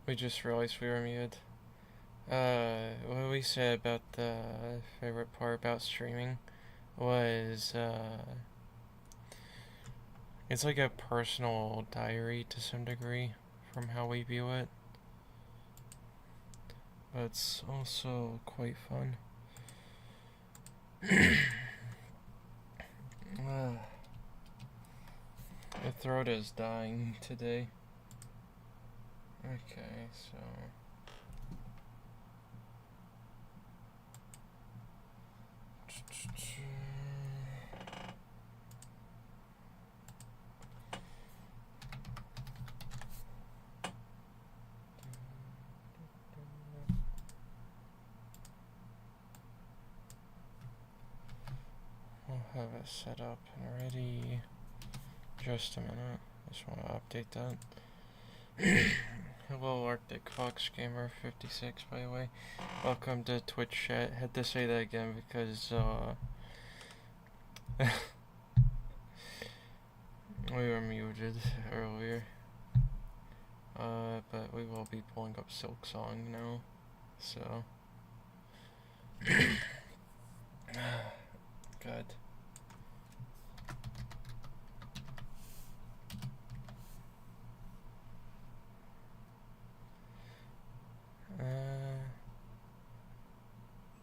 We just realized we were muted. What we said about the favorite part about streaming was, it's like a personal diary to some degree from how we view it. But it's also quite fun. My throat is dying today. Okay, so... We'll have it set up and ready. Just a minute. Just want to update that. Hello, Arctic Fox Gamer 56, by the way. Welcome to Twitch chat. Had to say that again because we were muted earlier. But we will be pulling up Silksong now. So good.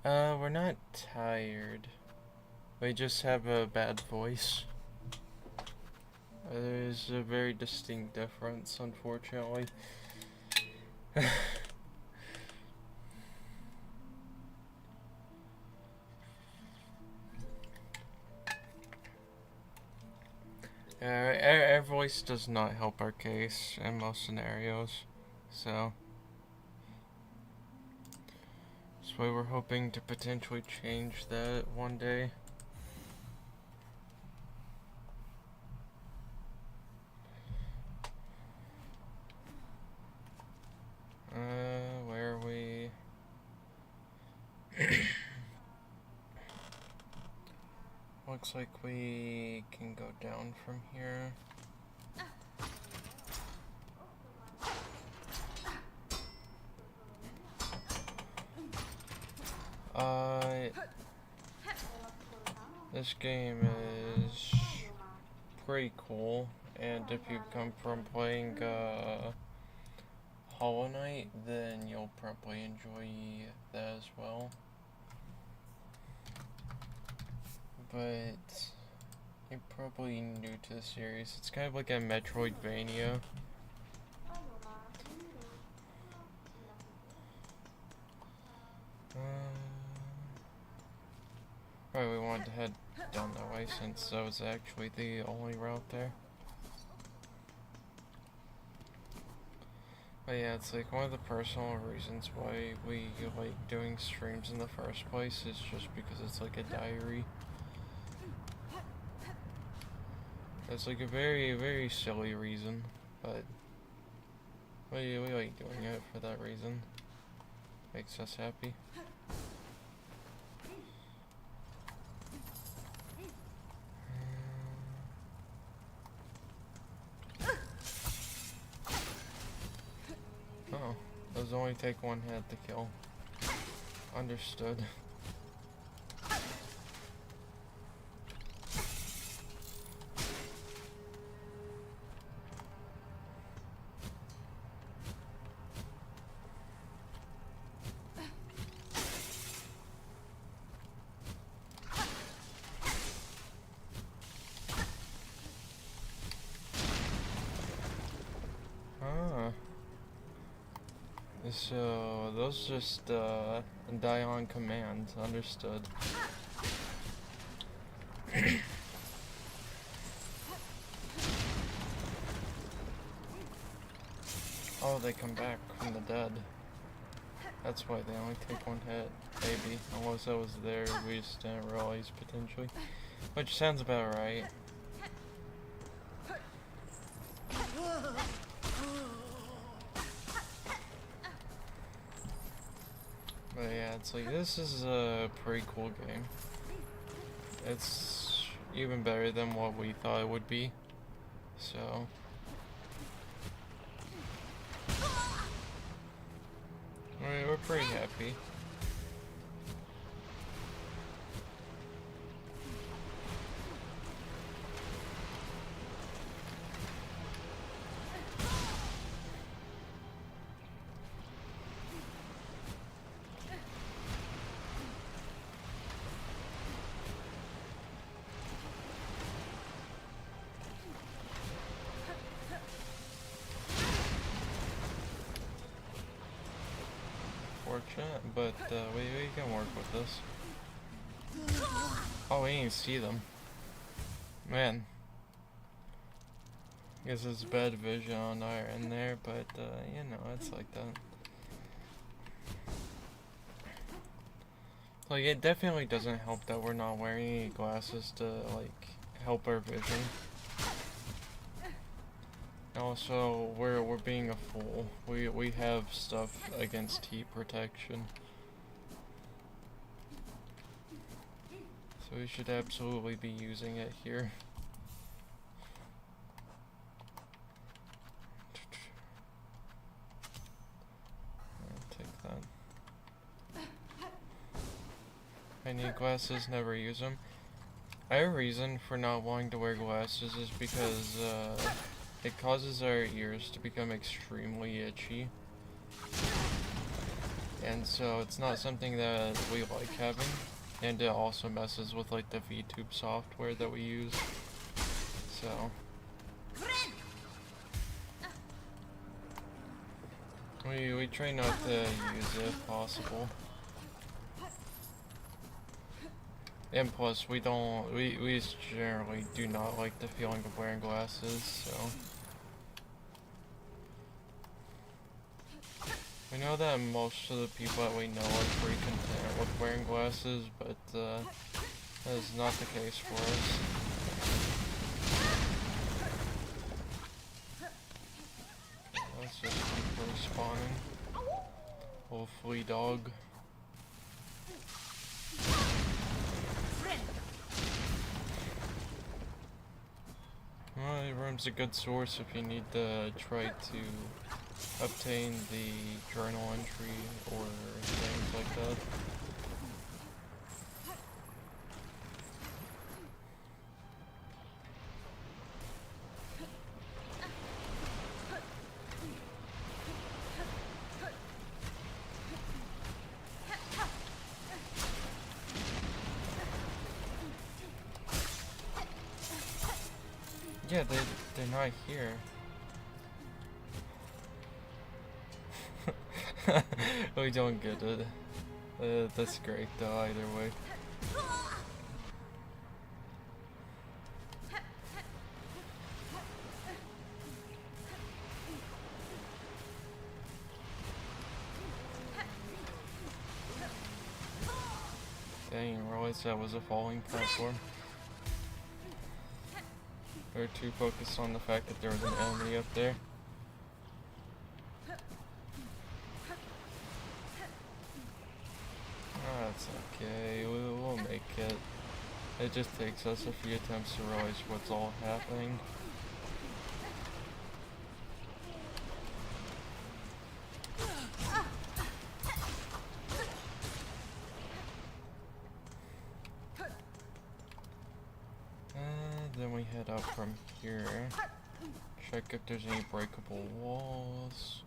We're not tired. We just have a bad voice. There's a very distinct difference, unfortunately. Our voice does not help our case in most scenarios, so that's why we're hoping to potentially change that one day. Where are we? Looks like we can go down from here. This game is pretty cool, and if you come from playing Hollow Knight, then you'll probably enjoy that as well. But you're probably new to the series. It's kind of like a Metroidvania. Probably wanted to head down that way since that was actually the only route there. But yeah, it's like one of the personal reasons why we like doing streams in the first place is just because it's like a diary. It's like a very, very silly reason, but we like doing it for that reason. Makes us happy. Oh, those only take one head to kill. Understood. So, those just, die on command. Understood. Oh, they come back from the dead. That's why they only take one hit, maybe. Unless I was there, we just didn't realize, potentially. Which sounds about right. But yeah, it's like, this is a pretty cool game. It's even better than what we thought it would be. So... We're pretty happy. Fortunate, but we can work with this. Oh, we didn't see them. Man. Guess it's bad vision on our end there, but you know, it's like that. Like, it definitely doesn't help that we're not wearing any glasses to, like, help our vision. Also, we're being a fool. We have stuff against heat protection. So we should absolutely be using it here. I'll take that. I need glasses, never use them. Our reason for not wanting to wear glasses is because it causes our ears to become extremely itchy. And so it's not something that we like having. And it also messes with like the VTube software that we use. So we try not to use it if possible. And plus, we just generally do not like the feeling of wearing glasses, so. We know that most of the people that we know are pretty content with wearing glasses, but that is not the case for us. Let's just keep respawning. Little flea dog. Well, the room's a good source if you need to try to obtain the journal entry or things like that. Yeah, they're not here. We don't get it. That's great though, either way. Dang, I didn't realize that was a falling platform. We were too focused on the fact that there was an enemy up there. That's okay, we'll make it. It just takes us a few attempts to realize what's all happening. Then we head up from here. Check if there's any breakable walls.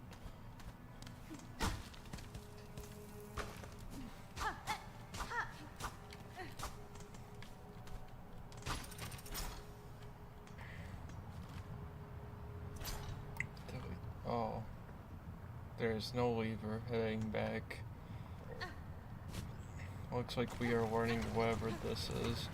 Oh, there's no lever heading back. Looks like we are learning whatever this is.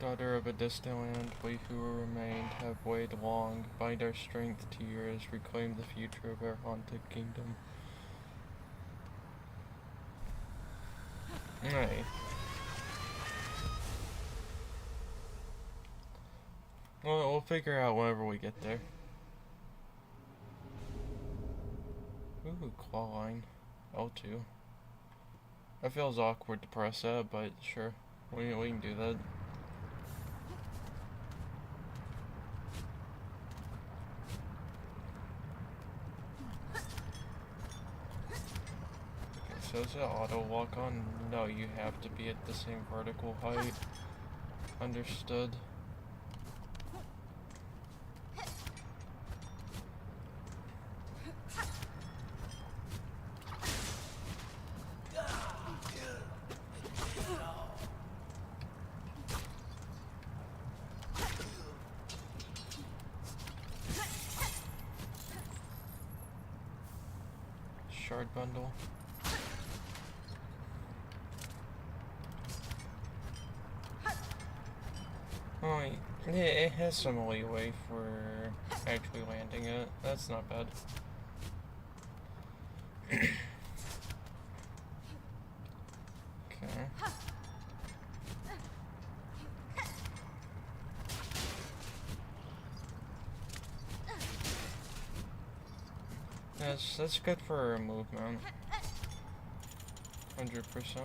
Daughter of a distant land, we who remained have weighed long, bind our strength to yours, reclaim the future of our haunted kingdom. Alright. Well, we'll figure out whenever we get there. Ooh, claw line. L2. That feels awkward to press that, but sure. We can do that. Okay, so is it auto walk on? No, you have to be at the same vertical height. Understood. Shard bundle. Oh, yeah, it has some leeway for actually landing it. That's not bad. Okay. That's good for movement. 100%.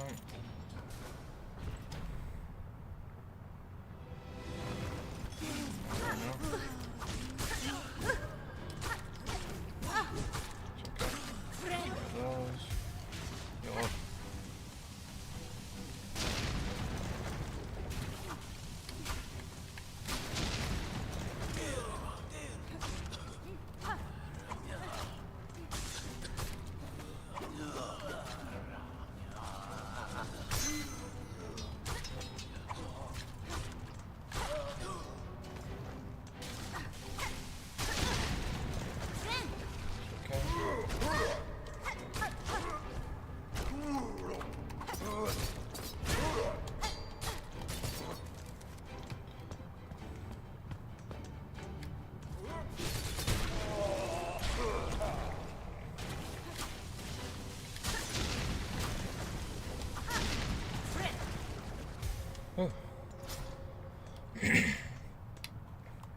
Ooh.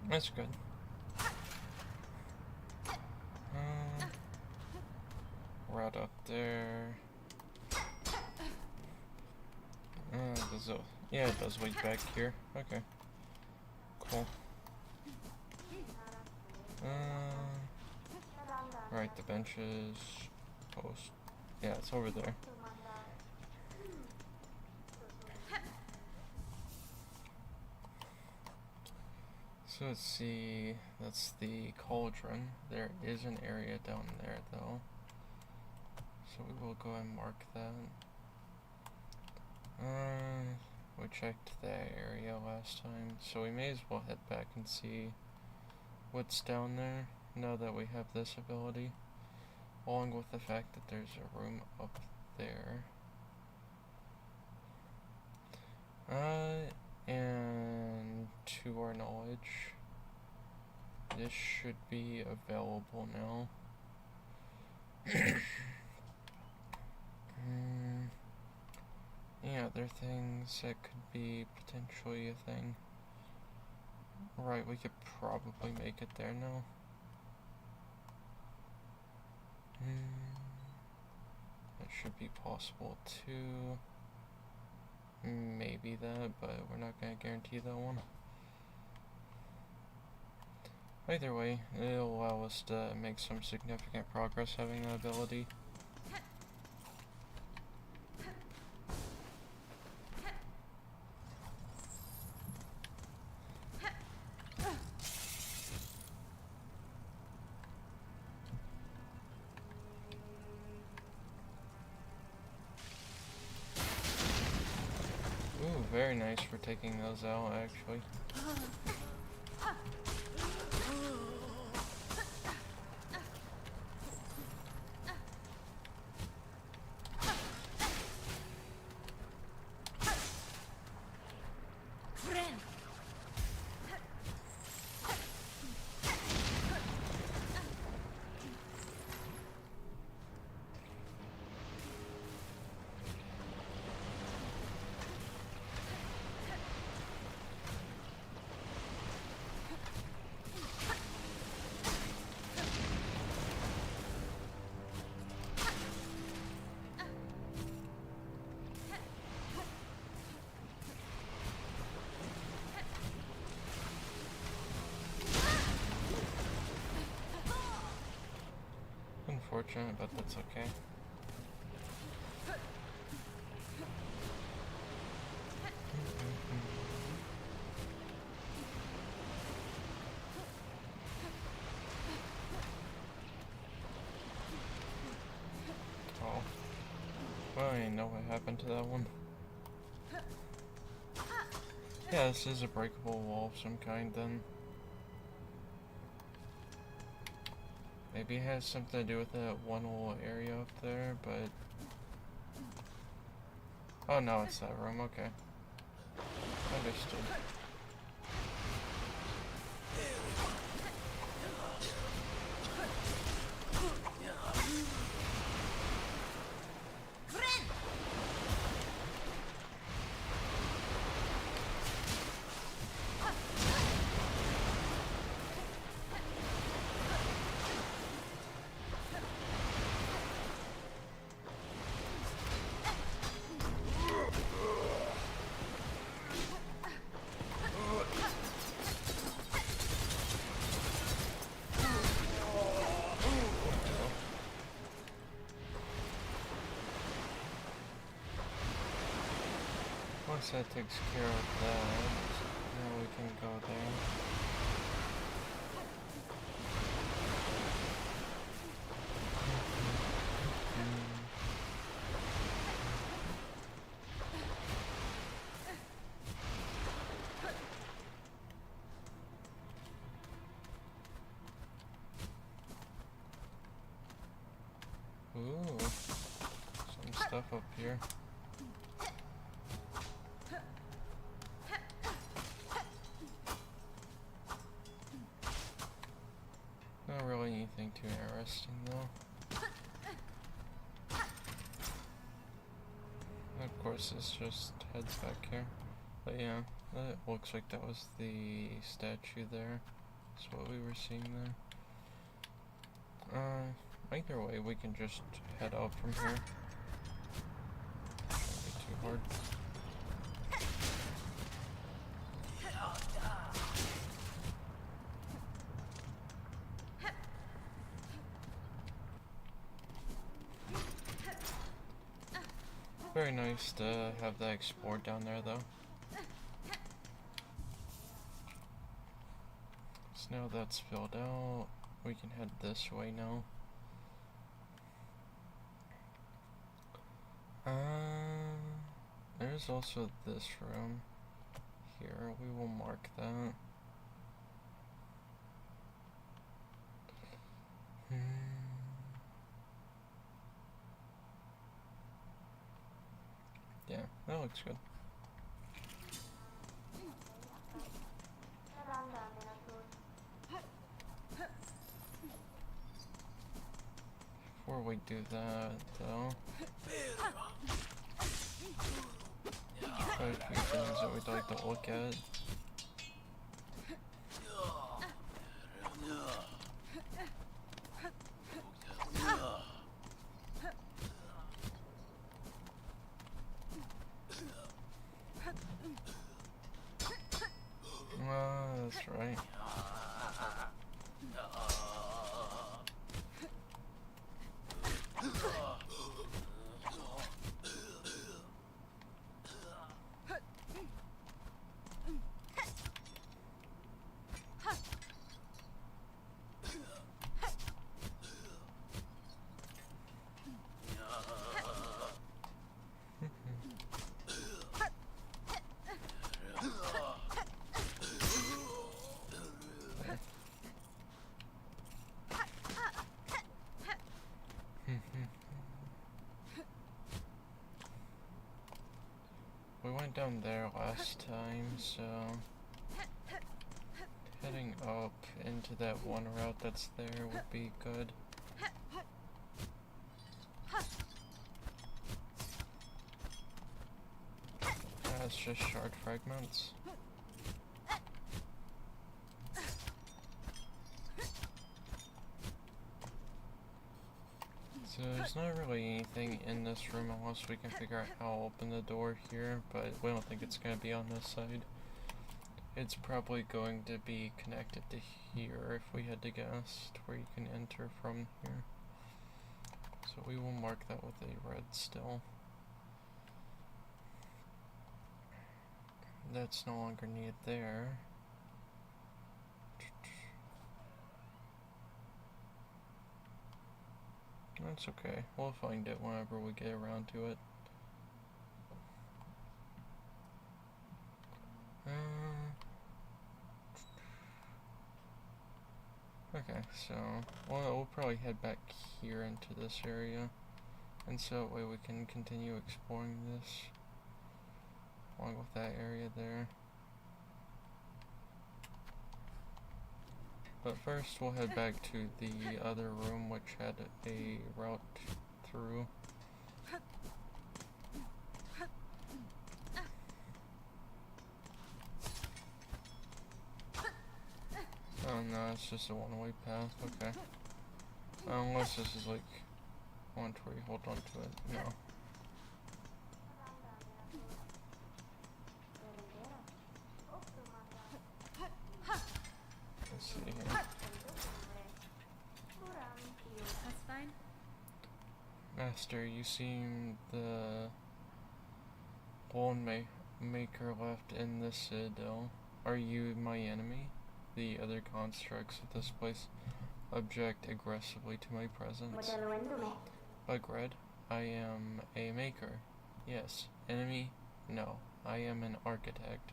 That's good. Right up there. Yeah, it does lead back here. Okay. Cool. Right, the benches. Post. Yeah, it's over there. So let's see, that's the cauldron. There is an area down there though. So we will go and mark that. We checked that area last time, so we may as well head back and see what's down there now that we have this ability. Along with the fact that there's a room up there. And to our knowledge, this should be available now. Yeah, there are things that could be potentially a thing. Right, we could probably make it there now. That should be possible too. Maybe that, but we're not going to guarantee that one. Either way, it'll allow us to make some significant progress having that ability. Ooh, very nice for taking those out, actually. unfortunate, but that's okay. Oh. Well, I know what happened to that one. Yeah, this is a breakable wall of some kind then. Maybe it has something to do with that one little area up there, but... Oh no, it's that room, okay. Understood. Once that takes care of that, now we can go there. Ooh, some stuff up here. Not really anything too interesting though. Of course, this just heads back here. But yeah, that looks like that was the statue there. That's what we were seeing there. Either way, we can just head out from here. Shouldn't be too hard. Very nice to have that explored down there though. So now that's filled out, we can head this way now. There's also this room here, we will mark that. Yeah, that looks good. Before we do that, though, quite a few things that we'd like to look at. That's right. We went down there last time, so heading up into that one route that's there would be good. It's just shard fragments. So there's not really anything in this room unless we can figure out how to open the door here, but we don't think it's going to be on this side. It's probably going to be connected to here if we had to guess, to where you can enter from here. So we will mark that with a red still. That's no longer needed there. That's okay. We'll find it whenever we get around to it. Okay, so we'll probably head back here into this area, and so that way we can continue exploring this along with that area there. But first we'll head back to the other room which had a route through. Oh no, it's just a one-way path, okay. Unless this is like one where you hold on to it, no. Let's see here. That's fine. Master, you seem the lone maker left in the citadel. Are you my enemy? The other constructs of this place object aggressively to my presence. Bugred, I am a maker. Yes. Enemy? No. I am an architect.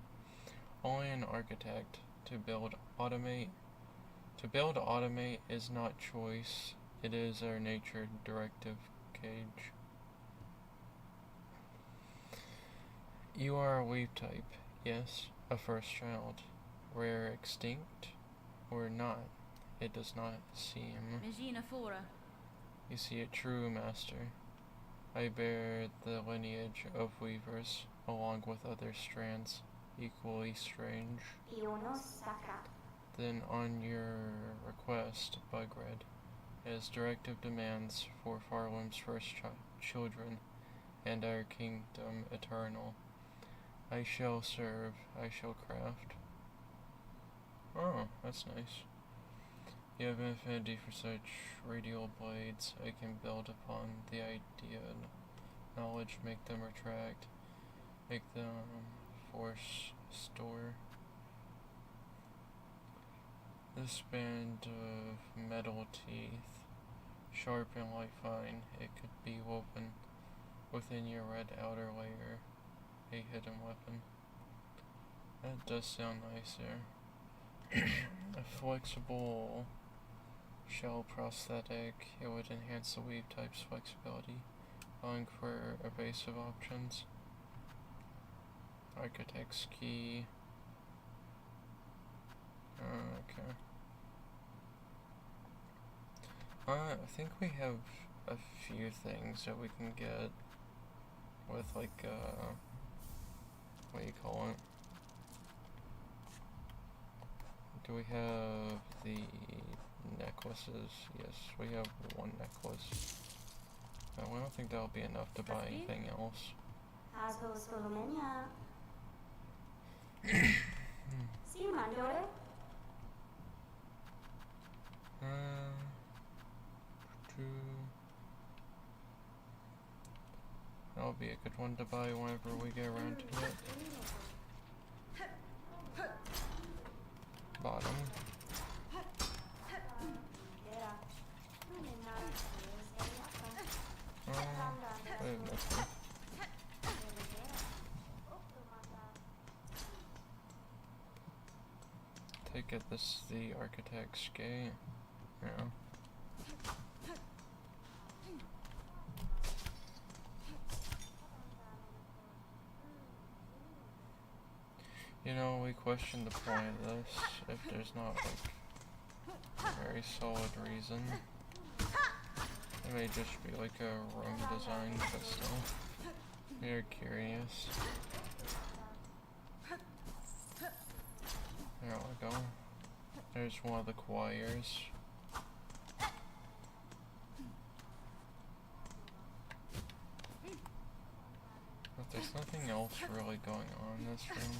Only an architect. To build automate is not choice. It is our nature directive cage. You are a weave type. Yes. A first child. Rare, extinct, or not, it does not seem. You see it true, master. I bear the lineage of weavers, along with other strands, equally strange. Then on your request, Bugred, as directive demands for Farlam's first children, and our kingdom eternal, I shall serve, I shall craft. Oh, that's nice. You have an affinity for such radial blades. I can build upon the idea. Knowledge, make them retract. Make them force store. This band of metal teeth, sharp and light fine, it could be woven within your red outer layer. A hidden weapon. That does sound nice there. A flexible shell prosthetic, it would enhance the weave type's flexibility, allowing for evasive options. Architect's key. Okay. I think we have a few things that we can get with like what do you call it? Do we have the necklaces? Yes, we have one necklace. No, I don't think that'll be enough to buy anything else. That'll be a good one to buy whenever we get around to it. Bottom. I have nothing. Take it, this is the architect's gate. Yeah. You know, we question the point of this if there's not like a very solid reason. It may just be like a room design, but still, we are curious. There we go. There's one of the choirs. But there's nothing else really going on in this room.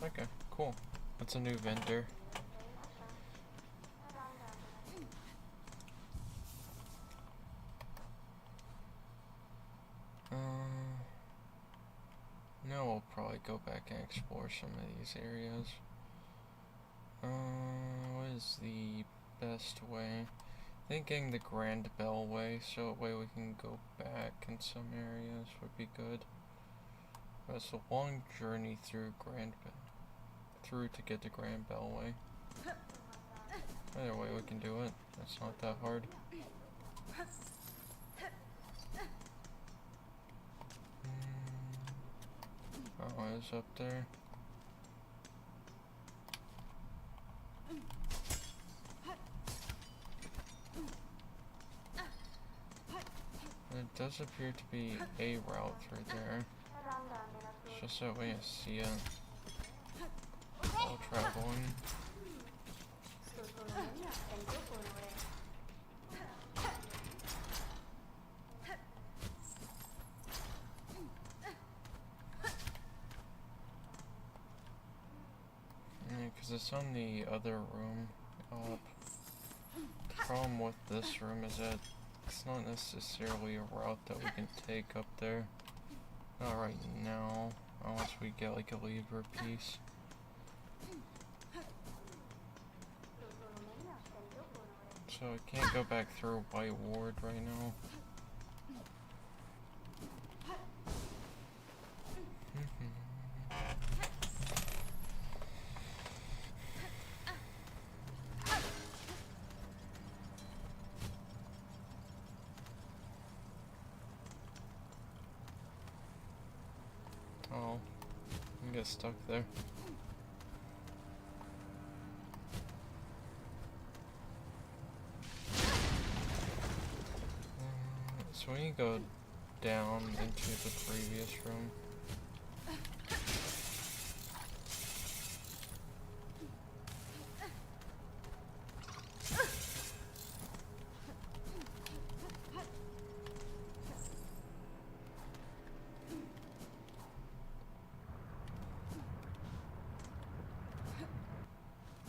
Okay, cool. That's a new vendor. Now we'll probably go back and explore some of these areas. What is the best way? I think getting the Grand Bell way, so that way we can go back in some areas would be good. But it's a long journey through to get to Grand Bell way. Either way we can do it. It's not that hard. Oh, it's up there. There does appear to be a route through there. It's just that way I see it while traveling. Yeah, because it's on the other room up. The problem with this room is that it's not necessarily a route that we can take up there. Not right now, unless we get like a lever piece. So I can't go back through White Ward right now. Oh, I get stuck there. So we need to go down into the previous room.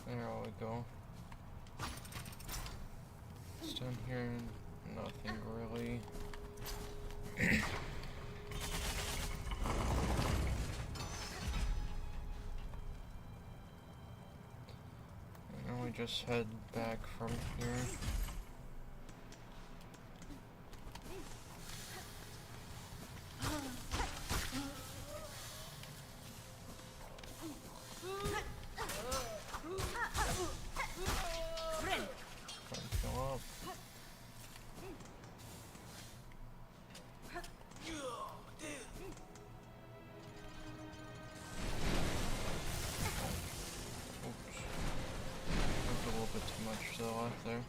There we go. It's down here, nothing really. And then we just head back from here. There.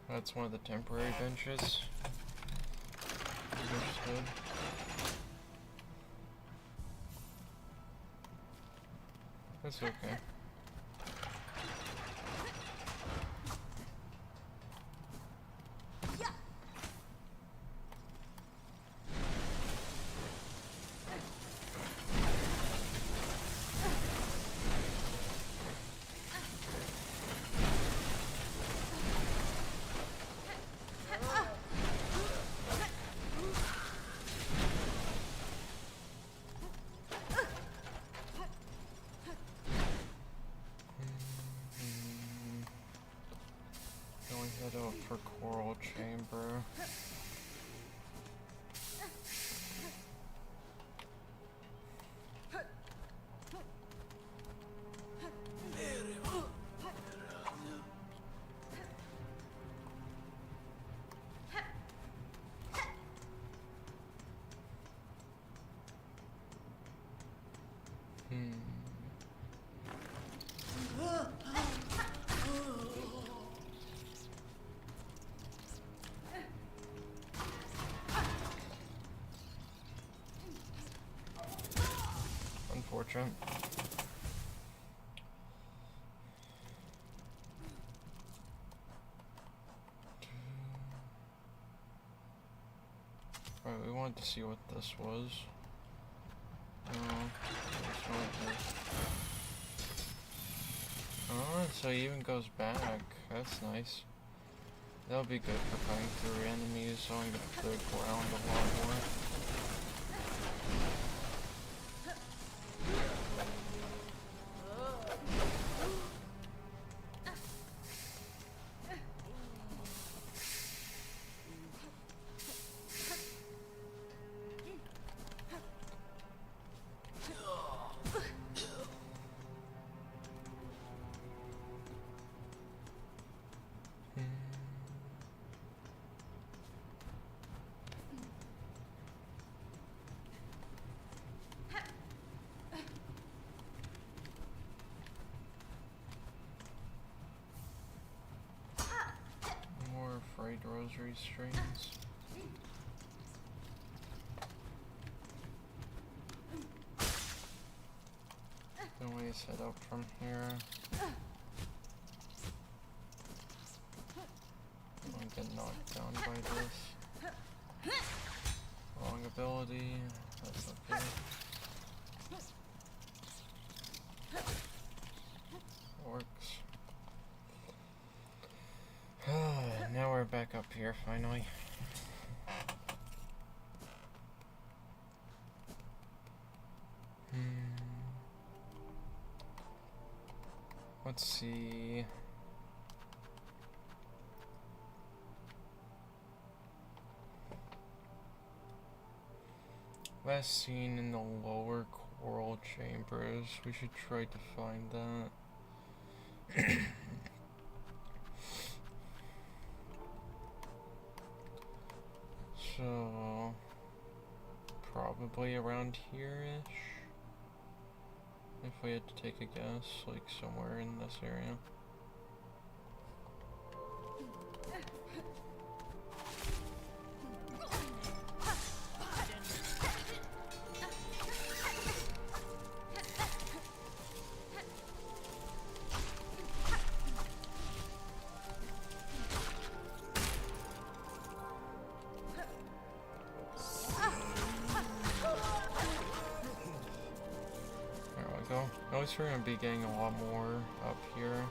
That's one of the temporary benches. Understood. That's okay. Head out for Coral Chamber. Unfortunate. Alright, we wanted to see what this was. so he even goes back. That's nice. That'll be good for cutting through enemies, so I'm gonna clear ground a lot more. Frayed rosary strings. Then we set up from here. Don't get knocked down by this. Wrong ability. That's okay. Works. Now we're back up here finally. Let's see. Last seen in the lower coral chambers. We should try to find that. So, probably around here-ish. If we had to take a guess, like somewhere in this area. At least we're gonna be getting a lot more up here.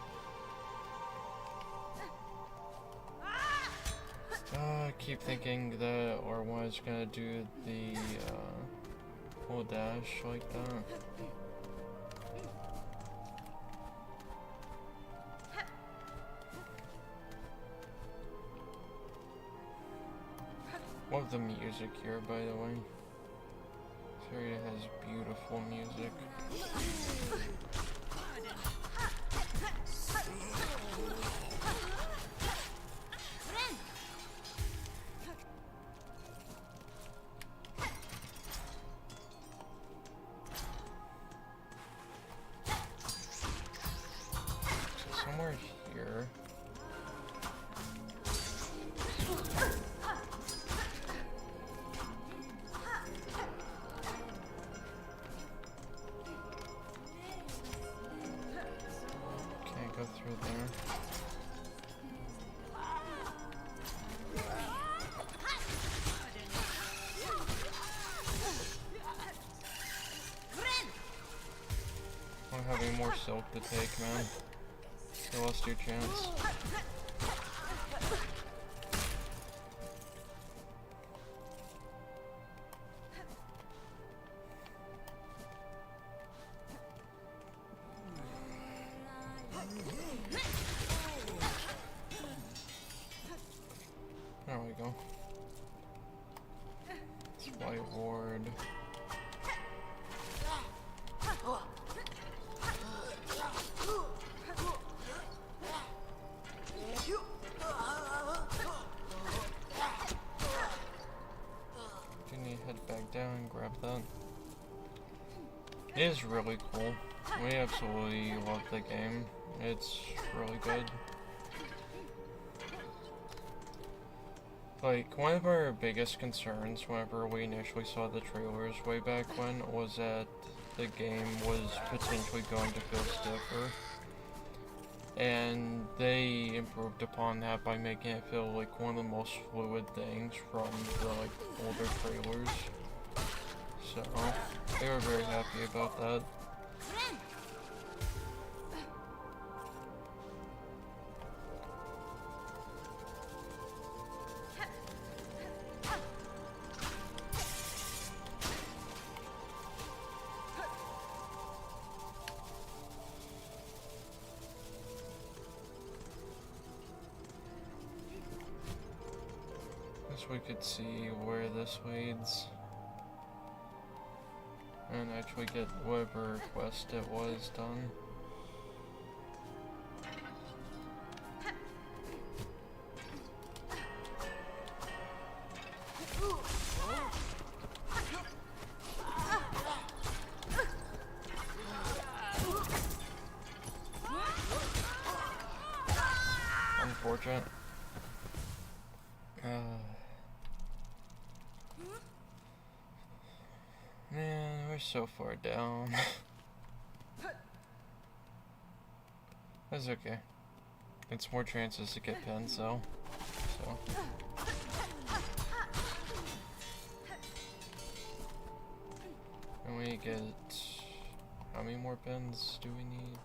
I keep thinking that R1 is gonna do the full dash like that. Love the music here, by the way. This area has beautiful music. So somewhere here. Go through there. I don't have any more silk to take, man. You lost your chance. There we go. White ward. Do need to head back down and grab that. It is really cool. We absolutely love the game. It's really good. Like, one of our biggest concerns whenever we initially saw the trailers way back when was that the game was potentially going to feel stiffer. And they improved upon that by making it feel like one of the most fluid things from the older trailers. So, they were very happy about that. we could see where this leads. And actually get whatever quest it was done. Unfortunate. Man, we're so far down. That's okay. It's more chances to get pins though. So. And we get... How many more pins do we need?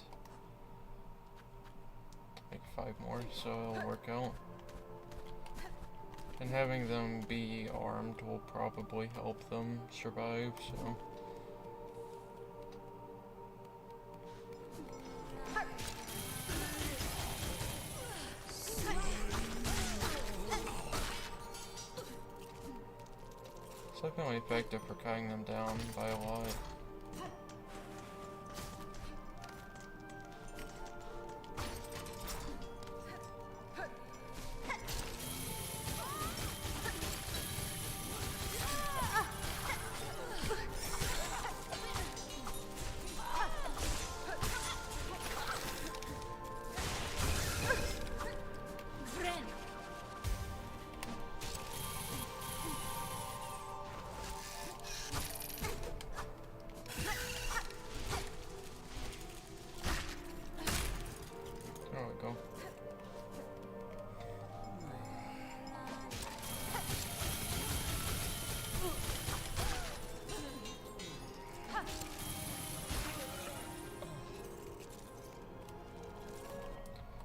Like 5 more, so it'll work out. And having them be armed will probably help them survive, so... It's definitely effective for cutting them down by a lot.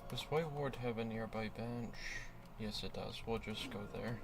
Does White Ward have a nearby bench? Yes it does, we'll just go there.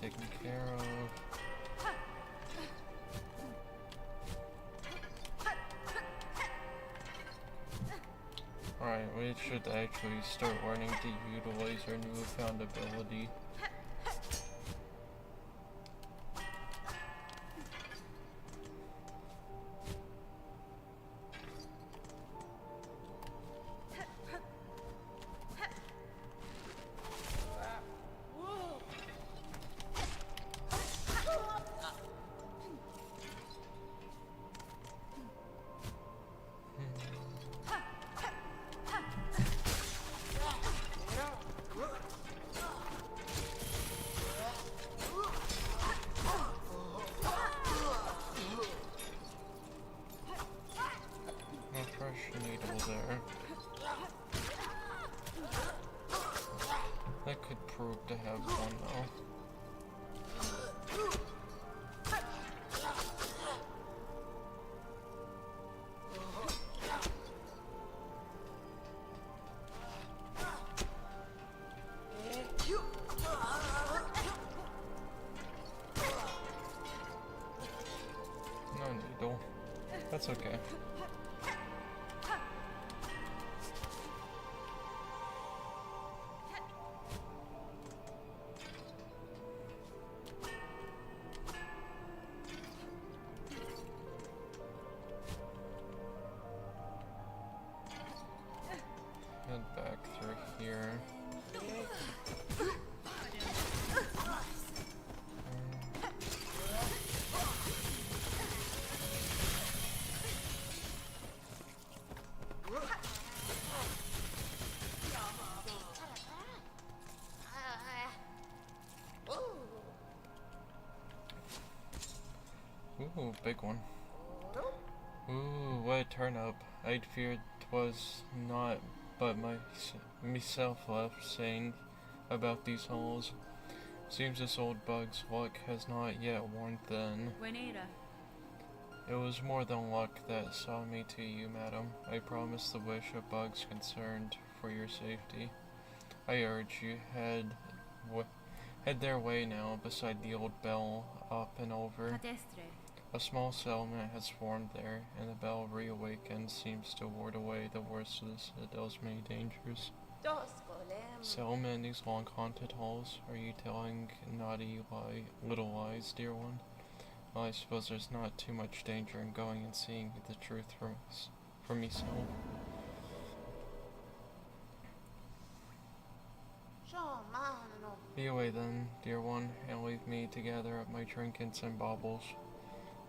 Taken care of. Alright, we should actually start learning to utilize our newfound ability. That could prove to have one though. No needle. That's okay. Head back through here. big one. Ooh, what a turnip. I'd feared 'twas not but myself left sane about these holes. Seems this old bug's luck has not yet worn thin. Buenera. It was more than luck that saw me to you, madam. I promise the wish of bugs concerned for your safety. I urge you, head their way now beside the old bell up and over. Cadestre. A small settlement has formed there, and the bell reawakened seems to ward away the worst of the citadel's many dangers. Settlement in these long haunted halls? Are you telling naughty little lies, dear one? Well, I suppose there's not too much danger in going and seeing the truth for myself. Be away then, dear one, and leave me to gather up my trinkets and baubles.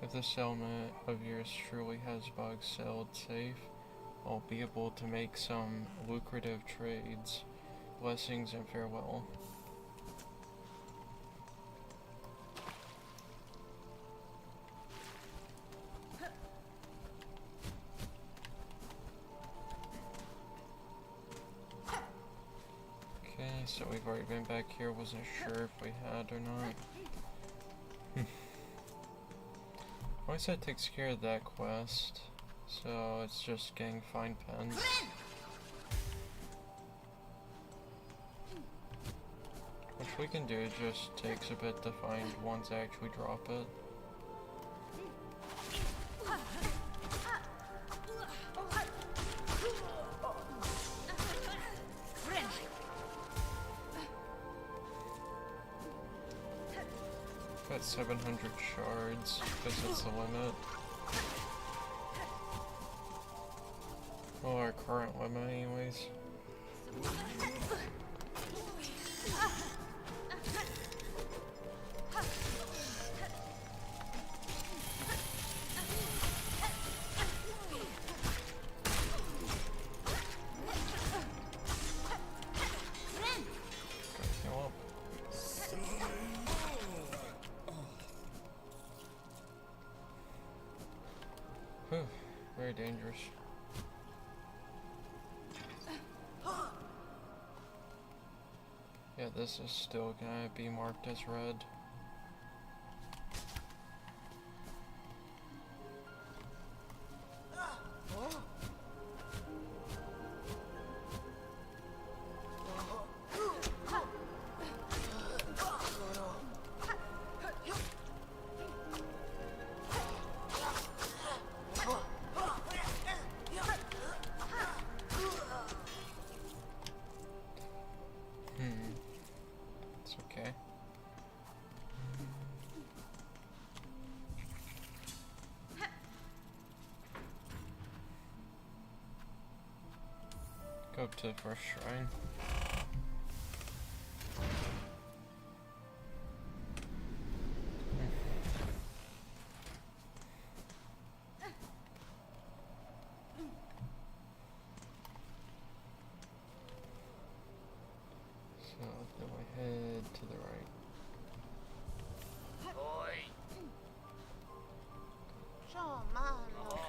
If the settlement of yours truly has bugs settled safe, I'll be able to make some lucrative trades. Blessings and farewell. Okay, so we've already been back here. Wasn't sure if we had or not. Well, I said it takes care of that quest, so it's just getting fine pens. Which we can do, it just takes a bit to find ones that actually drop it. Got 700 shards, because it's the limit. Well, our current limit anyways. Whew, very dangerous. Yeah, this is still gonna be marked as red. It's okay. Go up to the first shrine. So then we head to the right.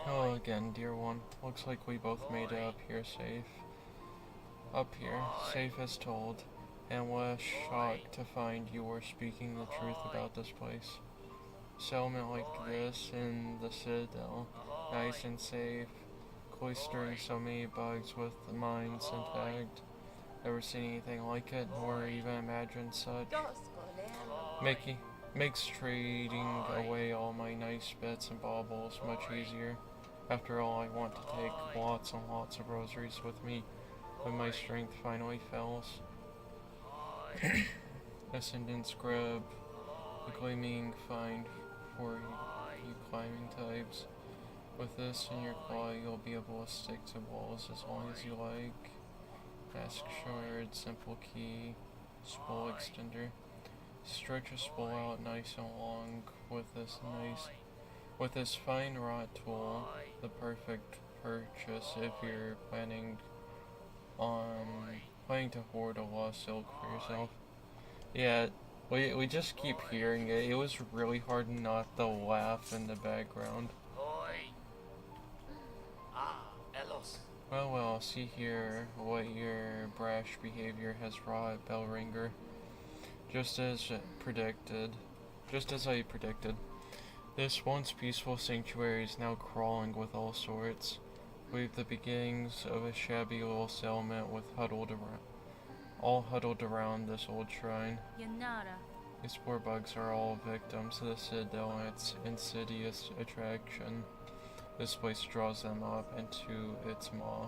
Oh, again, dear one. Looks like we both made it up here safe. Up here, safe as told, and was shocked to find you were speaking the truth about this place. Settlement like this in the Citadel, nice and safe, cloistering so many bugs with the mines intact. Never seen anything like it, nor even imagined such. Makes trading away all my nice bits and baubles much easier. After all, I want to take lots and lots of rosaries with me when my strength finally fails. Ascendant's grab, a gleaming find for you climbing types. With this in your claw, you'll be able to stick to walls as long as you like. Mask shard, simple key, spool extender. Stretch a spool out nice and long with this fine wrought tool. The perfect purchase if you're planning to hoard a lost silk for yourself. Yeah, We just keep hearing it. It was really hard not to laugh in the background. Oi. Ah, Elos. Well, see here what your brash behavior has wrought, Bellringer. Just as predicted. Just as I predicted. This once peaceful sanctuary is now crawling with all sorts. We've the beginnings of a shabby little settlement with all huddled around this old shrine. Yanara. These poor bugs are all victims of the Citadel and its insidious attraction. This place draws them up into its maw,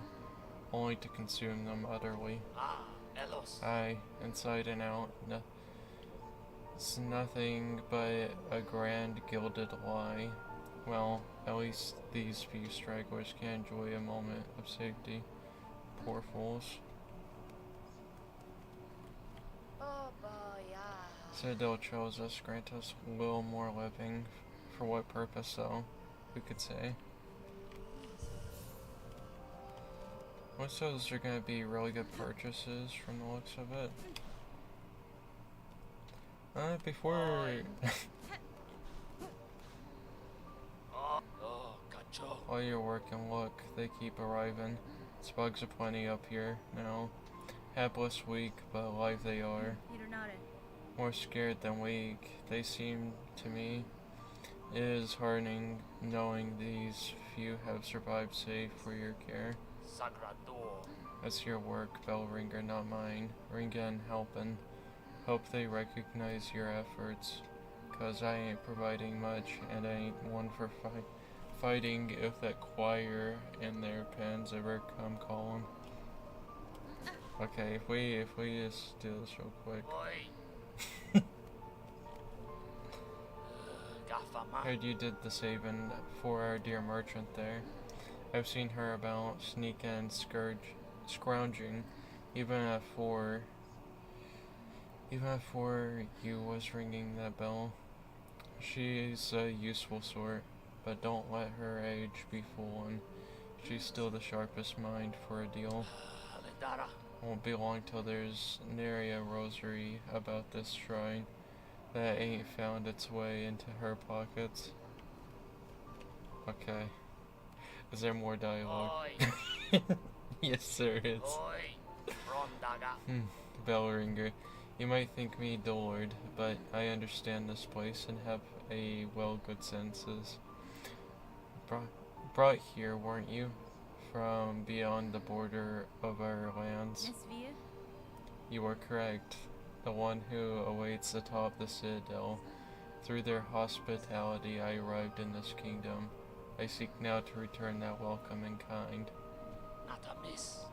only to consume them utterly. Ah, Elos. Aye, inside and out, it's nothing but a grand gilded lie. Well, at least these few stragglers can enjoy a moment of safety. Poor fools. Oh, boy, Citadel chose us, grant us a little more living. For what purpose, though? Who could say? Most of those are going to be really good purchases from the looks of it. Before... Oh, cacho. While you're working, look, they keep arriving. Spugs aplenty up here now. Hapless, weak, but alive they are. Yanara. More scared than weak, they seem to me. It is heartening knowing these few have survived safe for your care. Sagrador. That's your work, Bellringer, not mine. Ringa and helpin'. Hope they recognize your efforts. 'Cause I ain't providing much, and I ain't one for fighting if that choir and their pens ever come calling. Okay, if we just do this real quick. Oi. Gafama. Heard you did the saving for our dear merchant there. I've seen her about, sneaking and scrounging, even before you was ringing that bell. She's a useful sort, but don't let her age be foolin'. She's still the sharpest mind for a deal. Alendara. Won't be long till there's nary a rosary about this shrine that ain't found its way into her pockets. Okay. Is there more dialogue? Oi. Yes, there is. Oi. Rondaga. Bellringer, you might think me dullard, but I understand this place and have a good senses. Brought here, weren't you? From beyond the border of our lands. Nesvia. You are correct. The one who awaits atop the Citadel. Through their hospitality I arrived in this kingdom. I seek now to return that welcome in kind. Not a miss.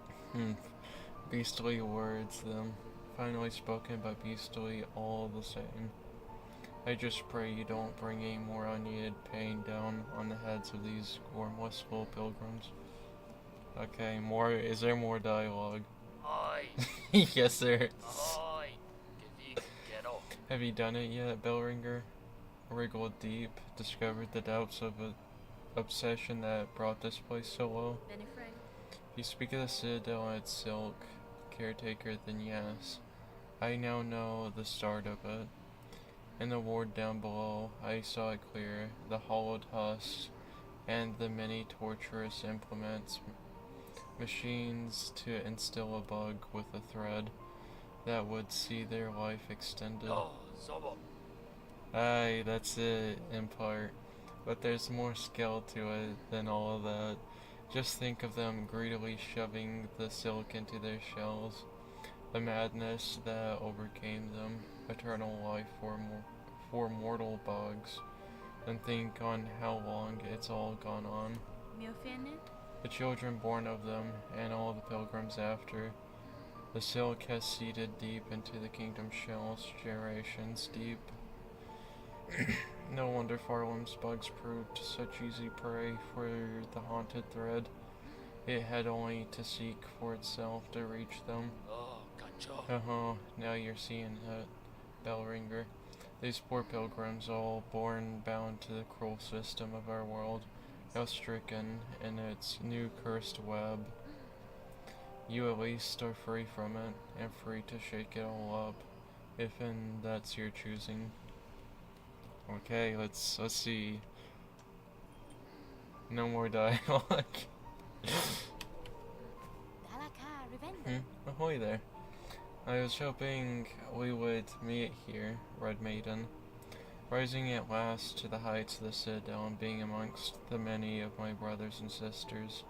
Beastly words, them. Finally spoken, but beastly all the same. I just pray you don't bring any more unneeded pain down on the heads of these gormless little pilgrims. Okay, is there more dialogue? Oi. Yes, there is. Oi. Gero. Have you done it yet, Bellringer? Wriggled deep, discovered the depths of an obsession that brought this place so low. Benefrey. If you speak of the Citadel and its silk caretaker, then yes. I now know the start of it. In the ward down below, I saw it clear, the hollowed husks, and the many torturous implements, machines to instill a bug with a thread that would see their life extended. Oh, Zobo. Aye, that's it, in part. But there's more skill to it than all of that. Just think of them greedily shoving the silk into their shells. The madness that overcame them. Eternal life for mortal bugs. And think on how long it's all gone on. Miofene. The children born of them, and all the pilgrims after. The silk has seeded deep into the kingdom's shells, generations deep. No wonder Farlam's bugs proved such easy prey for the haunted thread. It had only to seek for itself to reach them. Oh, cacho. Now you're seeing it, Bellringer. These poor pilgrims, all born bound to the cruel system of our world, now stricken in its new cursed web. You at least are free from it, and free to shake it all up. if and that's your choosing. Okay, let's see. No more dialogue. Ahoy there. I was hoping we would meet here, Red Maiden. Rising at last to the heights of the Citadel and being amongst the many of my brothers and sisters.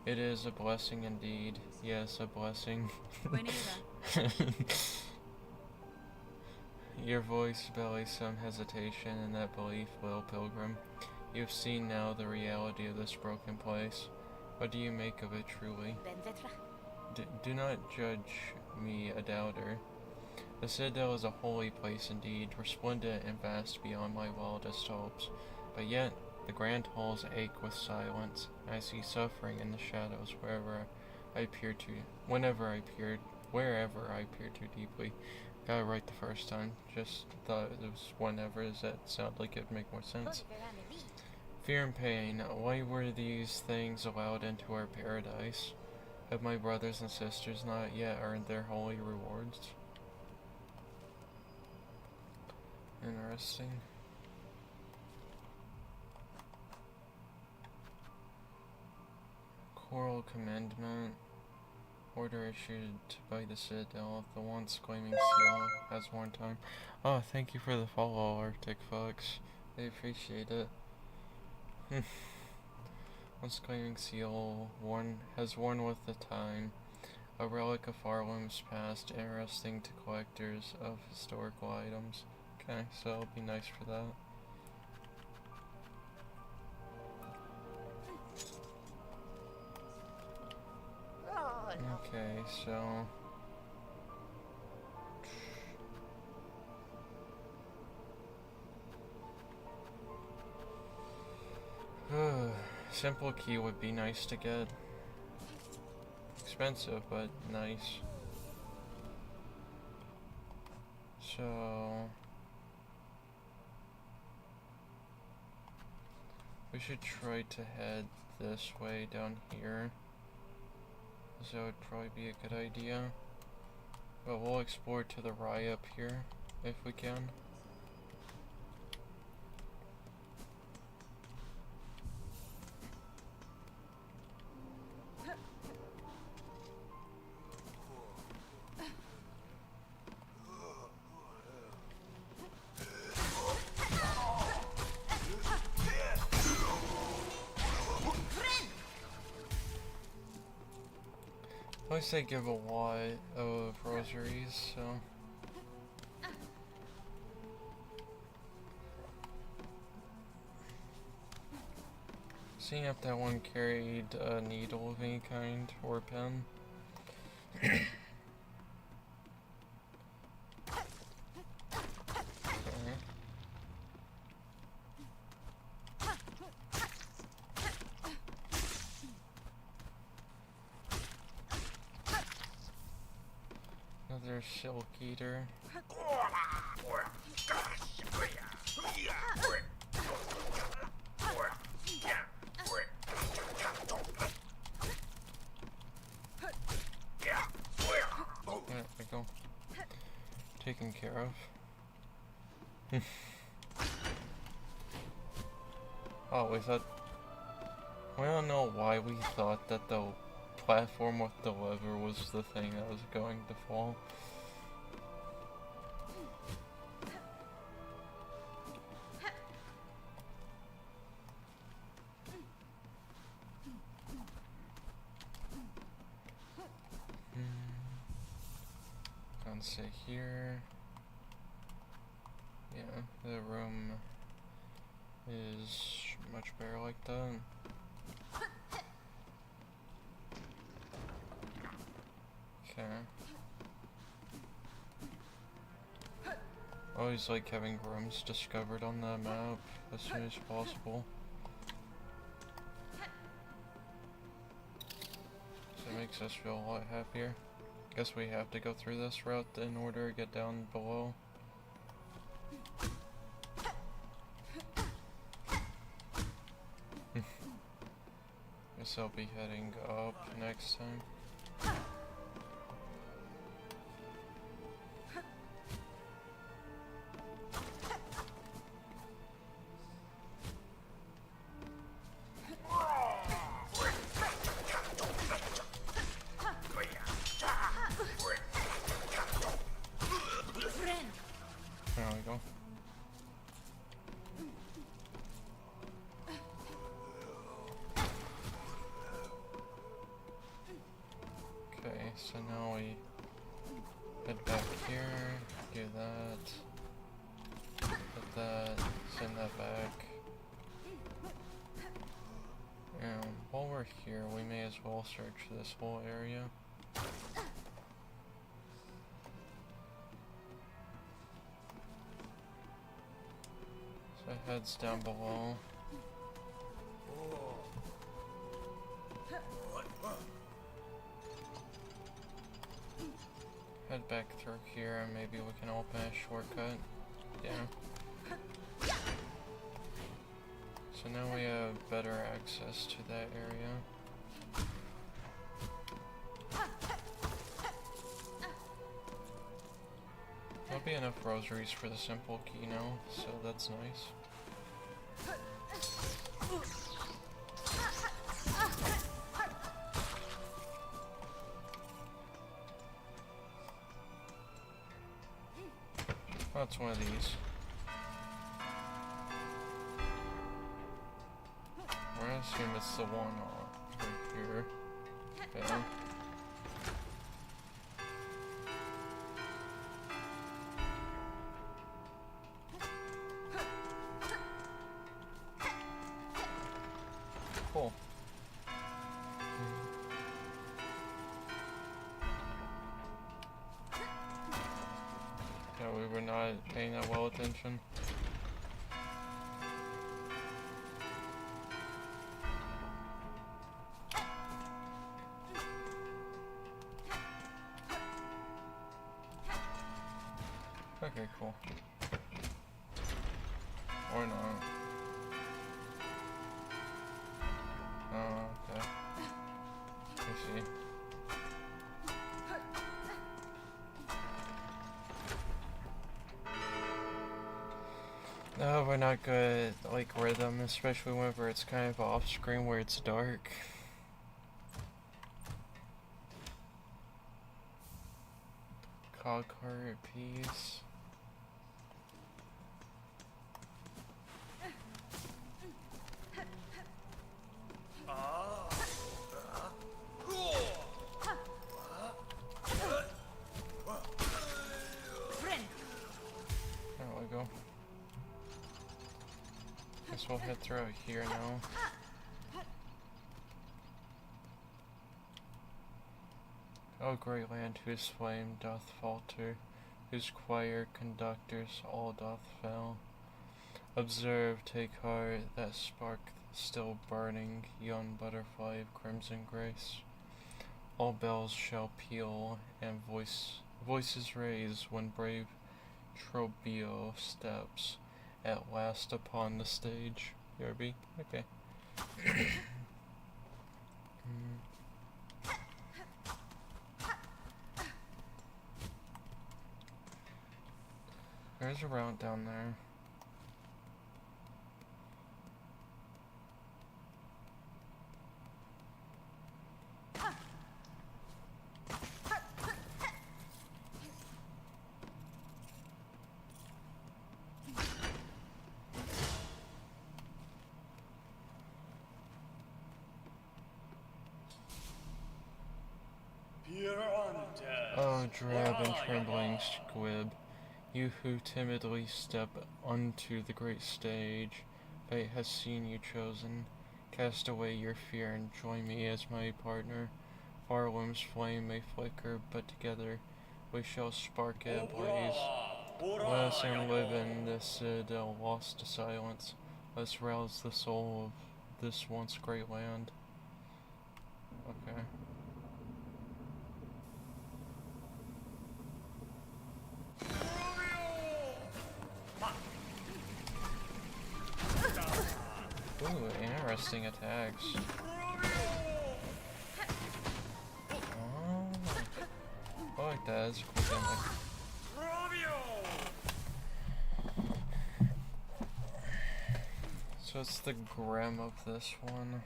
It is a blessing indeed. Yes, a blessing. Your voice belies some hesitation in that belief, little pilgrim. You've seen now the reality of this broken place. What do you make of it truly? Do not judge me a doubter. The Citadel is a holy place indeed, resplendent and vast beyond my wildest hopes. But yet, the grand halls ache with silence. I see suffering in the shadows wherever I peer too too deeply. Got it right the first time. Just thought it was whenever, as that sounded like it'd make more sense. Fear and pain. Why were these things allowed into our paradise? Have my brothers and sisters not yet earned their holy rewards? Interesting. Choral commandment. Order issued by the Citadel. The once gleaming seal has worn time. Oh, thank you for the follow, Arctic Fox. I appreciate it. Once gleaming seal has worn with the time. A relic of Farlum's past, interesting to collectors of historical items. Okay, so it'll be nice for that. Okay, so simple key would be nice to get. Expensive, but nice. So we should try to head this way down here. So that would probably be a good idea. But we'll explore to the right up here if we can. At least they give a lot of rosaries, so. Seeing if that one carried a needle of any kind or a pen. Okay. Another silk eater. There we go. Taken care of. Oh, we thought... I don't know why we thought that the platform with the lever was the thing that was going to fall. Let's see here. Yeah, the room is much better like that. Okay. Always like having rooms discovered on the map as soon as possible. So it makes us feel a lot happier. Guess we have to go through this route in order to get down below. Guess I'll be heading up next time. So now we head back here, do that, put that, send that back. And while we're here, we may as well search this whole area. So heads down below. Head back through here and maybe we can open a shortcut. Yeah. So now we have better access to that area. There'll be enough rosaries for the simple key now, so that's nice. That's one of these. We're gonna assume it's the one right here. Okay. Cool. Yeah, we were not paying that well attention. Okay, cool. Or not. Oh, okay. I see. No, we're not good at, like, rhythm, especially whenever it's kind of off screen where it's dark. Cog heart piece. There we go. Guess we'll head through here now. O great land, whose flame doth falter, whose choir conductors all doth fail. Observe, take heart, that spark still burning, yon butterfly of crimson grace. All bells shall peal, and voices raise, when brave Trobio steps at last upon the stage. BRB? Okay. There's a route down there. Oh, drab and trembling squib, you who timidly step unto the great stage, fate has seen you chosen. Cast away your fear and join me as my partner. Far limbs flame may flicker, but together we shall spark it ablaze. Let us live in this citadel lost to silence. Let's rouse the soul of this once great land. Okay. Ooh, interesting attacks. Oh, I like that. It's a cool gimmick. So it's the Grim of this one.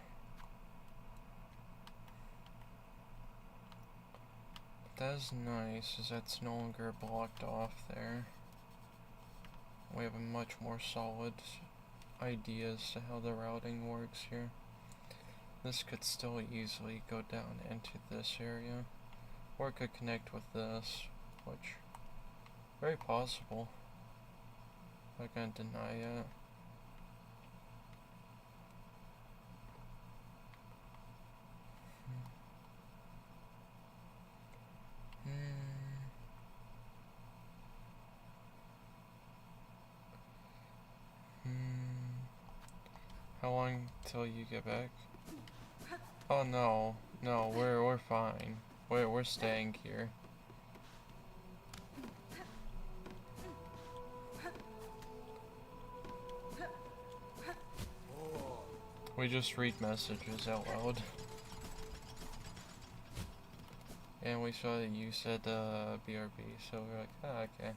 That is nice, is that's no longer blocked off there. We have a much more solid idea as to how the routing works here. This could still easily go down into this area. Or it could connect with this, which very possible. I'm not gonna deny it. How long till you get back? Oh no, no, we're fine. We're staying here. We just read messages out loud. And we saw that you said BRB, so we're like, ah, okay.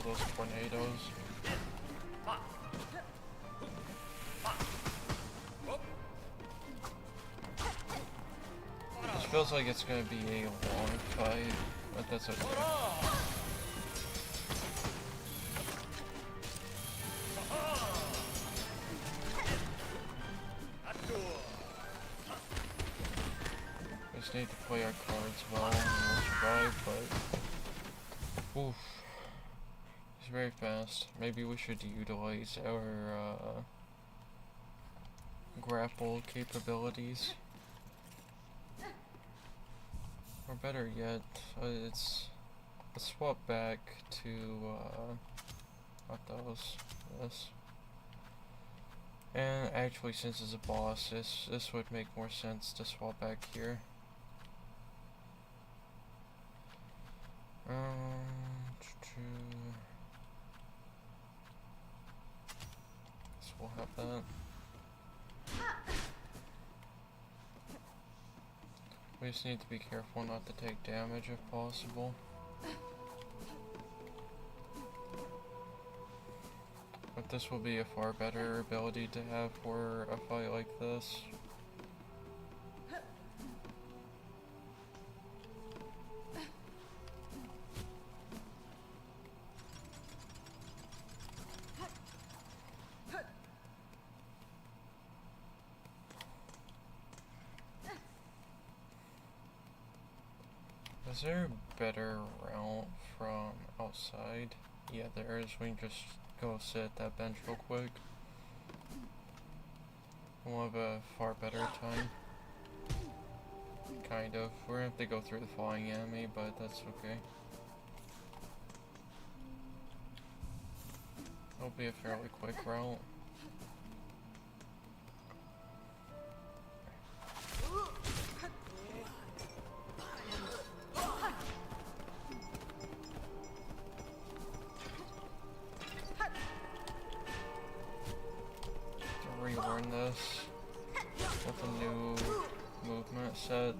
Those tornadoes. This feels like it's gonna be a long fight, but that's okay. We just need to play our cards well and we'll survive, but oof. It's very fast. Maybe we should utilize our grapple capabilities. Or better yet, let's swap back to not those, this. And actually, since it's a boss, this would make more sense to swap back here. So we'll have that. We just need to be careful not to take damage if possible. But this will be a far better ability to have for a fight like this. Is there a better route from outside? Yeah, there is. We can just go sit at that bench real quick. We'll have a far better time. Kind of. We're gonna have to go through the flying enemy, but that's okay. It'll be a fairly quick route. Relearn this with a new movement set.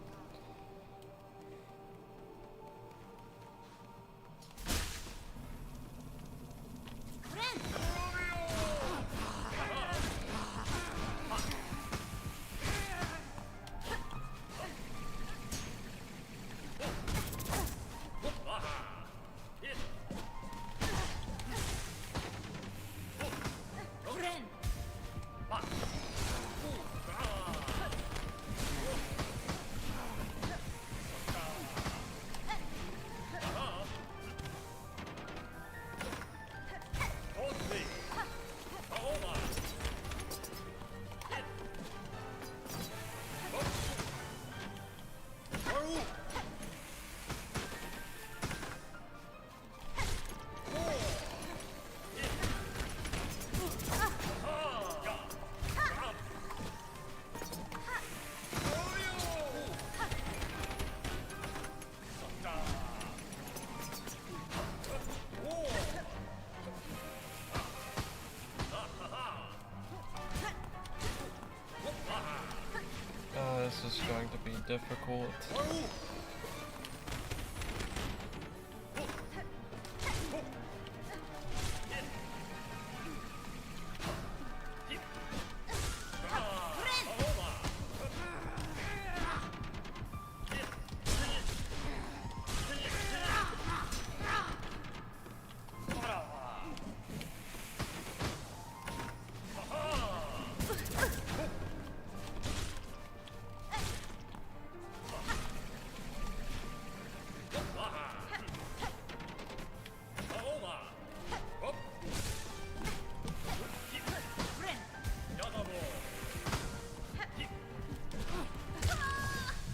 this is going to be difficult.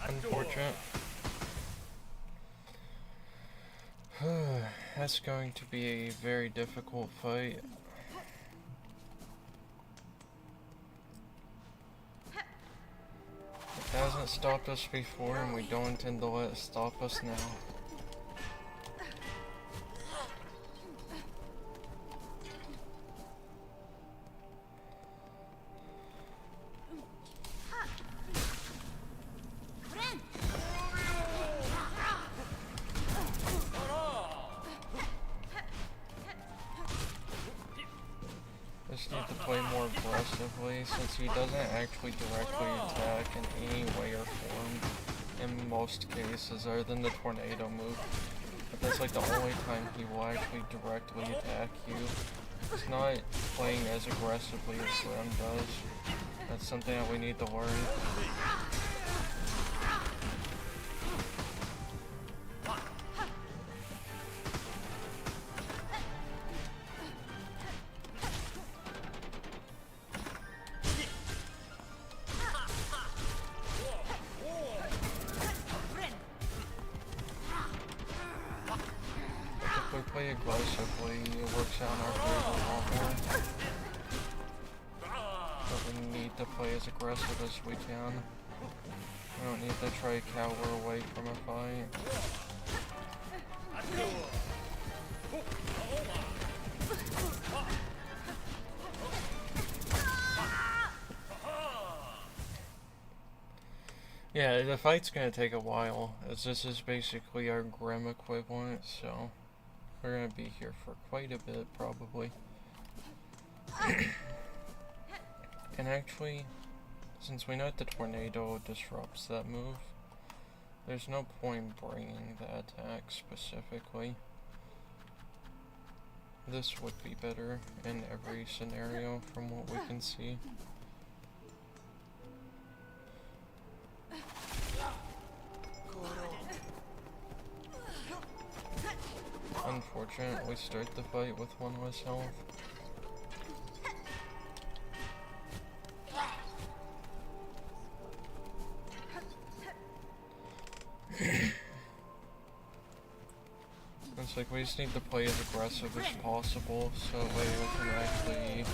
Unfortunate. That's going to be a very difficult fight. It hasn't stopped us before, and we don't intend to let it stop us now. Just need to play more aggressively, since he doesn't actually directly attack in any way or form in most cases, other than the tornado move. But that's like the only time he will actually directly attack you. He's not playing as aggressively as Ram does. That's something that we need to learn. If we play aggressively, it works out in our favor a lot more. But we need to play as aggressive as we can. We don't need to try to cower away from a fight. Yeah, the fight's gonna take a while, as this is basically our Grim equivalent, so we're gonna be here for quite a bit, probably. And actually, since we know that the tornado disrupts that move, there's no point bringing the attack specifically. This would be better in every scenario from what we can see. Unfortunate, we start the fight with one less health. It's like we just need to play as aggressive as possible, so that way we can actually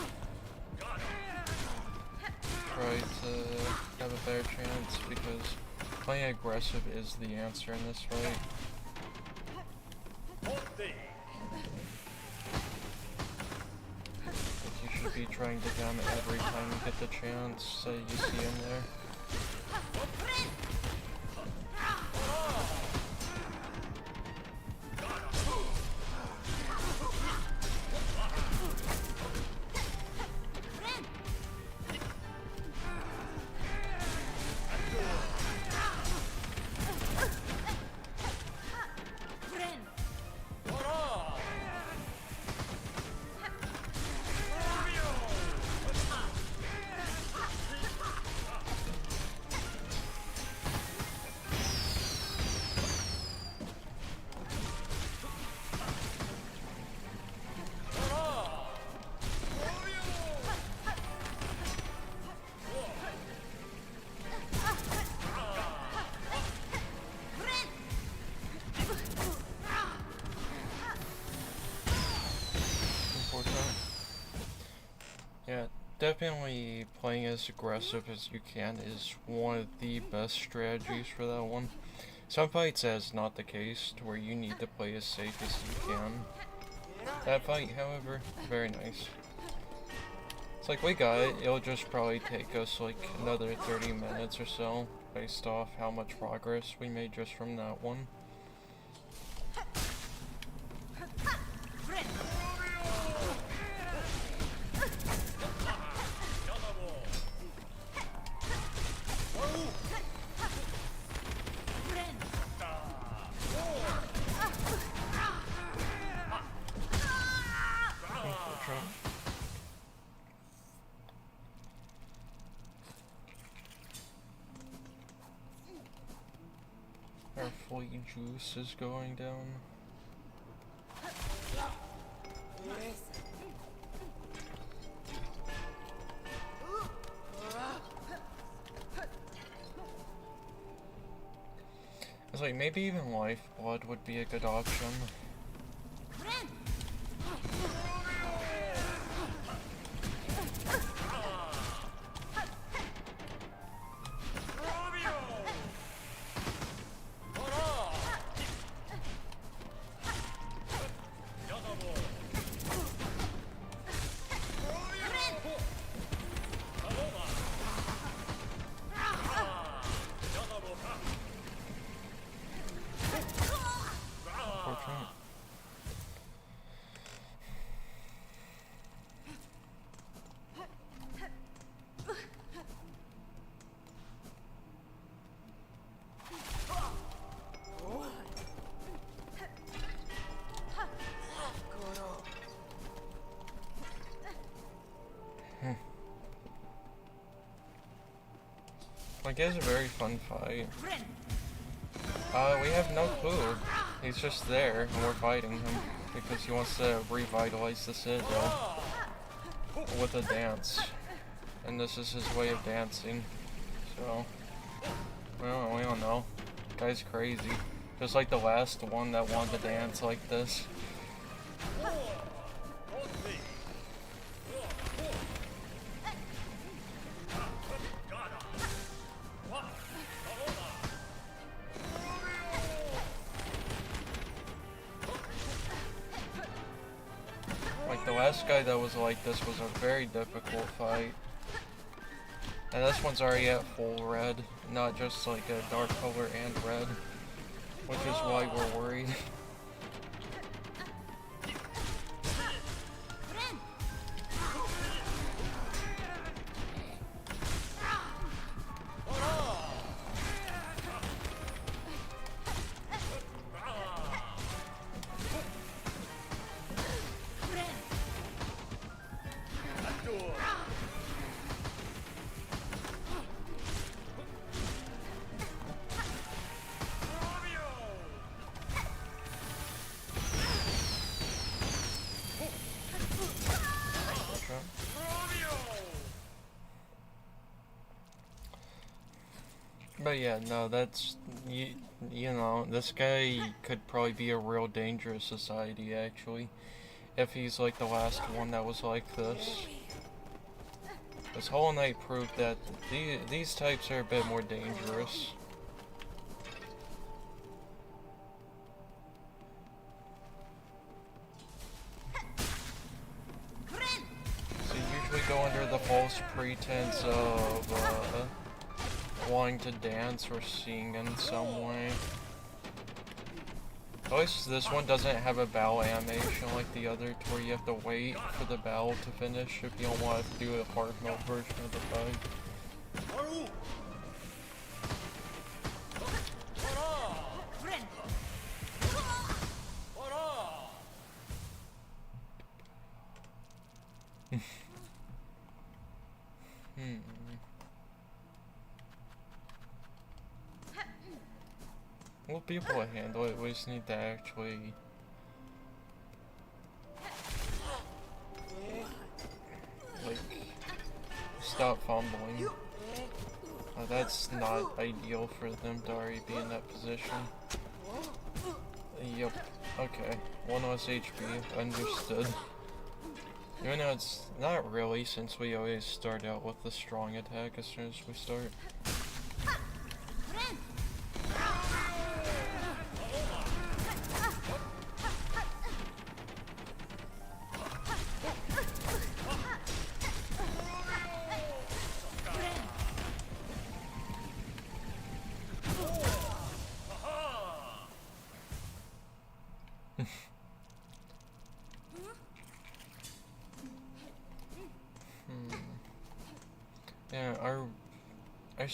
try to have a better chance, because playing aggressive is the answer in this fight. Like, you should be trying to down it every time you get the chance that you see him there. Yeah, definitely playing as aggressive as you can is one of the best strategies for that one. Some fights that's not the case, to where you need to play as safe as you can. That fight, however, very nice. It's like we got it. It'll just probably take us like another 30 minutes or so, based off how much progress we made just from that one. Our flea juice is going down. It's like maybe even lifeblood would be a good option. Like, it's a very fun fight. We have no clue. He's just there, and we're fighting him because he wants to revitalize the Citadel with a dance. And this is his way of dancing. So, we don't know. Guy's crazy. Just like the last one that wanted to dance like this. Like the last guy that was like this was a very difficult fight. And this one's already at full red, not just like a dark color and red. Which is why we're worried. But yeah, no, that's, you know, this guy could probably be a real dangerous society, actually. If he's like the last one that was like this. This Hollow Knight proved that these types are a bit more dangerous. So you usually go under the false pretense of, wanting to dance or sing in some way. At least this one doesn't have a battle animation like the other two where you have to wait for the battle to finish if you don't want to do a hard mode version of the fight. We'll be able to handle it, we just need to actually like stop fumbling. That's not ideal for them to already be in that position. Yep, okay. 1 less HP, understood. Even though it's not really, since we always start out with the strong attack as soon as we start.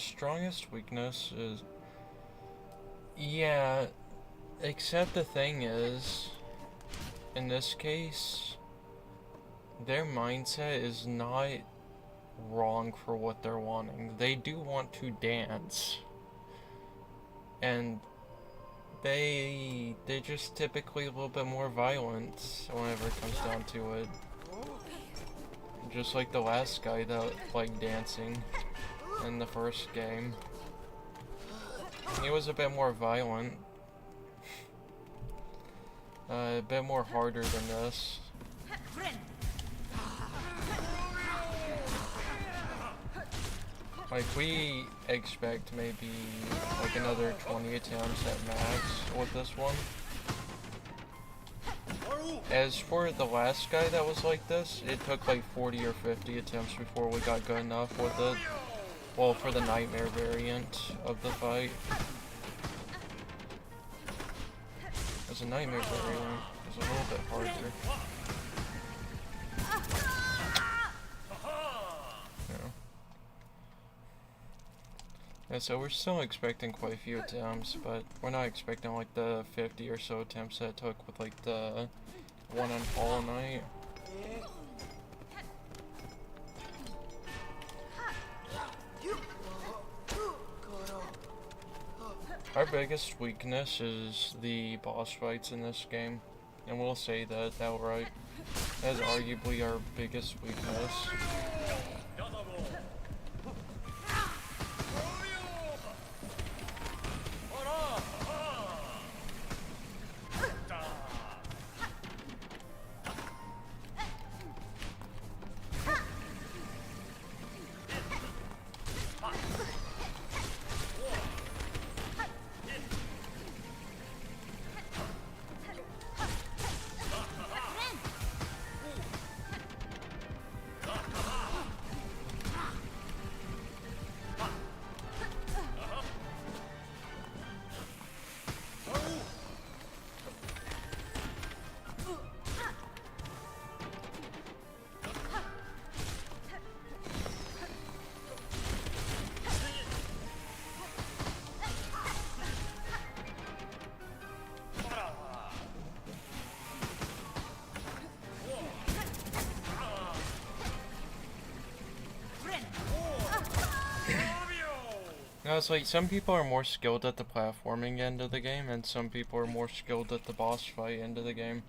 strongest weakness is... Yeah, except the thing is, in this case, their mindset is not wrong for what they're wanting. They do want to dance. And they're just typically a little bit more violent whenever it comes down to it. Just like the last guy that liked dancing in the first game. He was a bit more violent. A bit more harder than this. Like, we expect maybe like another 20 attempts at max with this one. As for the last guy that was like this, it took like 40 or 50 attempts before we got good enough with it. Well, for the nightmare variant of the fight. As a nightmare variant, it was a little bit harder. Yeah, so we're still expecting quite a few attempts, but we're not expecting like the 50 or so attempts that it took with like the one on Hollow Knight. Our biggest weakness is the boss fights in this game, and we'll say that outright. That is arguably our biggest weakness. No, it's like some people are more skilled at the platforming end of the game, and some people are more skilled at the boss fight end of the game.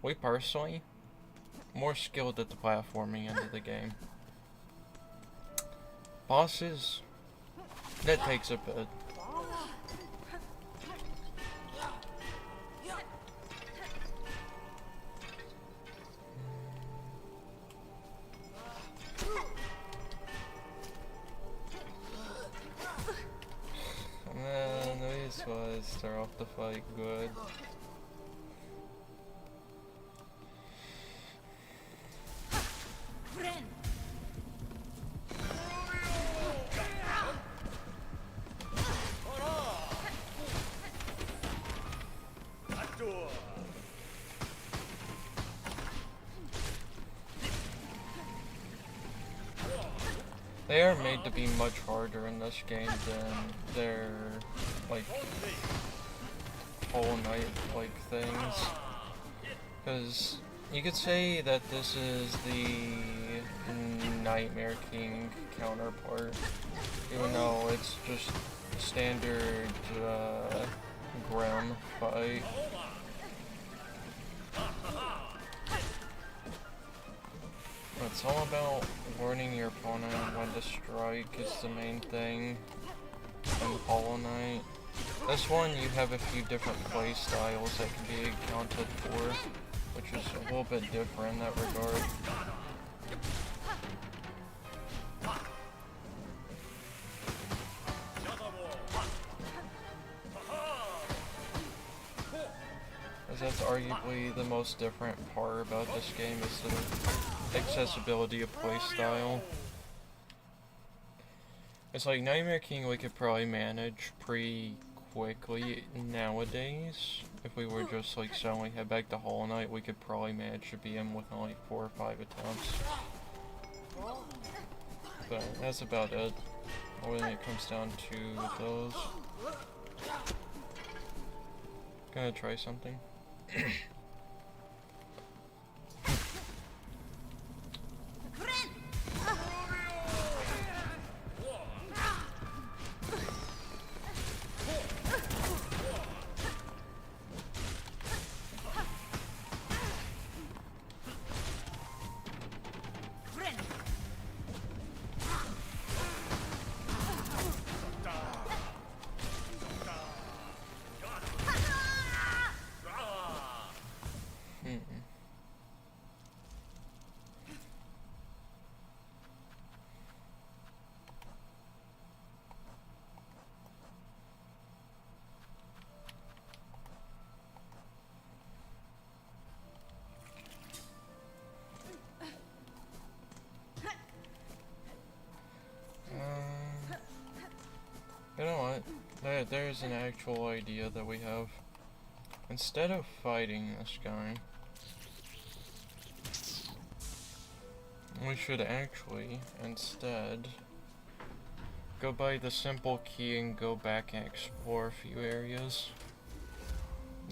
We personally, more skilled at the platforming end of the game. Bosses, that takes a bit. This was start off the fight good. They are made to be much harder in this game than their, like, Hollow Knight like things. Because you could say that this is the Nightmare King counterpart, even though it's just standard Grim fight. It's all about warning your opponent when to strike is the main thing in Hollow Knight. This one you have a few different play styles that can be accounted for, which is a little bit different in that regard. As that's arguably the most different part about this game is the accessibility of playstyle. It's like Nightmare King we could probably manage pretty quickly nowadays. If we were just like suddenly head back to Hollow Knight, we could probably manage to beat him within like 4 or 5 attempts. But that's about it. when it comes down to those. Gonna try something. You know what? There's an actual idea that we have. Instead of fighting this guy, we should actually, instead, go buy the simple key and go back and explore a few areas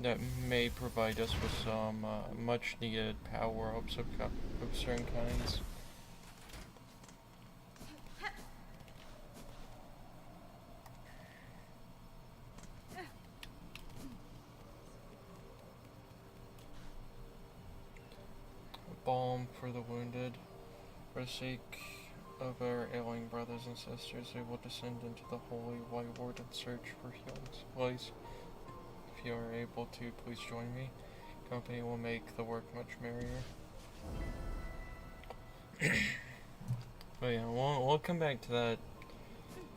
that may provide us with some much needed power-ups of certain kinds. Balm for the wounded. For the sake of our ailing brothers and sisters, we will descend into the holy white ward and search for healing supplies. If you are able to, please join me. Company will make the work much merrier. But yeah, we'll come back to that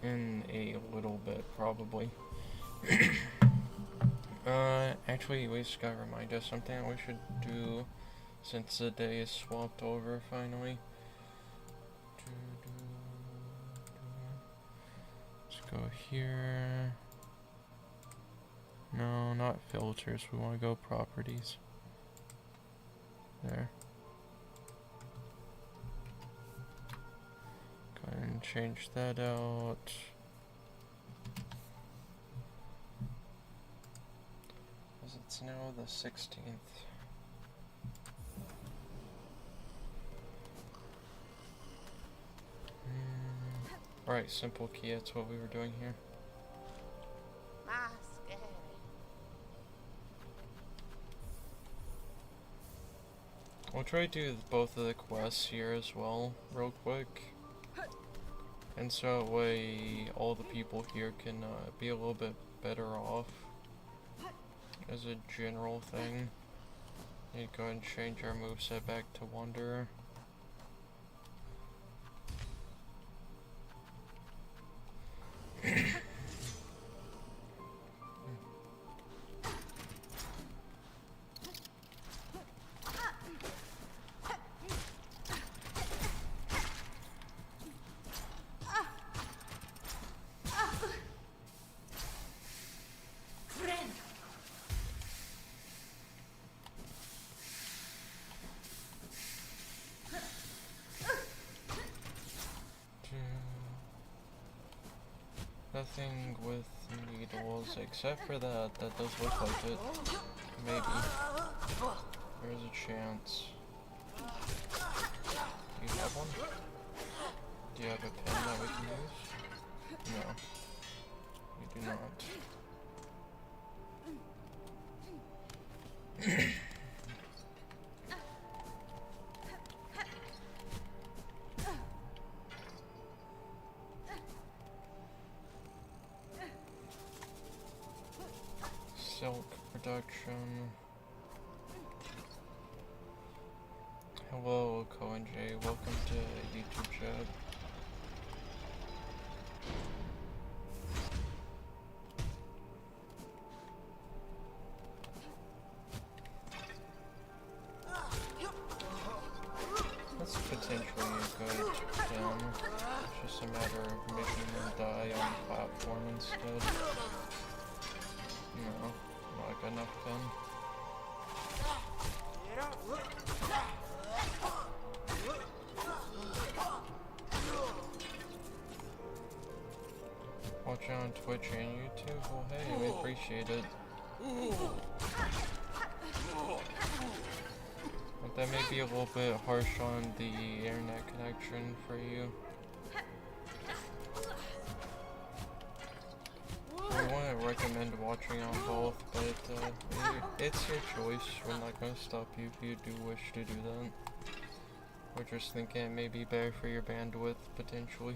in a little bit, probably. Actually, we just gotta remind us something that we should do since the day is swapped over finally. Let's go here. No, not filters. We want to go properties. There. Go ahead and change that out. As it's now the 16th. Alright, simple key, that's what we were doing here. We'll try to do both of the quests here as well, real quick. And so that way all the people here can be a little bit better off as a general thing. Need to go ahead and change our moveset back to Wanderer. Nothing with needles, except for that does look like it. Maybe. There's a chance. Do you have one? Do you have a pen that we can use? No. You do not. Silk production. Hello, Cohen J. Welcome to YouTube chat. That's potentially a good gun. It's just a matter of making them die on the platform instead. No, not good enough gun. Watch on Twitch and YouTube? Well, hey, we appreciate it. But that may be a little bit harsh on the internet connection for you. I wouldn't recommend watching on both, but it's your choice. We're not going to stop you if you do wish to do that. We're just thinking it may be better for your bandwidth, potentially.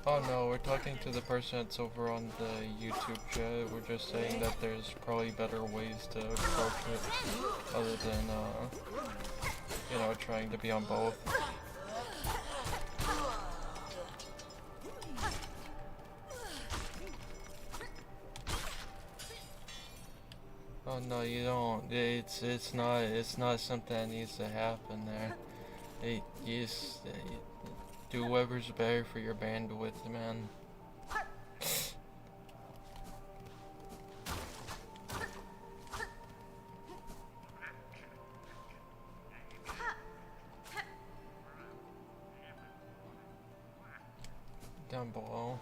Oh no, we're talking to the person that's over on the YouTube chat. We're just saying that there's probably better ways to approach it other than, you know, trying to be on both. Oh no, you don't. It's not something that needs to happen there. You just do whatever's better for your bandwidth, man. Down below.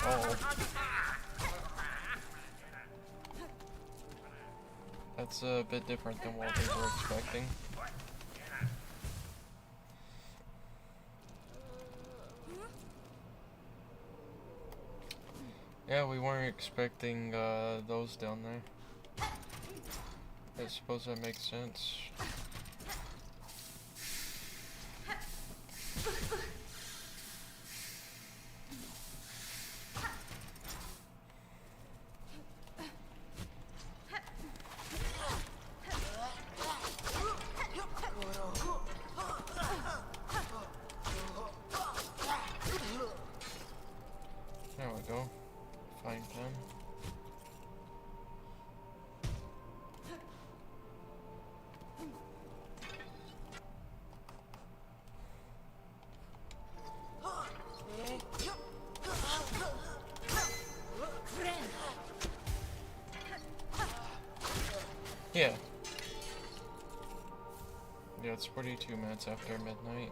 Oh. That's a bit different than what we were expecting. Yeah, we weren't expecting those down there. I suppose that makes sense. There we go. Fine pen. Yeah. Yeah, it's 42 minutes after midnight.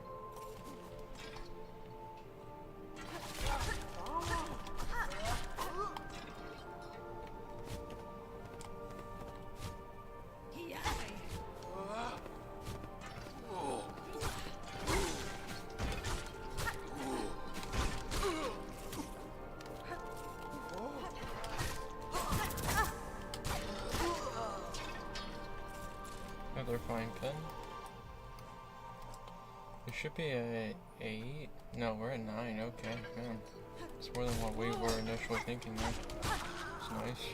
Another fine pen. It should be at 8. No, we're at 9. Okay, man. It's more than what we were initially thinking there. It's nice.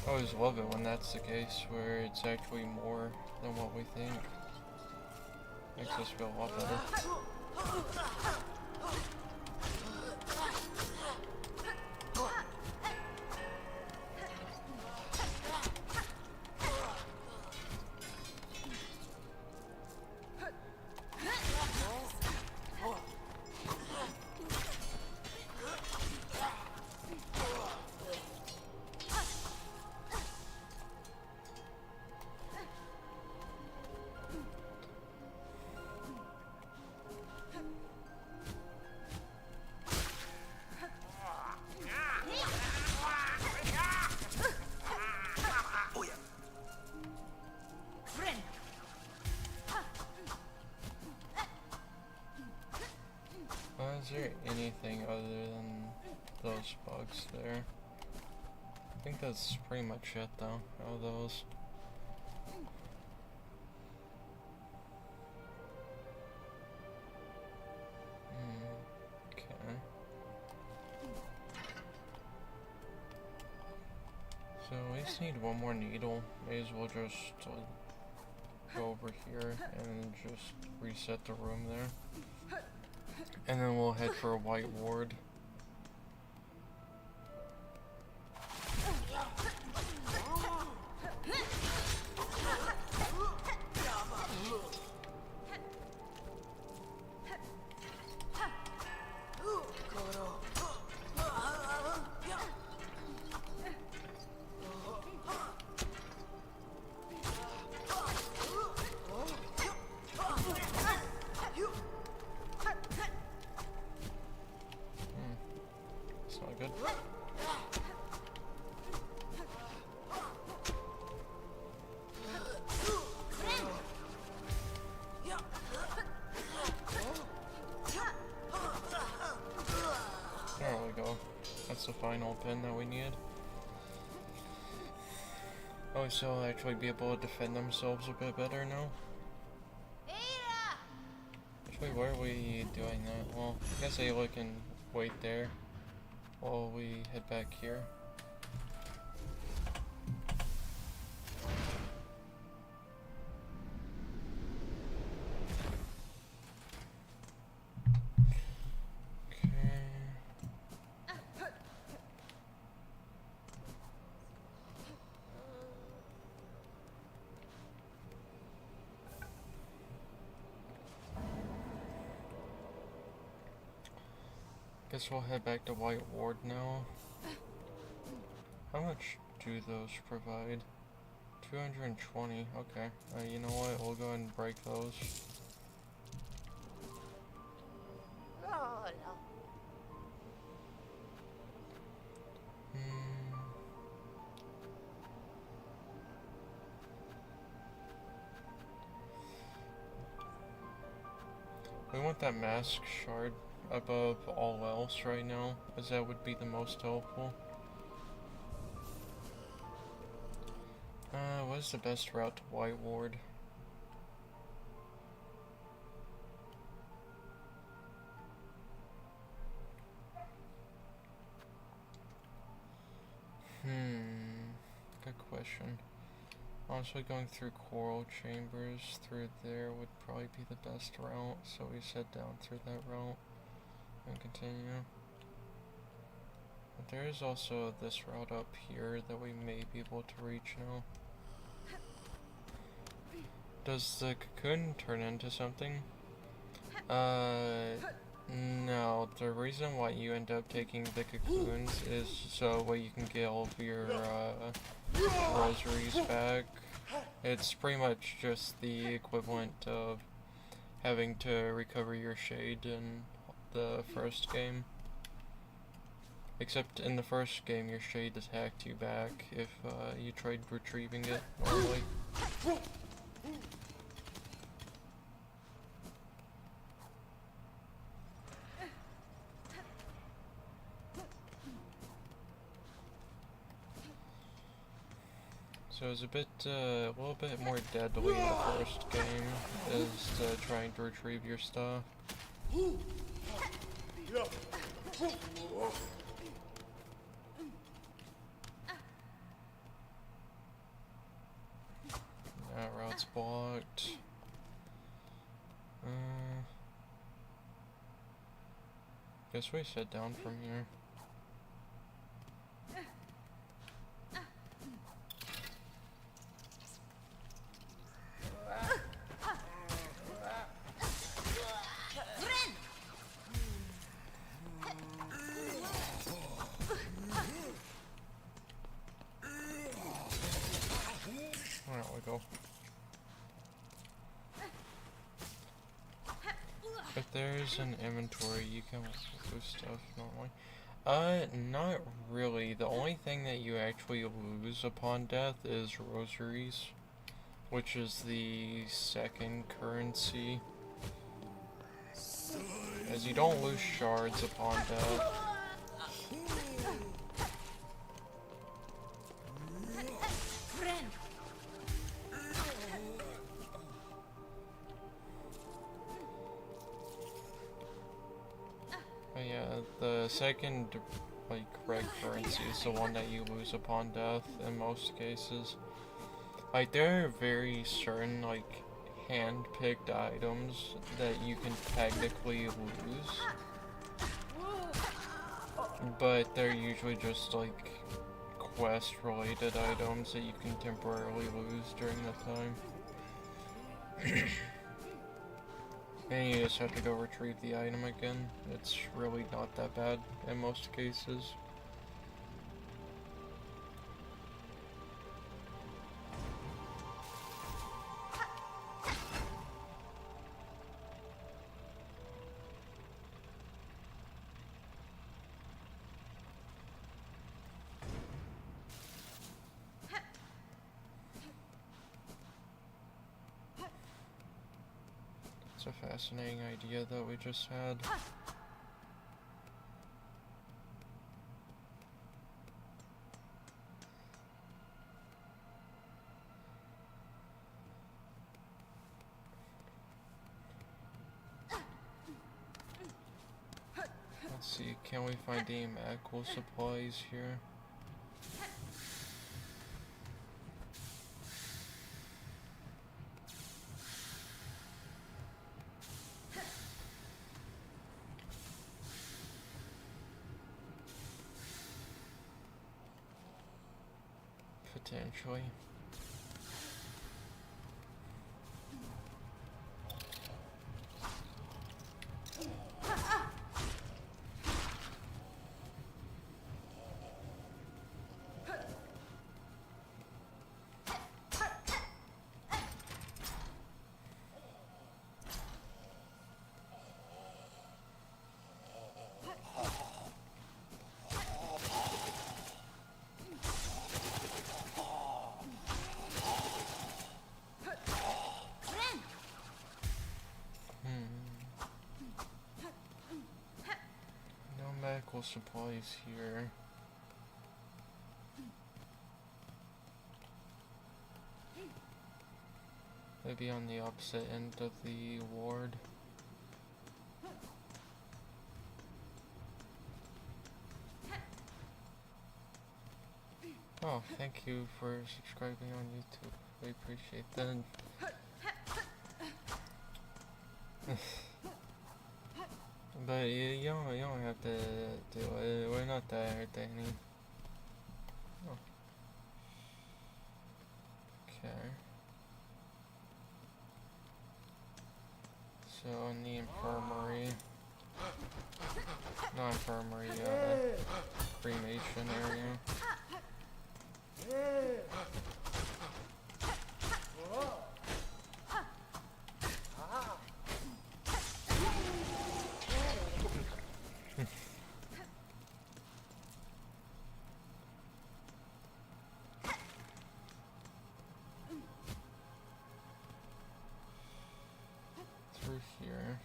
I always love it when that's the case, where it's actually more than what we think. Makes us feel a lot better. Is there anything other than those bugs there? I think that's pretty much it though, out of those. Okay. So we just need one more needle. May as well just here and just reset the room there. And then we'll head for a white ward. That's the final pin that we need. Oh, so they'll actually be able to defend themselves a bit better now. Actually, why are we doing that? Well, I guess Ayla can wait there while we head back here. Guess we'll head back to White Ward now. How much do those provide? 220, okay. You know what, we'll go ahead and break those. We want that mask shard above all else right now, as that would be the most helpful. What is the best route to White Ward? Good question. Honestly, going through Coral Chambers through there would probably be the best route, so we head down through that route and continue. But there is also this route up here that we may be able to reach now. Does the cocoon turn into something? No. The reason why you end up taking the cocoons is so you can get all of your rosaries back. It's pretty much just the equivalent of having to recover your shade in the first game. Except in the first game, your shade has hacked you back if you tried retrieving it normally. So it's a little bit more deadly in the first game, is trying to retrieve your stuff. That route's blocked. Guess we sit down from here. There we go. If there's an inventory, you can lose stuff normally. Not really. The only thing that you actually lose upon death is rosaries, which is the second currency. As you don't lose shards upon death. But yeah, the second, red currency is the one that you lose upon death in most cases. There are very certain, hand-picked items that you can technically lose, but they're usually just like quest-related items that you can temporarily lose during that time. And you just have to go retrieve the item again. It's really not that bad in most cases. It's a fascinating idea that we just had. Let's see, can we find any medical supplies here? Potentially. Medical supplies here. Maybe on the opposite end of the ward. Oh, thank you for subscribing on YouTube. We appreciate that. But you don't have to do it. We're not that entertaining. Oh. Okay. So in the infirmary, not infirmary, cremation area. Through here.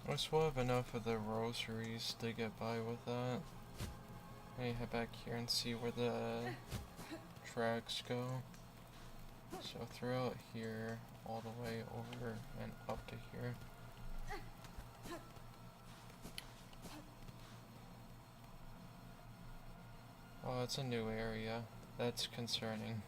I still have enough of the rosaries to get by with that. Let me head back here and see where the tracks go. So throughout here, all the way over and up to here. Oh, it's a new area. That's concerning.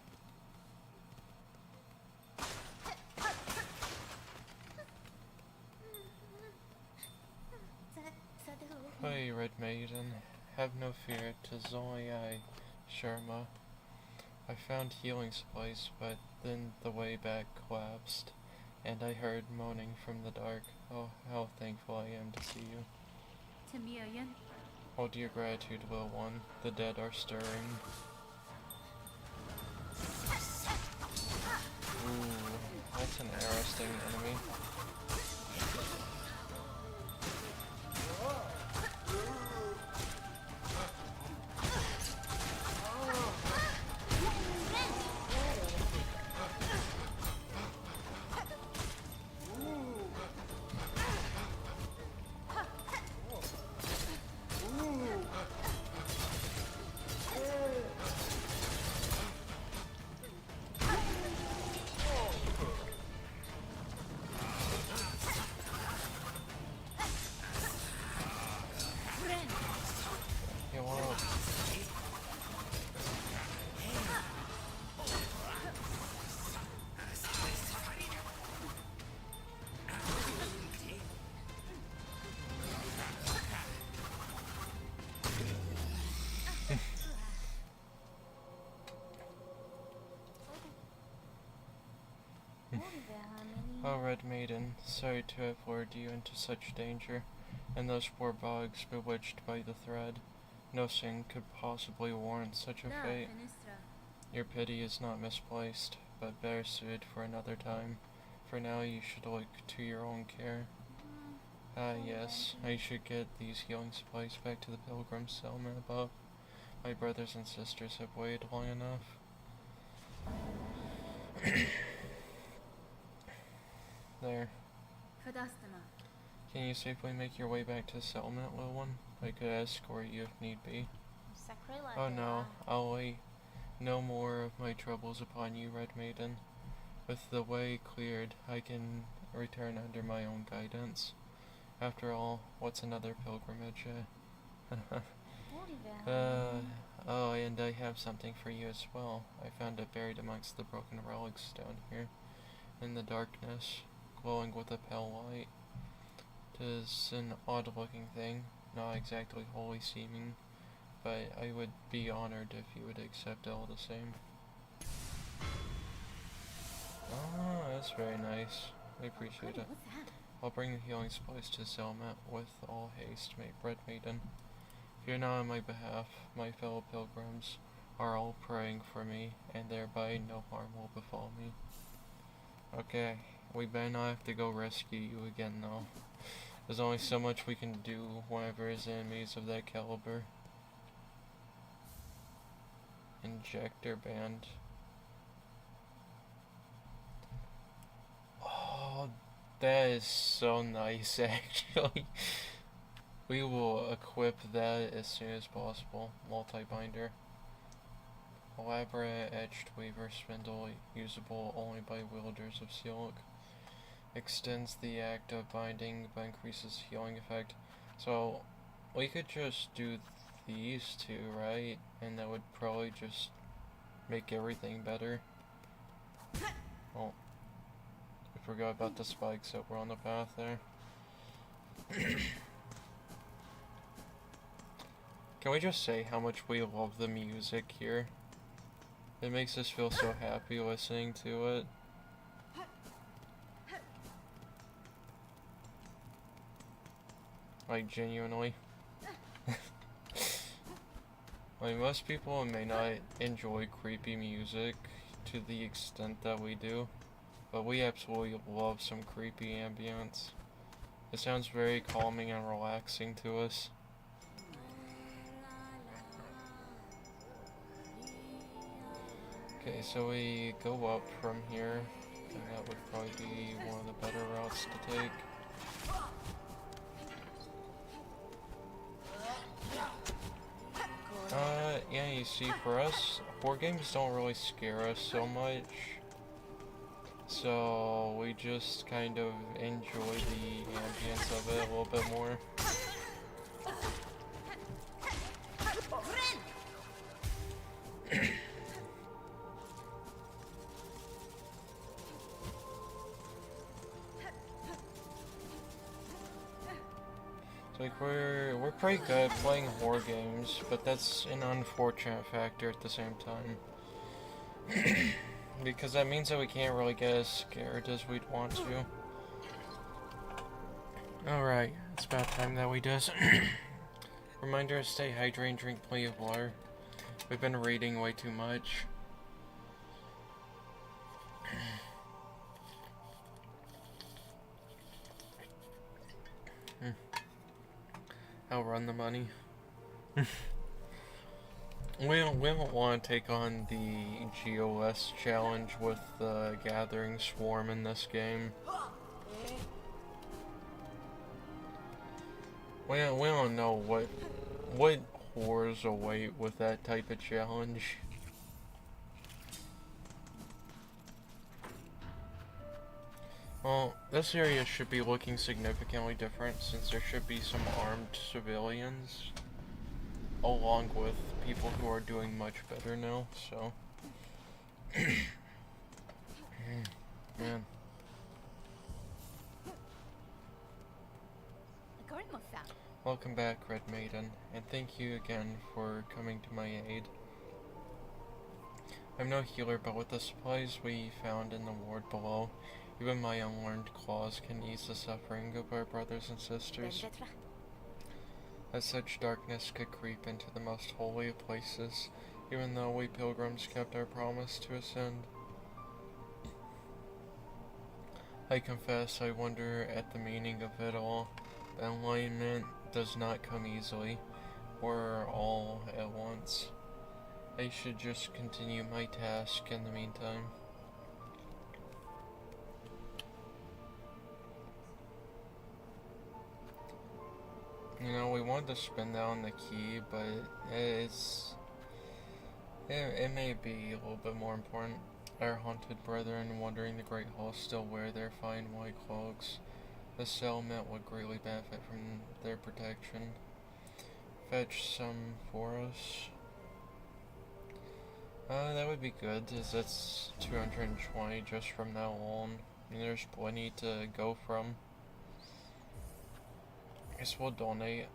Hey, Red Maiden. Have no fear, 'tis only I, Sharma. I found healing supplies, but then the way back collapsed, and I heard moaning from the dark. Oh, how thankful I am to see you. Hold your gratitude, little one. The dead are stirring. Ooh, that's an interesting enemy. Oh, Red Maiden, sorry to have lured you into such danger, and those poor bugs bewitched by the thread. No sin could possibly warrant such a Da, fate. Fenistra. Your pity is not misplaced, but better suited for another time. For now, you should look to your own care. Ah, yes, I should get these healing supplies back to the pilgrim settlement above. My brothers and sisters have waited long enough. There. Fadastama. Can you safely make your way back to the settlement, little one? I could escort you if need be. Oh no, I'll lay no more of my troubles upon you, Red Maiden. With the way cleared, I can return under my own guidance. After all, what's another pilgrimage, oh, and I have something for you as well. I found it buried amongst the broken relics down here, in the darkness, glowing with a pale light. 'Tis an odd-looking thing, not exactly holy seeming, but I would be honored if you would accept it all the same. Oh, that's very nice. I appreciate it. What's that? I'll bring the healing supplies to Selmat with all haste, Red Maiden. Fear not on my behalf, my fellow pilgrims are all praying for me, and thereby no harm will befall me. Okay, we better not have to go rescue you again though. There's only so much we can do whenever there's enemies of that caliber. Injector band. Oh, that is so nice actually. We will equip that as soon as possible. Multi-binder. Elaborate etched weaver spindle usable only by wielders of silk. Extends the act of binding but increases healing effect. So we could just do these two, right? And that would probably just make everything better. Oh, I forgot about the spikes that were on the path there. Can we just say how much we love the music here? It makes us feel so happy listening to it. Like, genuinely. Like, most people may not enjoy creepy music to the extent that we do, but we absolutely love some creepy ambience. It sounds very calming and relaxing to us. Okay, so we go up from here, and that would probably be one of the better routes to take. Yeah, you see, for us, horror games don't really scare us so much. So, we just kind of enjoy the ambience of it a little bit more. Like, we're pretty good at playing horror games, but that's an unfortunate factor at the same time. Because that means that we can't really get as scared as we'd want to. Alright, it's about time that we do this. Reminder to stay hydrated and drink plenty of water. We've been reading way too much. I'll run the money. We don't want to take on the GOS challenge with the Gathering Swarm in this game. We don't know what horrors await with that type of challenge. Well, this area should be looking significantly different since there should be some armed civilians along with people who are doing much better now, so man. Welcome back, Red Maiden, and thank you again for coming to my aid. I'm no healer, but with the supplies we found in the ward below, Even my unlearned claws can ease the suffering of our brothers and sisters. As such darkness could creep into the most holy of places, even though we pilgrims kept our promise to ascend. I confess I wonder at the meaning of it all. The enlightenment does not come easily, or all at once. I should just continue my task in the meantime. You know, we wanted to spin down the key, but it may be a little bit more important. Our haunted brethren wandering the Great Hall still wear their fine white cloaks. The settlement would greatly benefit from their protection. Fetch some for us. That would be good, as that's 220 just from now on. I mean, there's plenty to go from. I guess we'll donate,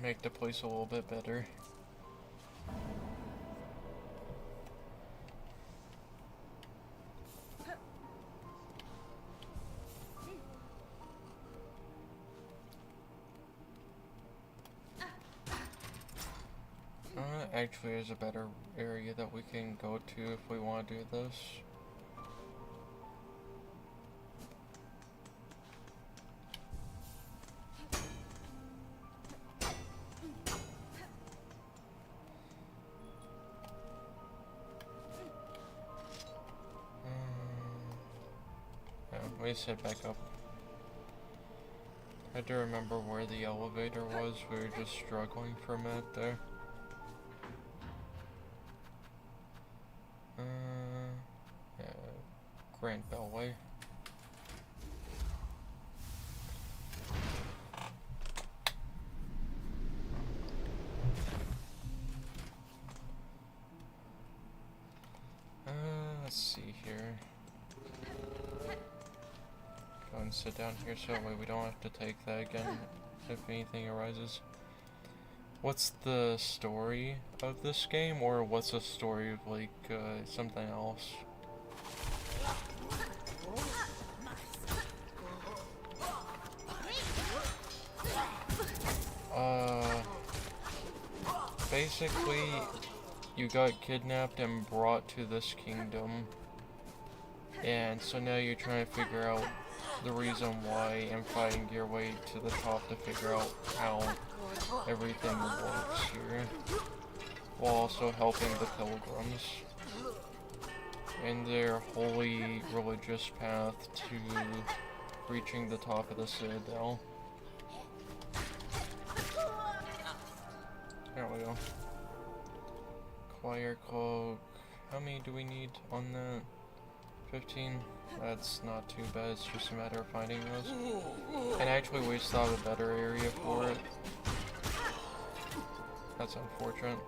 make the place a little bit better. Actually, there's a better area that we can go to if we want to do this. Yeah, we just head back up. I do remember where the elevator was, we were just struggling for a minute there. Yeah, Grand Beltway. Let's see here. Go and sit down here so that way we don't have to take that again if anything arises. What's the story of this game, or what's the story of, like, something else? Basically, you got kidnapped and brought to this kingdom, and so now you're trying to figure out the reason why and fighting your way to the top to figure out how everything works here, while also helping the pilgrims in their holy religious path to reaching the top of the citadel. There we go. Choir cloak. How many do we need on that? 15? That's not too bad, it's just a matter of finding those. And actually we just thought of a better area for it. That's unfortunate.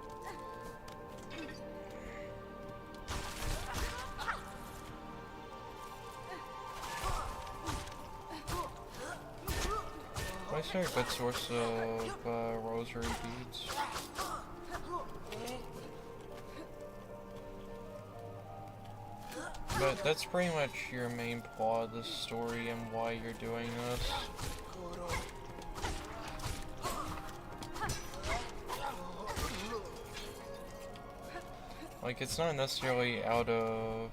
Mice are a good source of rosary beads. But that's pretty much your main plot of the story and why you're doing this. Like, it's not necessarily out of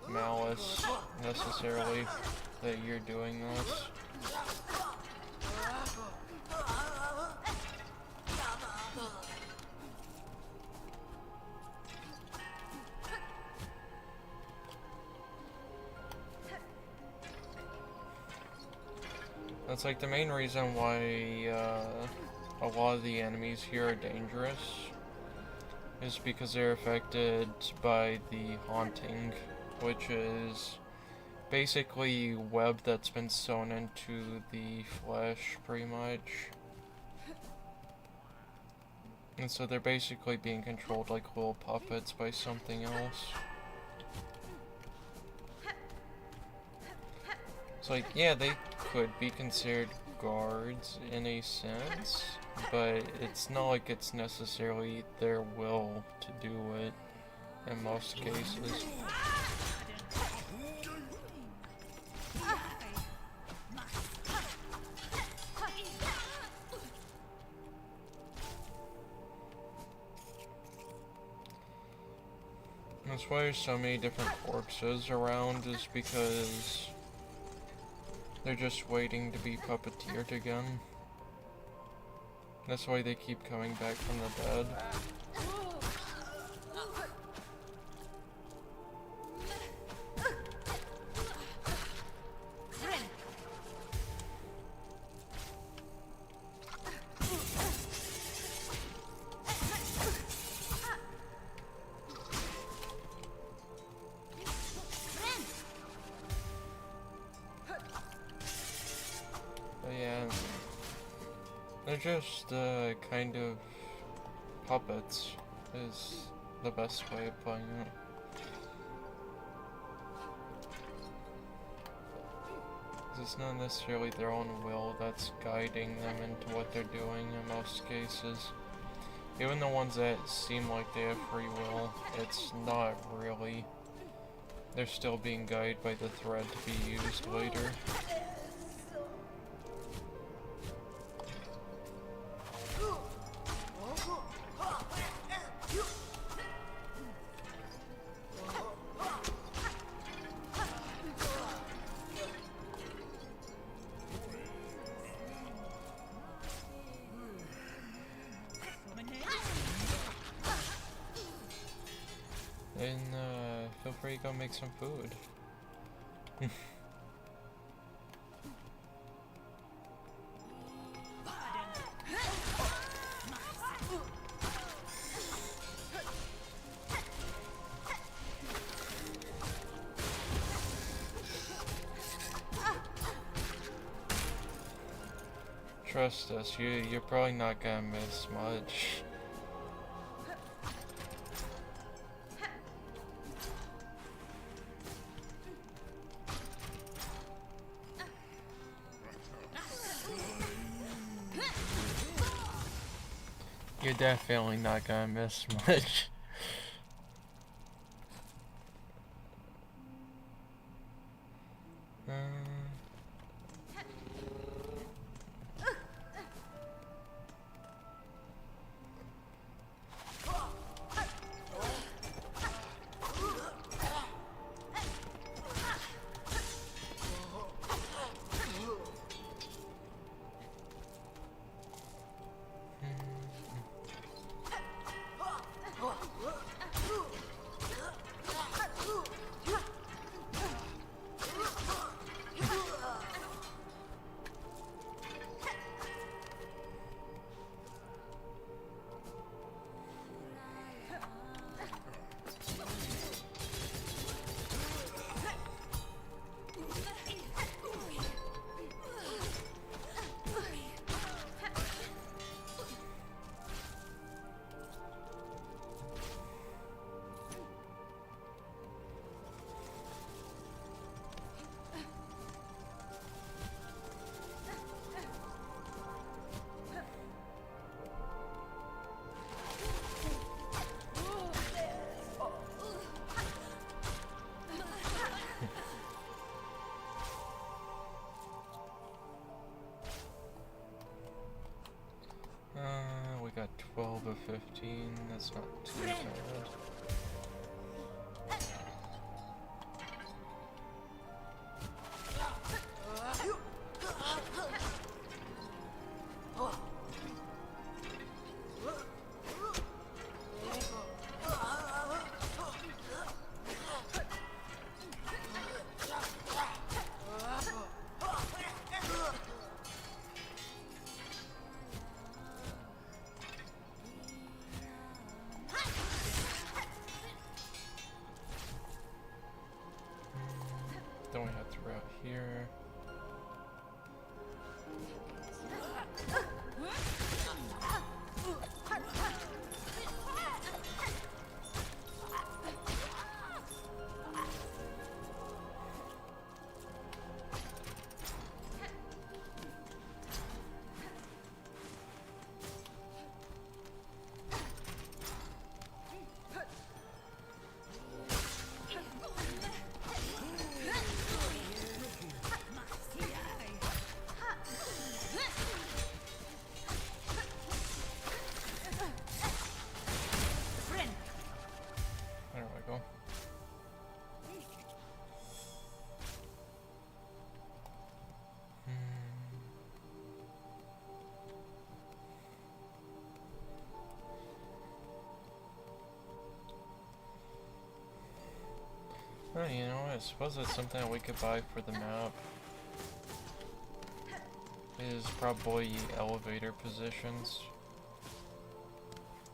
malice, necessarily, that you're doing this. That's like the main reason why a lot of the enemies here are dangerous, is because they're affected by the haunting, which is basically web that's been sewn into the flesh, pretty much. And so they're basically being controlled like little puppets by something else. It's like, yeah, they could be considered guards in a sense, but it's not like it's necessarily their will to do it in most cases. That's why there's so many different corpses around, is because they're just waiting to be puppeteered again. That's why they keep coming back from the dead. They're just, kind of puppets, is the best way of playing it. It's not necessarily their own will that's guiding them into what they're doing in most cases. Even the ones that seem like they have free will, it's not really. They're still being guided by the thread to be used later. And feel free to go make some food. Trust us, you're probably not gonna miss much. You're definitely not gonna miss much. We got 12 of 15, that's not too bad. I suppose that's something that we could buy for the map. Is probably elevator positions.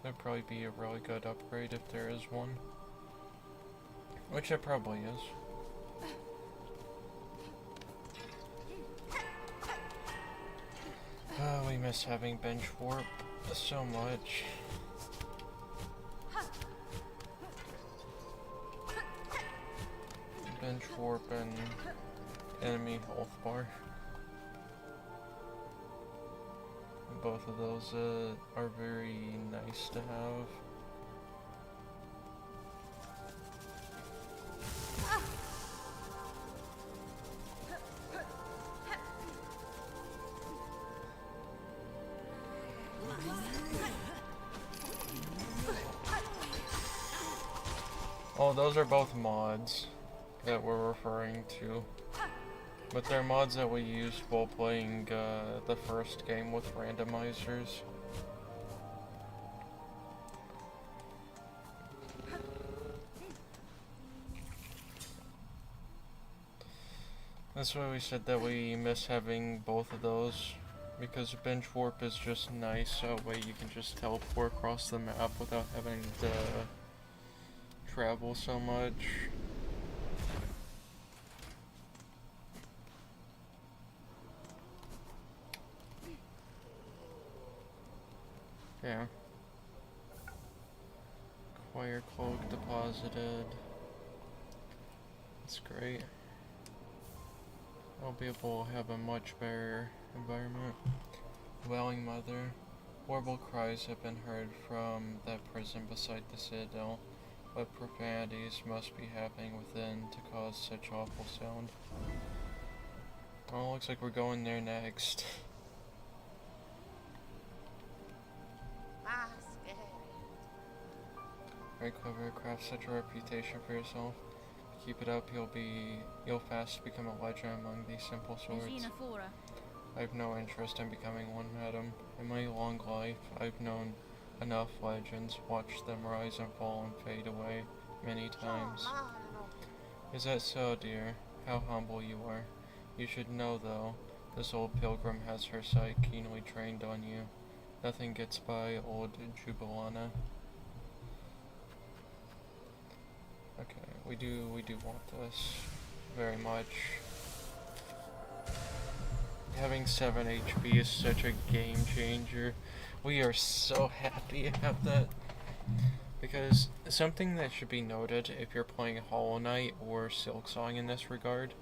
That'd probably be a really good upgrade if there is one. Which it probably is. Oh, we miss having bench warp so much. Bench warp and enemy health bar. Both of those are very nice to have. Oh, those are both mods that we're referring to. But they're mods that we used while playing the first game with randomizers. That's why we said that we miss having both of those. Because bench warp is just nice, so that way you can just teleport across the map without having to travel so much. Yeah. Acquire cloak deposited. That's great. I'll be able to have a much better environment. Wailing mother. Horrible cries have been heard from that prison beside the citadel. What profanities must be happening within to cause such awful sound? Oh, looks like we're going there next. Very clever, craft such a reputation for yourself. Keep it up, you'll fast become a legend among these simple swords. I have no interest in becoming one, madam. In my long life, I've known enough legends, watched them rise and fall and fade away many times. Is that so, dear? How humble you are. You should know, though, this old pilgrim has her sight keenly trained on you. Nothing gets by old Jubilana. Okay, we do want this very much. Having 7 HP is such a game changer. We are so happy to have that. Because something that should be noted if you're playing Hollow Knight or Silksong in this regard,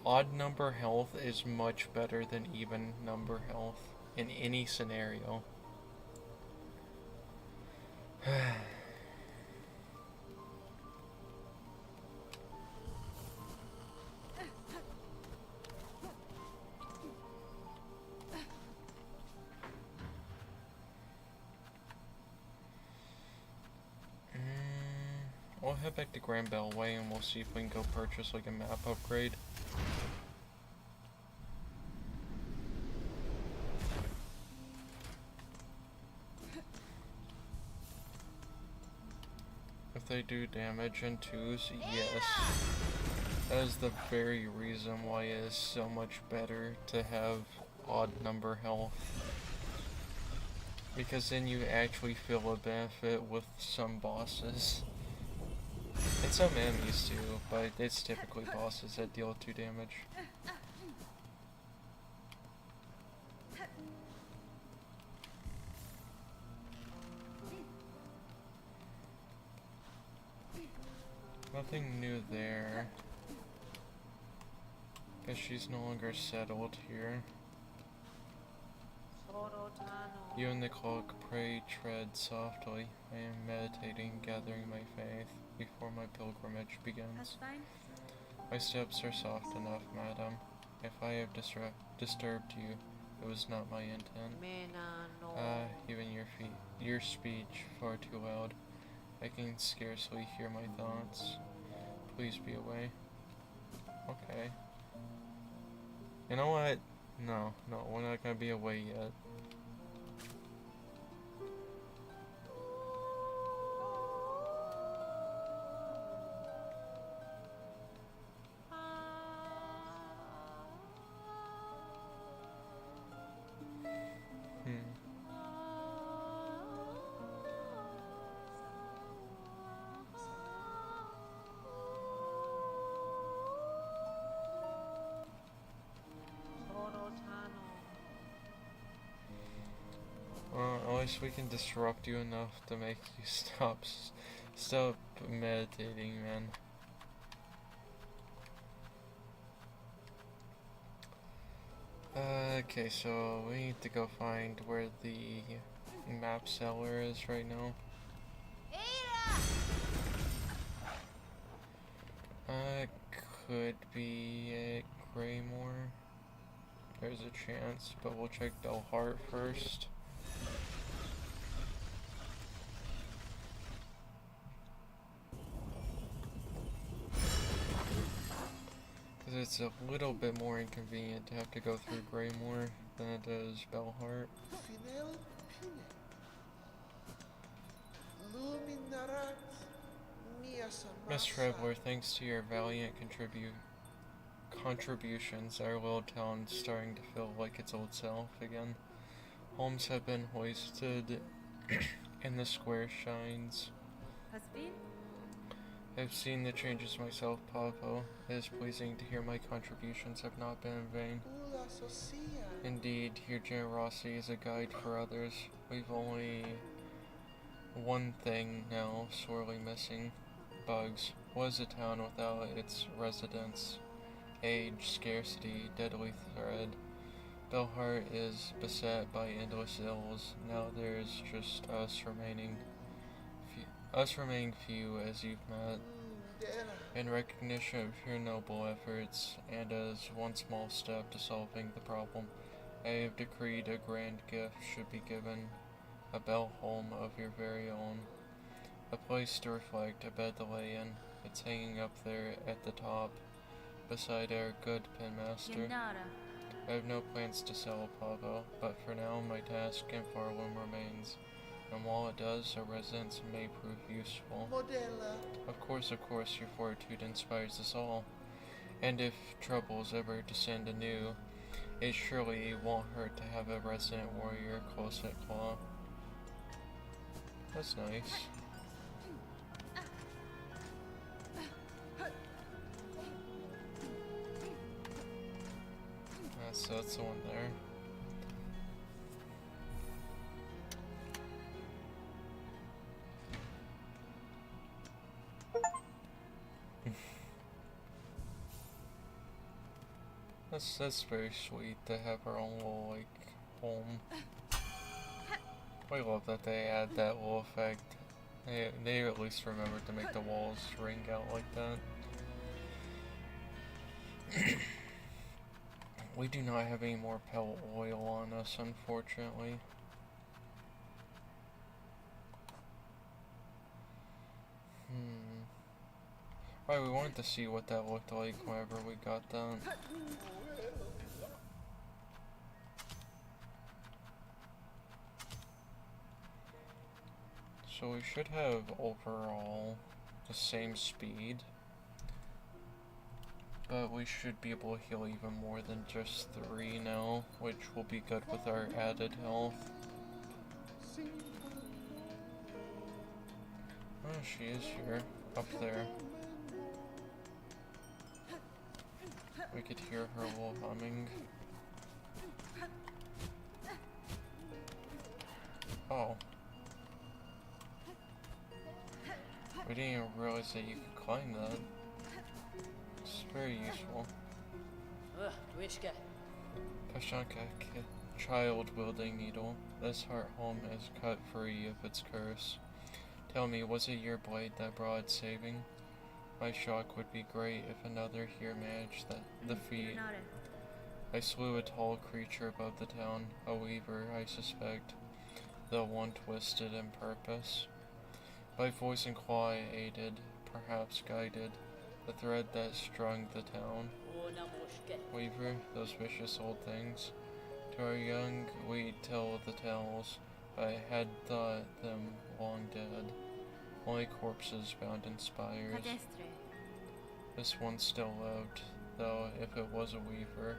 odd number health is much better than even number health in any scenario. We'll head back to Grand Bellway and we'll see if we can go purchase like a map upgrade. If they do damage in twos, yes. That is the very reason why it is so much better to have odd number health. Because then you actually feel a benefit with some bosses. And some enemies too, but it's typically bosses that deal 2 damage. Nothing new there. Guess she's no longer settled here. You and the cloak, pray tread softly. I am meditating, gathering my faith before my pilgrimage begins. My steps are soft enough, madam. If I have disturbed you, it was not my intent. Even your speech far too loud. I can scarcely hear my thoughts. Please be away. Okay. You know what? No, we're not gonna be away yet. Unless we can disrupt you enough to make you stop meditating, man. Okay, so we need to go find where the map seller is right now. Could be at Greymore. There's a chance, but we'll check Belhart first. Because it's a little bit more inconvenient to have to go through Greymore than it is Belhart. Miss Traveler, thanks to your valiant contributions, our little town's starting to feel like its old self again. Homes have been hoisted and the square shines. I've seen the changes myself, Pavo. It is pleasing to hear my contributions have not been in vain. Indeed, your generosity is a guide for others. We've only one thing now sorely missing. Bugs. What is a town without its residents? Age, scarcity, deadly threat. Belhart is beset by endless ills. Now there's just us remaining few as you've met. In recognition of your noble efforts, and as one small step to solving the problem, I have decreed a grand gift should be given, a bell home of your very own. A place to reflect, a bed to lay in. It's hanging up there at the top, beside our good penmaster. I have no plans to sell Pavo, but for now my task in Farloom remains. And while it does, our residence may prove useful. Of course, your fortitude inspires us all. And if troubles ever descend anew, it surely won't hurt to have a resident warrior close at claw. That's nice. So that's the one there. That's very sweet to have our own little, like, home. I love that they add that little effect. They at least remembered to make the walls ring out like that. We do not have any more pellet oil on us, unfortunately. Alright, we wanted to see what that looked like whenever we got that. So we should have overall the same speed. But we should be able to heal even more than just 3 now, which will be good with our added health. Oh, she is here, up there. We could hear her little humming. Oh. We didn't even realize that you could climb that. It's very useful. Pashanka, child-wielding needle. This heart home is cut free of its curse. Tell me, was it your blade that brought saving? My shock would be great if another here managed the feat. I slew a tall creature above the town, a weaver, I suspect, though one twisted in purpose. By voice and claw I aided, perhaps guided, the thread that strung the town. Weaver, those vicious old things. To our young, we tell the tales, but I had thought them long dead. Only corpses bound in spires. This one still lived, though if it was a weaver,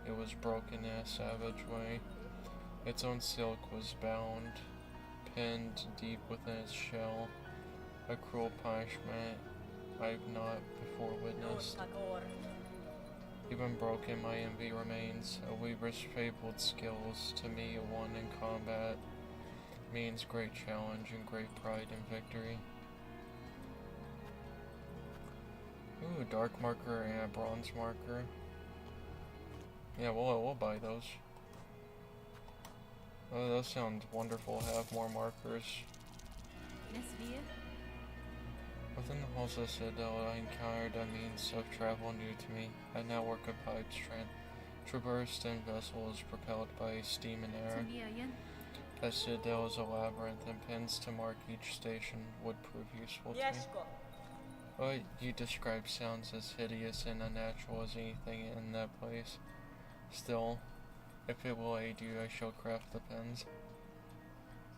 it was broken in a savage way. Its own silk was bound, pinned deep within its shell, a cruel punishment I've not before witnessed. Even broken, my envy remains, a weaver's fabled skills to me won in combat. means great challenge and great pride and victory. Ooh, dark marker and a bronze marker. Yeah, we'll buy those. Oh, those sound wonderful. Have more markers. Nesvia? Within the halls of the Citadel, I encountered a means of travel new to me. A network of pipes traversed in vessels propelled by steam and air. Tuniayan? The Citadel is a labyrinth, and pins to mark each station would prove useful to me. What you describe sounds as hideous and unnatural as anything in that place. Still, if it will aid you, I shall craft the pins.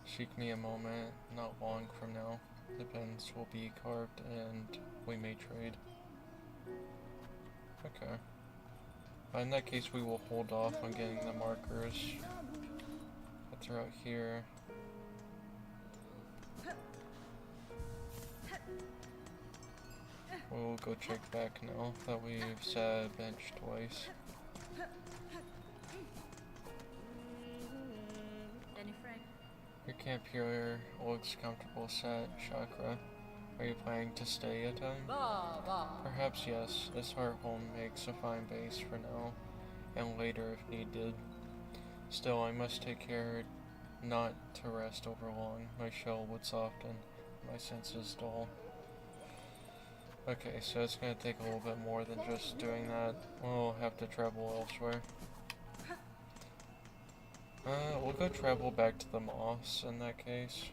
Seek me a moment, not long from now. The pins will be carved and we may trade. Okay. In that case, we will hold off on getting the markers. But they're out here. We'll go check back now that we've sat a bench twice. Your camp here looks comfortable set, Chakra. Are you planning to stay a time? Perhaps yes. This heart home makes a fine base for now, and later if needed. Still, I must take care not to rest over long. My shell would soften, my senses dull. Okay, so it's gonna take a little bit more than just doing that. We'll have to travel elsewhere. We'll go travel back to the moss in that case.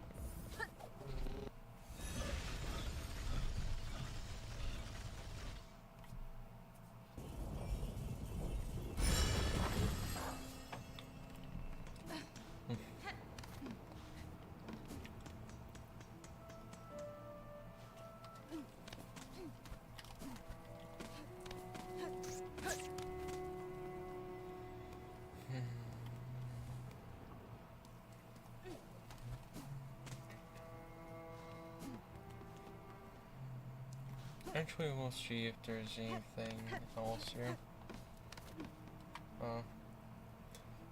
Actually, we'll see if there's anything else here.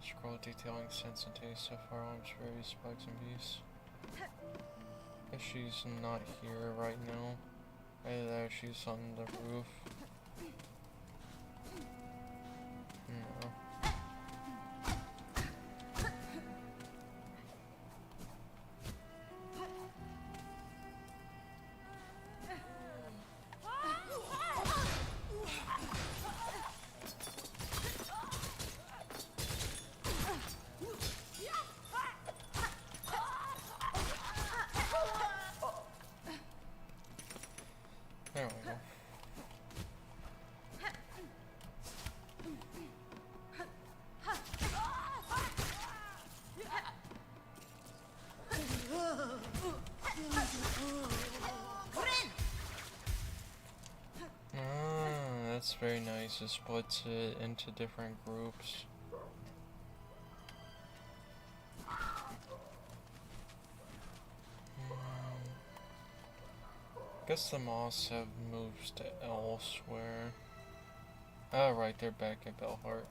Scroll detailing sense and taste of firearms, various spikes and beasts. Guess she's not here right now. Either that or she's on the roof. No. There we go. That's very nice. It splits it into different groups. Guess the moss have moved to elsewhere. Ah, right, they're back at Belhart.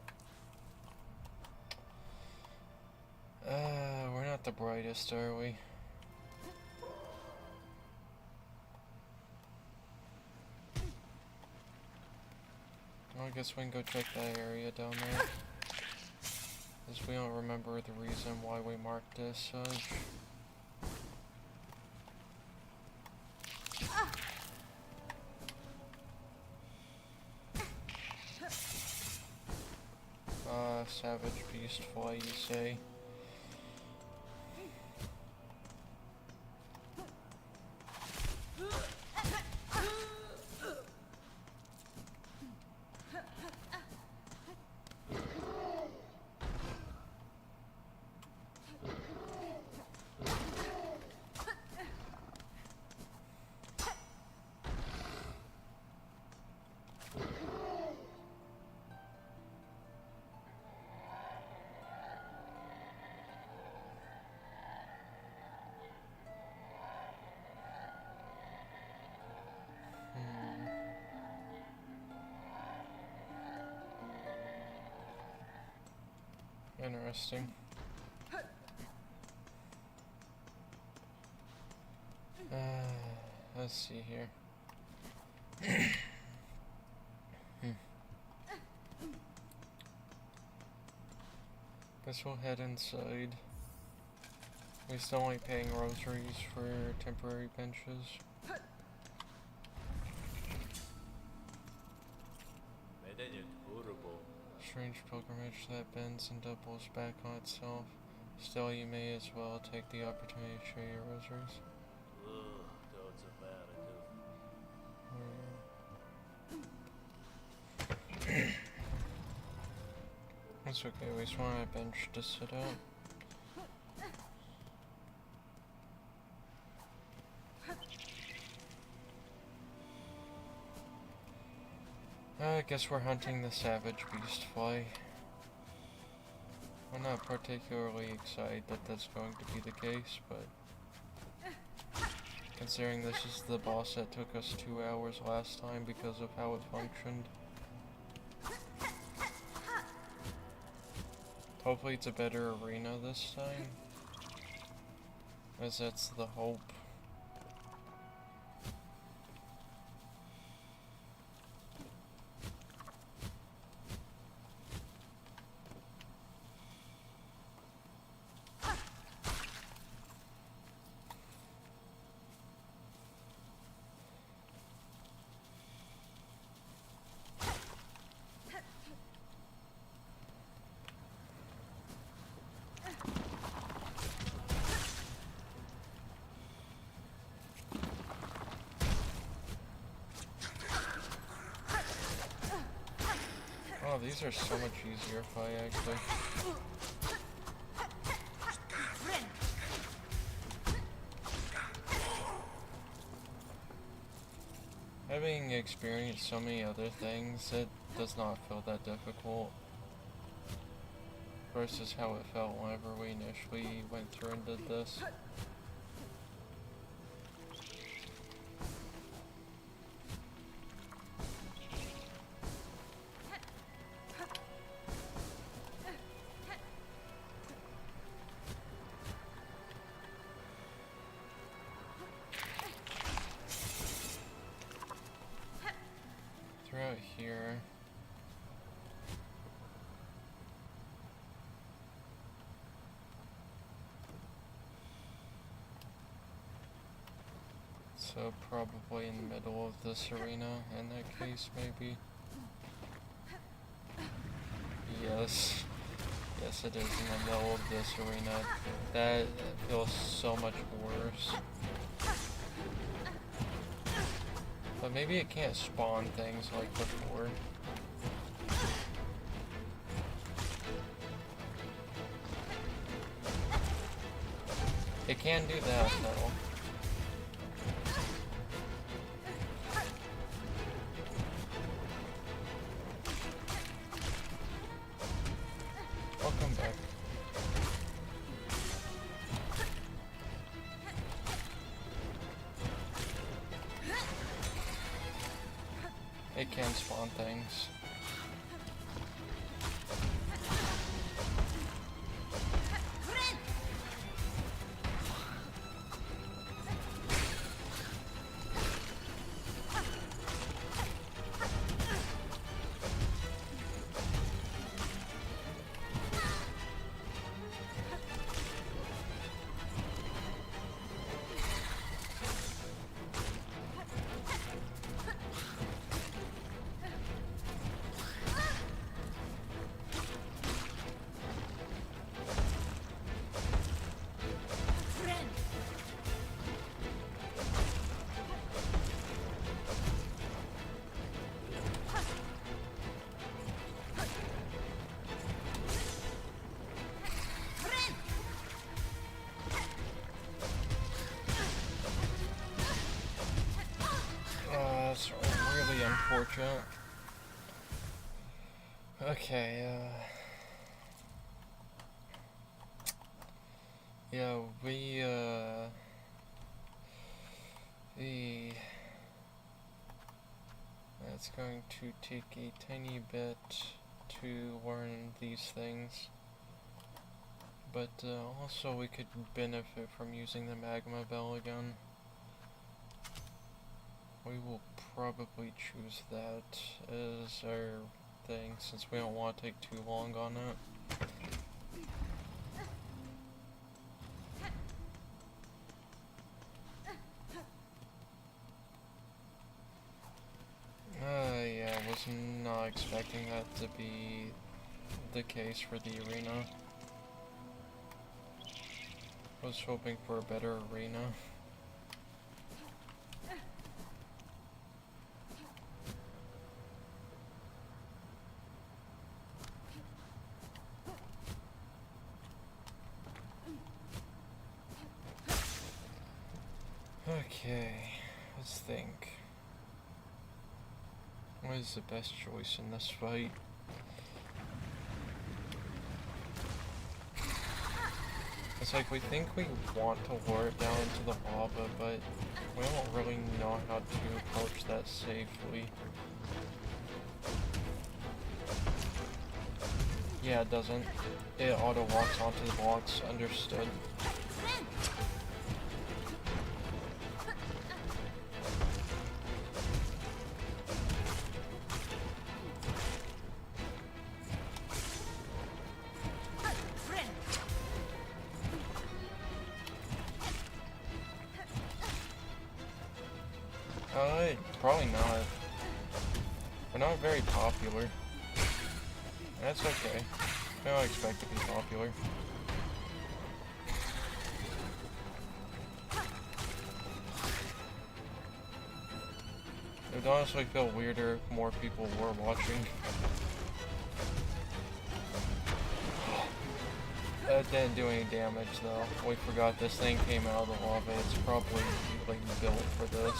We're not the brightest, are we? Well, I guess we can go check that area down there. Because we don't remember the reason why we marked it as such. Savage beast fly, you say? Interesting. Let's see here. Guess we'll head inside. We still ain't paying rosaries for temporary benches. Strange pilgrimage that bends and doubles back on itself. Still, you may as well take the opportunity to show your rosaries. It's okay, we just want a bench to sit at. I guess we're hunting the savage beast fly. I'm not particularly excited that that's going to be the case, but considering this is the boss that took us 2 hours last time because of how it functioned. Hopefully it's a better arena this time, as that's the hope. Oh, these are so much easier if I actually... Having experienced so many other things, it does not feel that difficult. Versus how it felt whenever we initially went through and did this. Throughout here. So probably in the middle of this arena in that case, maybe. Yes. Yes, it is in the middle of this arena. That feels so much worse. But maybe it can't spawn things like before. It can do that, though. Welcome back. It can spawn things. That's really unfortunate. Okay, yeah, that's going to take a tiny bit to learn these things. But also we could benefit from using the magma bell again. we will probably choose that as our thing since we don't want to take too long on it. Yeah, I was not expecting that to be the case for the arena. I was hoping for a better arena. Okay, let's think. What is the best choice in this fight? It's like we think we want to lure it down into the lava, but we don't really know how to approach that safely. Yeah, it doesn't. It auto walks onto the blocks. Understood. Probably not. We're not very popular. That's okay. I don't expect to be popular. It would honestly feel weirder if more people were watching. That didn't do any damage though. We forgot this thing came out of the lava. It's probably like built for this.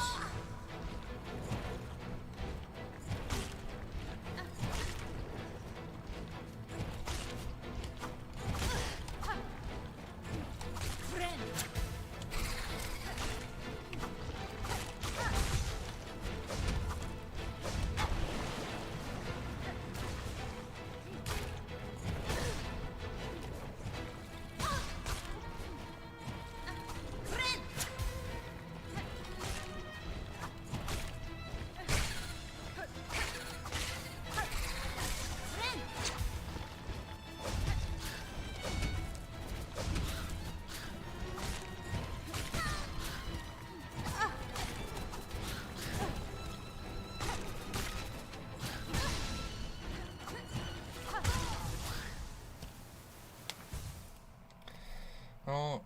Well,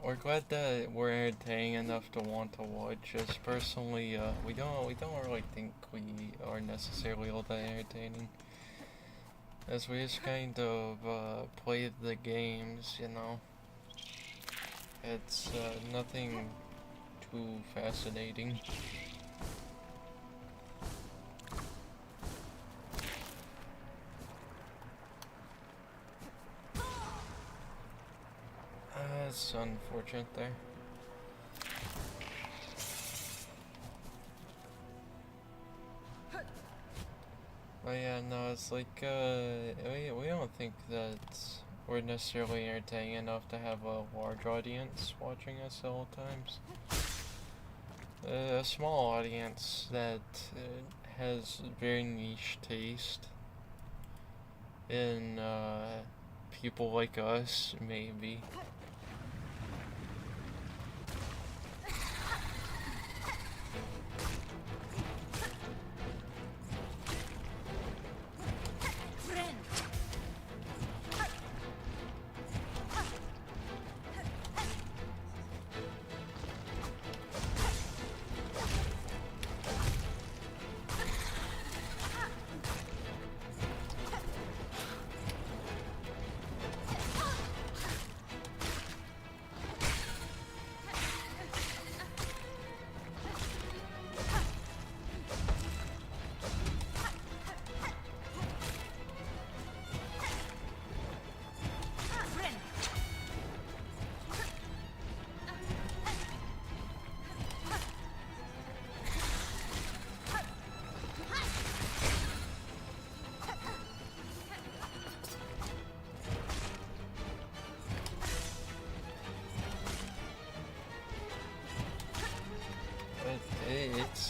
we're glad that we're entertaining enough to want to watch. Us personally, we don't really think we are necessarily all that entertaining. As we just kind of play the games, you know. It's nothing too fascinating. It's unfortunate there. But yeah, no, it's like, we don't think that we're necessarily entertaining enough to have a large audience watching us at all times. A small audience that has very niche taste in people like us, maybe.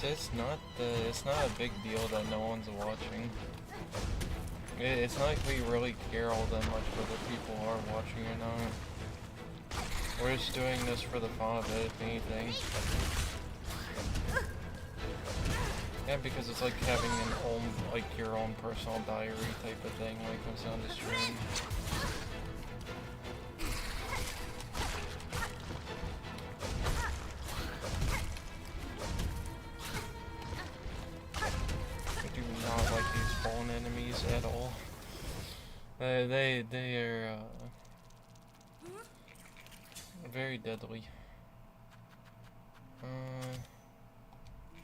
it's not a big deal that no one's watching. It's not like we really care all that much whether people are watching or not. We're just doing this for the fun of it, if anything. Yeah, because it's like having your own personal diary type of thing when it comes down to stream. Enemies at all. They are very deadly.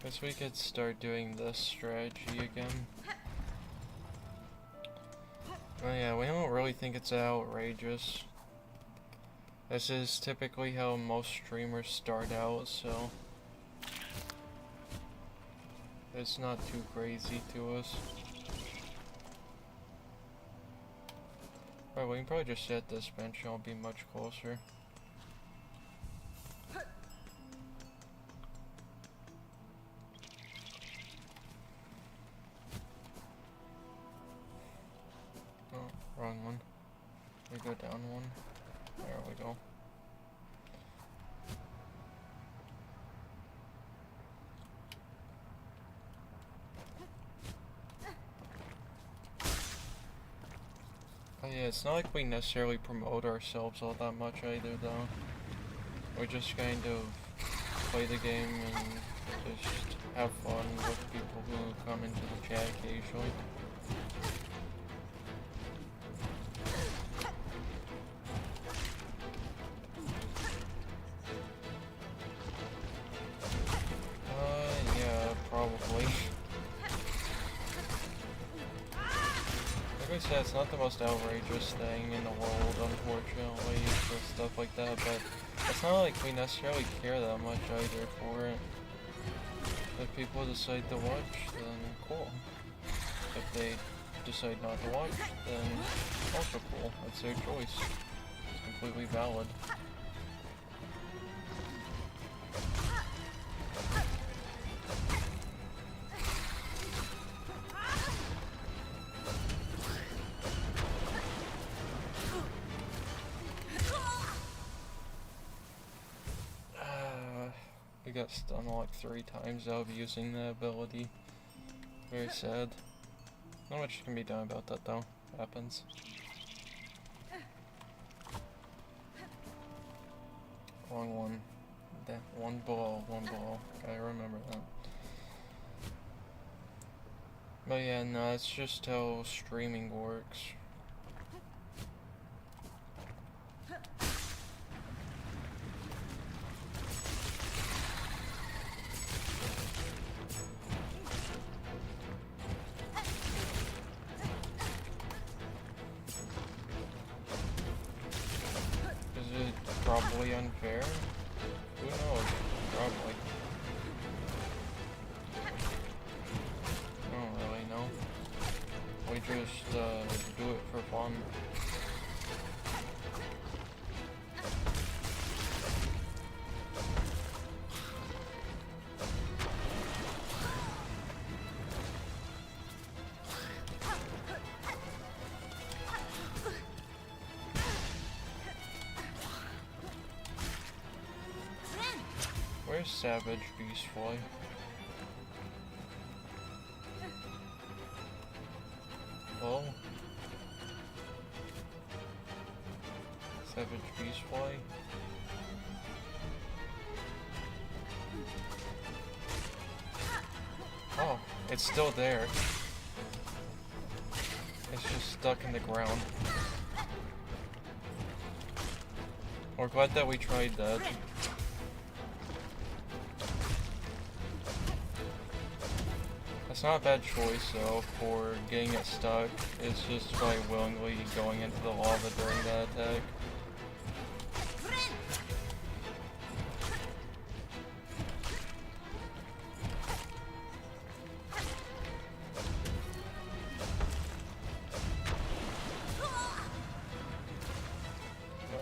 Guess we could start doing this strategy again. Oh yeah, we don't really think it's outrageous. This is typically how most streamers start out, so it's not too crazy to us. Alright, we can probably just set this bench and I'll be much closer. Oh, wrong one. We go down one. There we go. Yeah, it's not like we necessarily promote ourselves all that much either, though. We just kind of play the game and just have fun with people who come into the chat occasionally. Yeah, probably. Like I said, it's not the most outrageous thing in the world, unfortunately, for stuff like that, but it's not like we necessarily care that much either for it. If people decide to watch, then cool. If they decide not to watch, then also cool. That's their choice. It's completely valid. We got stunned like 3 times out of using the ability. Very sad. Not much can be done about that though. Happens. Wrong one. That one below, one below. I remember that. But yeah, no, that's just how streaming works. Probably unfair? Who knows? Probably. I don't really know. We just do it for fun. Where's Savage Beast Boy? Oh. Savage Beast Boy? Oh, it's still there. It's just stuck in the ground. We're glad that we tried that. It's not a bad choice though for getting it stuck. It's just by willingly going into the lava during that attack.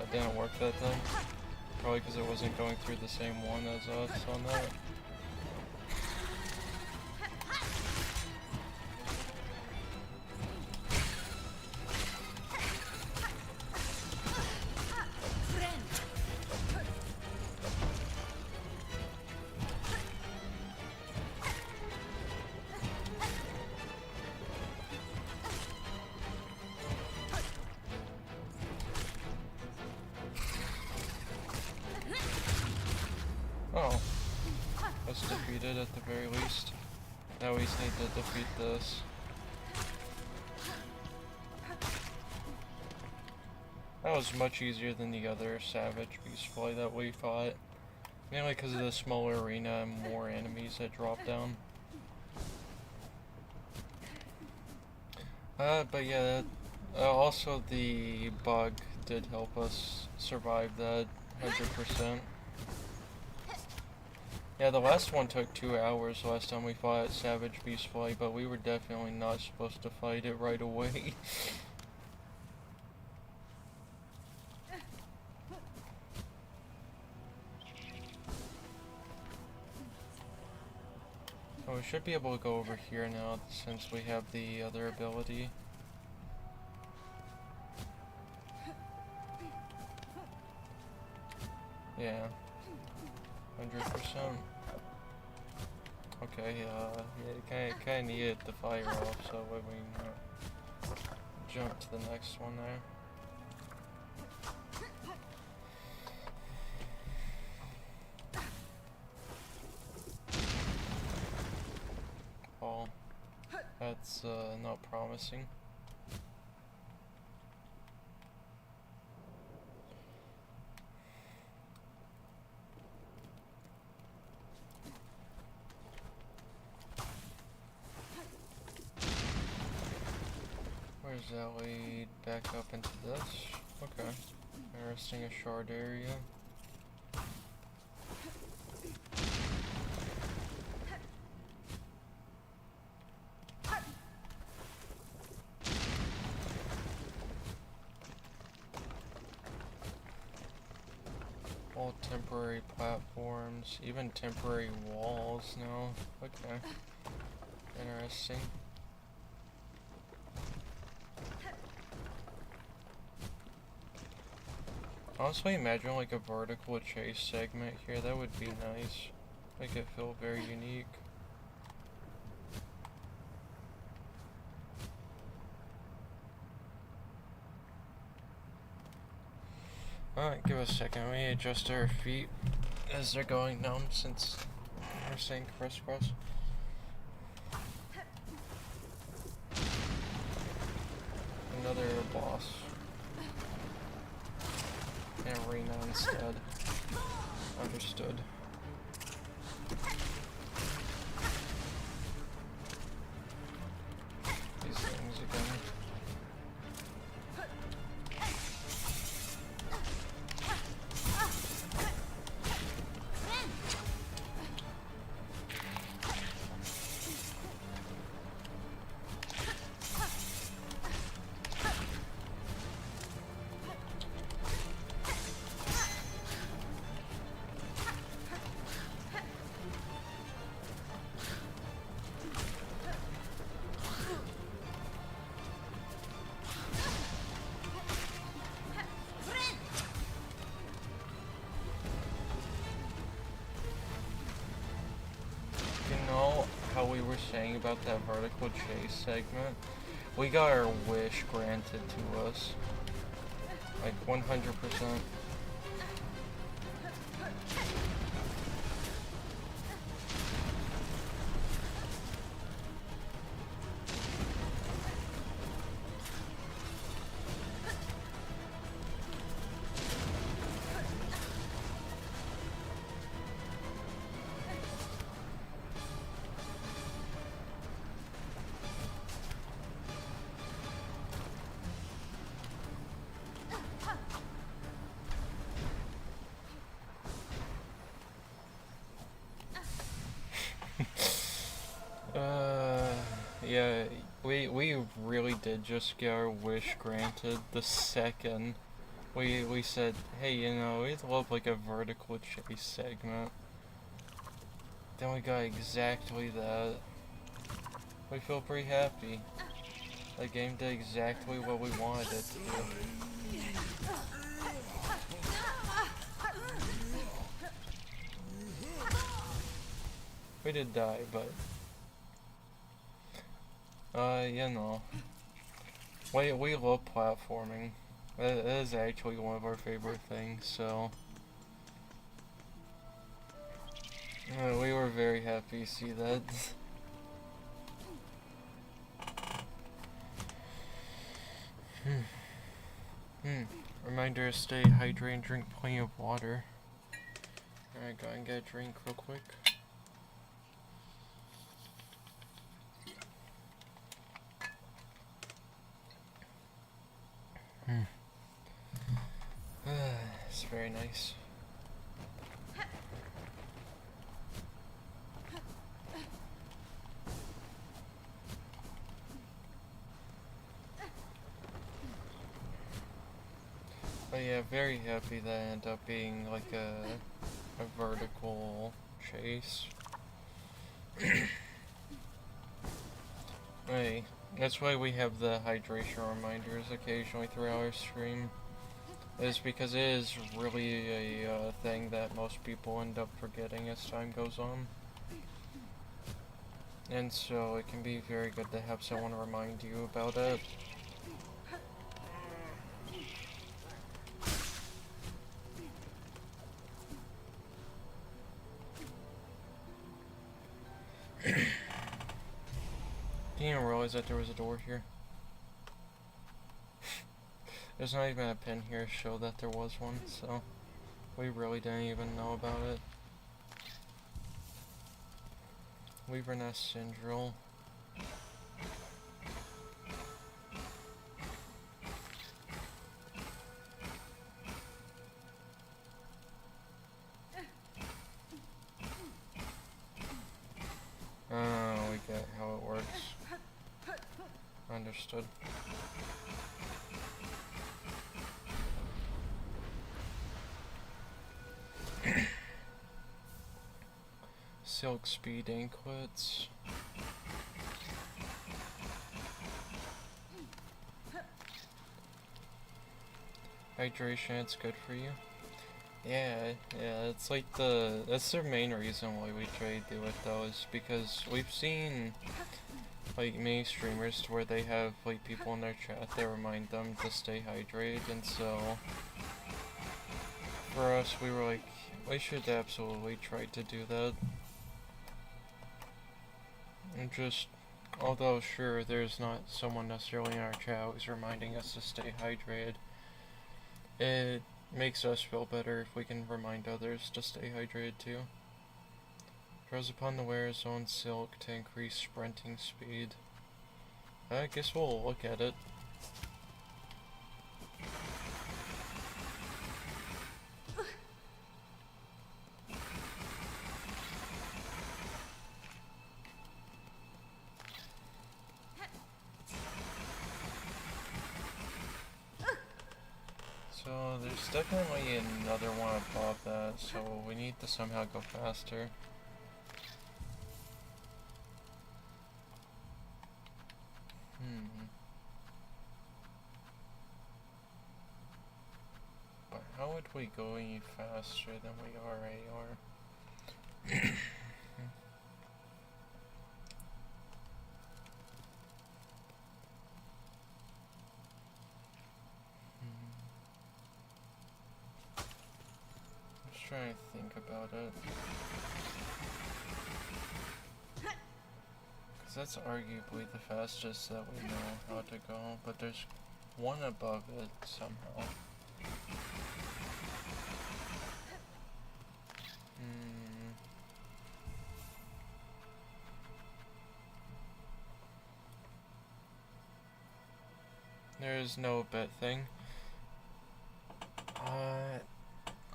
It didn't work that time. Probably because it wasn't going through the same one as us on that. defeated at the very least. Now we just need to defeat this. That was much easier than the other Savage Beast fight that we fought. Mainly because of the smaller arena and more enemies that drop down. But yeah, also the bug did help us survive that 100%. Yeah, the last one took 2 hours last time we fought Savage Beast Fight, but we were definitely not supposed to fight it right away. Oh, we should be able to go over here now since we have the other ability. Yeah, 100%. Okay, yeah, kinda needed the fire off, so we can jump to the next one there. Oh, that's not promising. Where's that lead? Back up into this? Okay. Interesting, a shard area. All temporary platforms, even temporary walls now. Okay. Interesting. Honestly, imagine like a vertical chase segment here. That would be nice. Make it feel very unique. Alright, give us a second. We adjust our feet as they're going numb since we're saying crisscross. Another boss. And arena instead. Understood. These things again. How we were saying about that vertical chase segment, we got our wish granted to us, like 100%. Yeah, we really did just get our wish granted the second we said, hey, you know, we'd love like a vertical chase segment. Then we got exactly that. We feel pretty happy. The game did exactly what we wanted it to do. We did die, but you know, we love platforming. It is actually one of our favorite things, so We were very happy to see that. Reminder to stay hydrated and drink plenty of water. Alright, go and get a drink real quick. It's very nice. But yeah, very happy that it ended up being like a vertical chase. Hey, that's why we have the hydration reminders occasionally throughout our stream. Is because it is really a thing that most people end up forgetting as time goes on. And so it can be very good to have someone remind you about it. Didn't realize that there was a door here. There's not even a pin here to show that there was one, so we really didn't even know about it. Weaver Nest Syndrome. Oh, we get how it works. Understood. Silk Speed Anklets. Hydration, it's good for you. Yeah, it's like that's the main reason why we try to do it though, is because we've seen like many streamers where they have like people in their chat that remind them to stay hydrated, and so for us we were like, we should absolutely try to do that. And just, although sure there's not someone necessarily in our chat who's reminding us to stay hydrated, it makes us feel better if we can remind others to stay hydrated too. Draws upon the wearer's own silk to increase sprinting speed. I guess we'll look at it. So there's definitely another one above that, so we need to somehow go faster. But how would we go any faster than we already are? Just trying to think about it. Because that's arguably the fastest that we know how to go, but there's one above it somehow. There is no bet thing.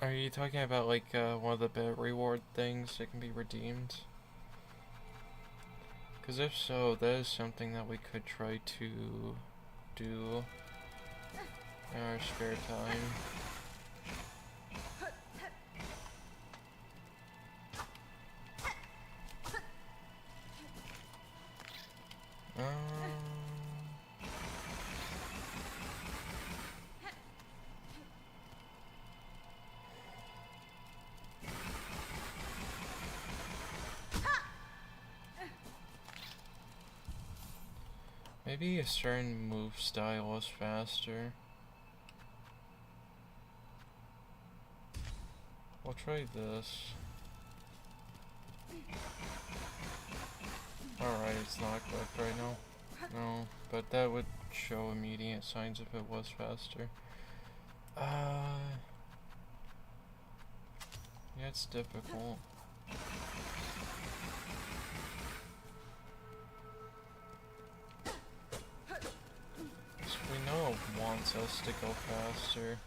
Are you talking about like one of the bet reward things that can be redeemed? Because if so, that is something that we could try to do in our spare time. Maybe a certain move style is faster. We'll try this. Alright, it's not clicked right now. No, but that would show immediate signs if it was faster. Yeah, it's difficult. So we know it wants us to go faster.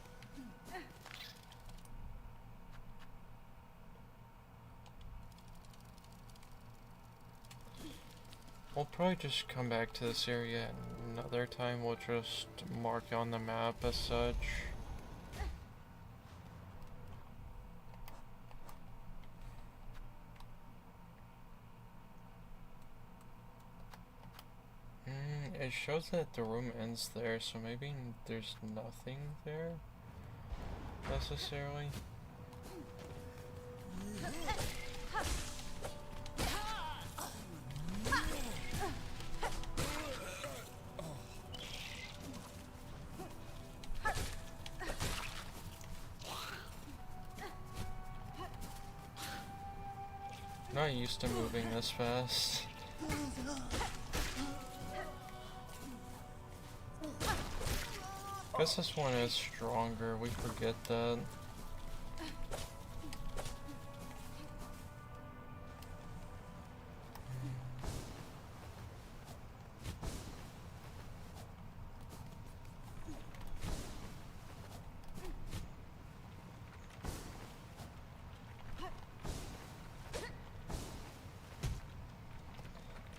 We'll probably just come back to this area another time. We'll just mark it on the map as such. It shows that the room ends there, so maybe there's nothing there necessarily. Not used to moving this fast. Guess this one is stronger, we forget that.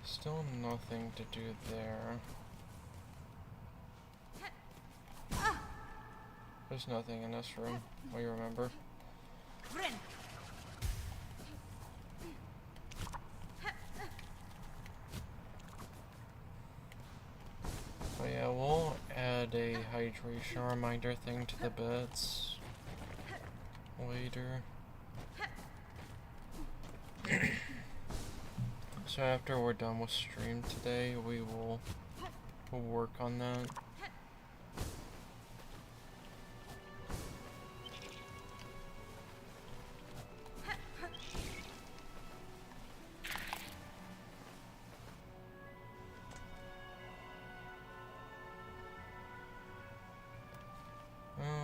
Still nothing to do there. There's nothing in this room, we remember. So yeah, we'll add a hydration reminder thing to the beds later. So after we're done with stream today, we'll work on that.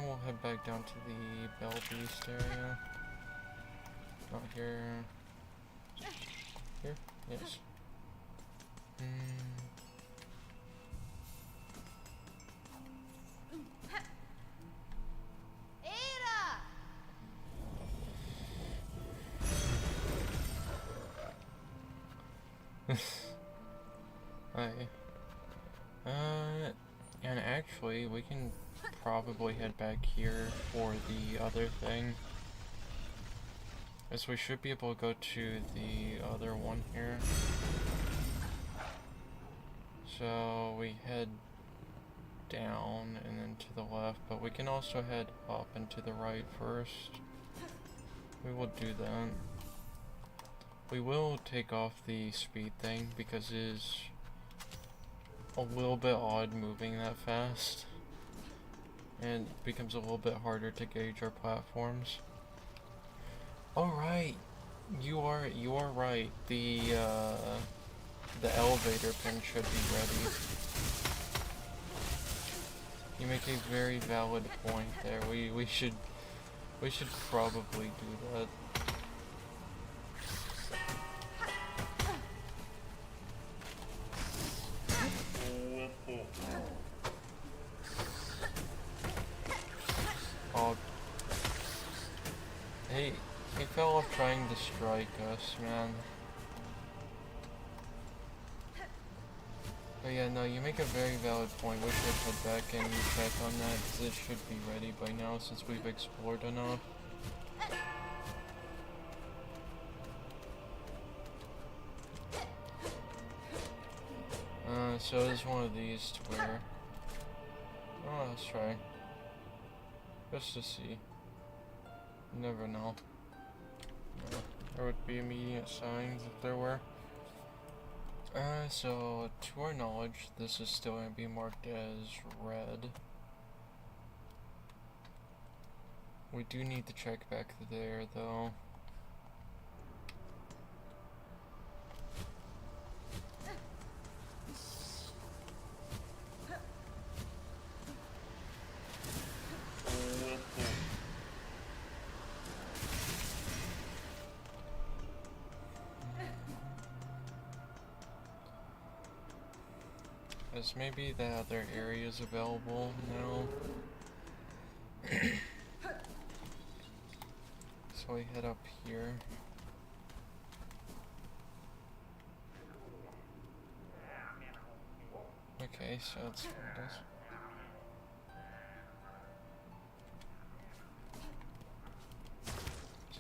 We'll head back down to the Bell Beast area. Not here. Here? Yes. Hi. And actually, we can probably head back here for the other thing. As we should be able to go to the other one here. So we head down and then to the left, but we can also head up and to the right first. We will do that. We will take off the speed thing because it is a little bit odd moving that fast. And it becomes a little bit harder to gauge our platforms. Alright, you are right. The elevator pin should be ready. You make a very valid point there. We should probably do that. Oh, he fell off trying to strike us, man. But yeah, no, you make a very valid point. We should head back and check on that, because it should be ready by now since we've explored enough. So there's one of these to where... Oh, let's try. Just to see. You never know. There would be immediate signs if there were. So to our knowledge, this is still going to be marked as red. We do need to check back there, though. Because maybe the other area is available now. So we head up here. Okay, so that's what it is.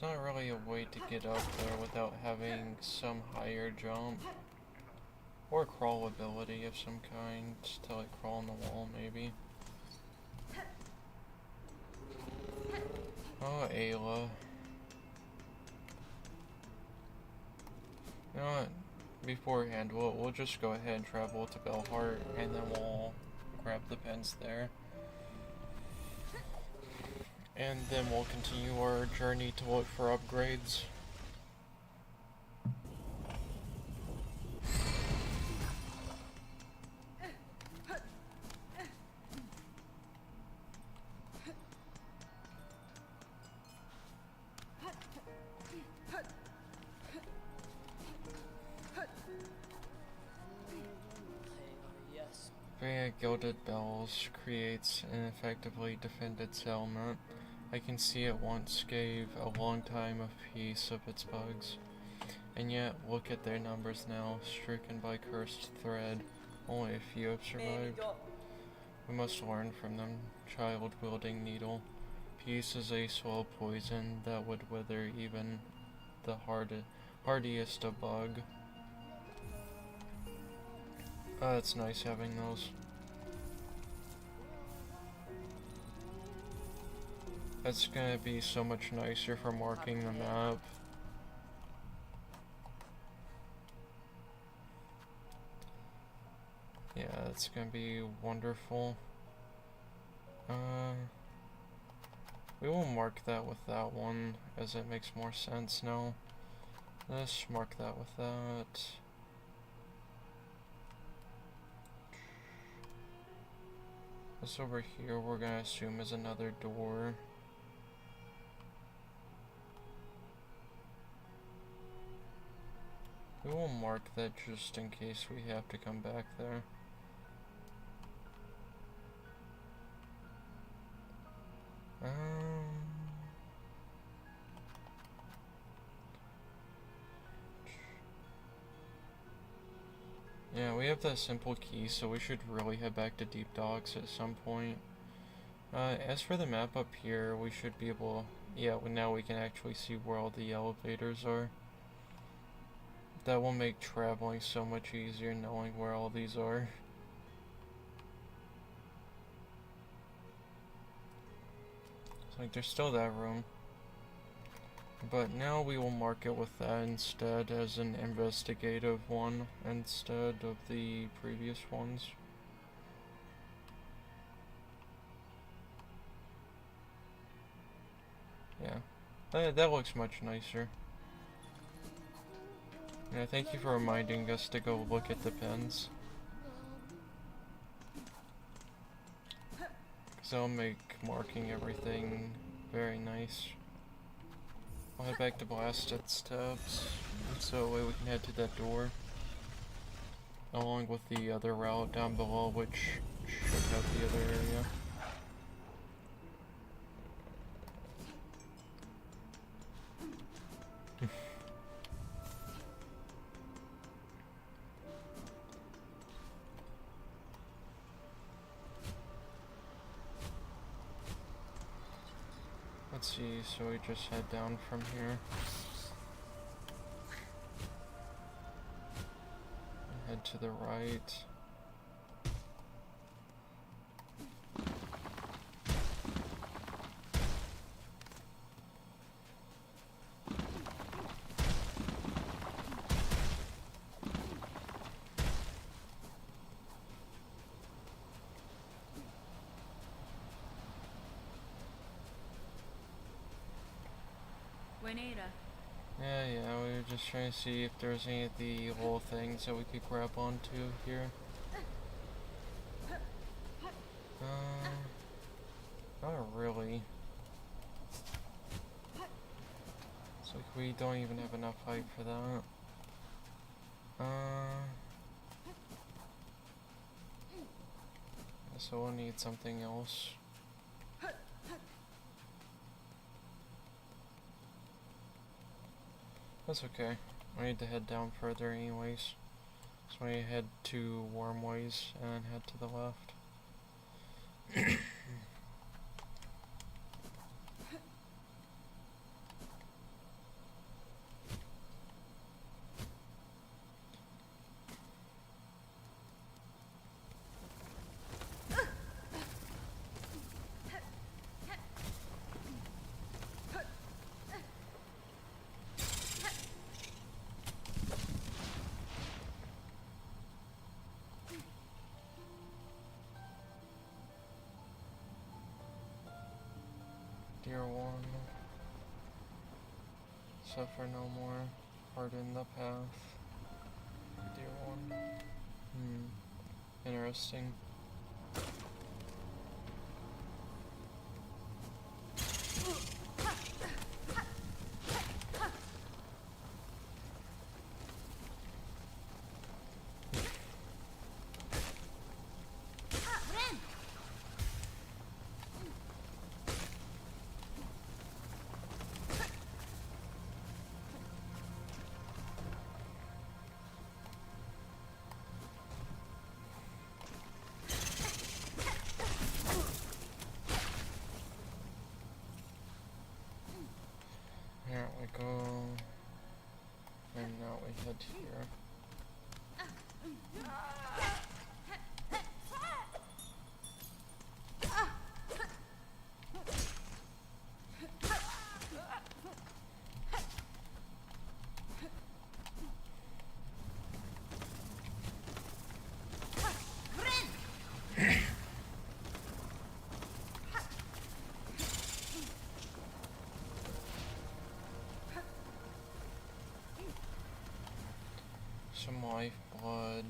There's not really a way to get up there without having some higher jump. Or crawl ability of some kind, to like crawl on the wall maybe. Oh, Ayla. You know what? Beforehand, we'll just go ahead and travel to Belhart, and then we'll grab the pens there. And then we'll continue our journey to look for upgrades. Gilded bells creates an effectively defended settlement. I can see it once gave a long time of peace of its bugs. And yet, look at their numbers now, stricken by cursed thread. Only a few have survived. We must learn from them, child-wielding needle. Peace is a slow poison that would wither even the hardiest of bug. It's nice having those. That's gonna be so much nicer for marking the map. Yeah, it's gonna be wonderful. We will mark that with that one, as it makes more sense now. Let's mark that with that. This over here we're gonna assume is another door. We will mark that just in case we have to come back there. Yeah, we have that simple key, so we should really head back to Deep Docks at some point. As for the map up here, we should be able... Yeah, now we can actually see where all the elevators are. That will make traveling so much easier knowing where all these are. It's like there's still that room. But now we will mark it with that instead as an investigative one instead of the previous ones. Yeah, that looks much nicer. Yeah, thank you for reminding us to go look at the pens. Because that'll make marking everything very nice. I'll head back to Blasted Steps, so that way we can head to that door. Along with the other route down below, which should have the other area. Let's see, so we just head down from here. Head to the right. Yeah, we were just trying to see if there's any of the little things that we could grab onto here. Not really. It's like we don't even have enough height for that. So we'll need something else. That's okay. I need to head down further anyways. So I head to Wormways and then head to the left. Dear one, suffer no more, harden the path. Dear one. Interesting. Here we go. And now we head here. Some lifeblood.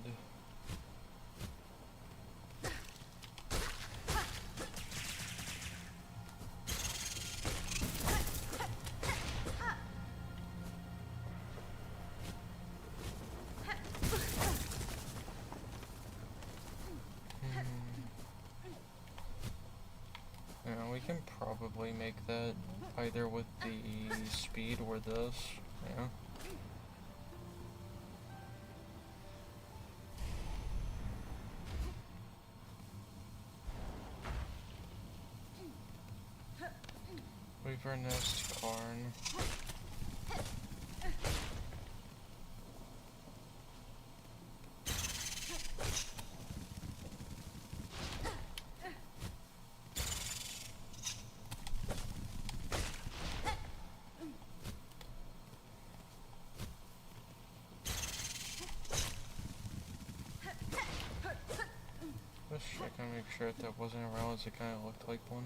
Yeah, we can probably make that either with the speed or this. Yeah. Weaver Nest Carn. Let's check and make sure that wasn't a route, as it kind of looked like one.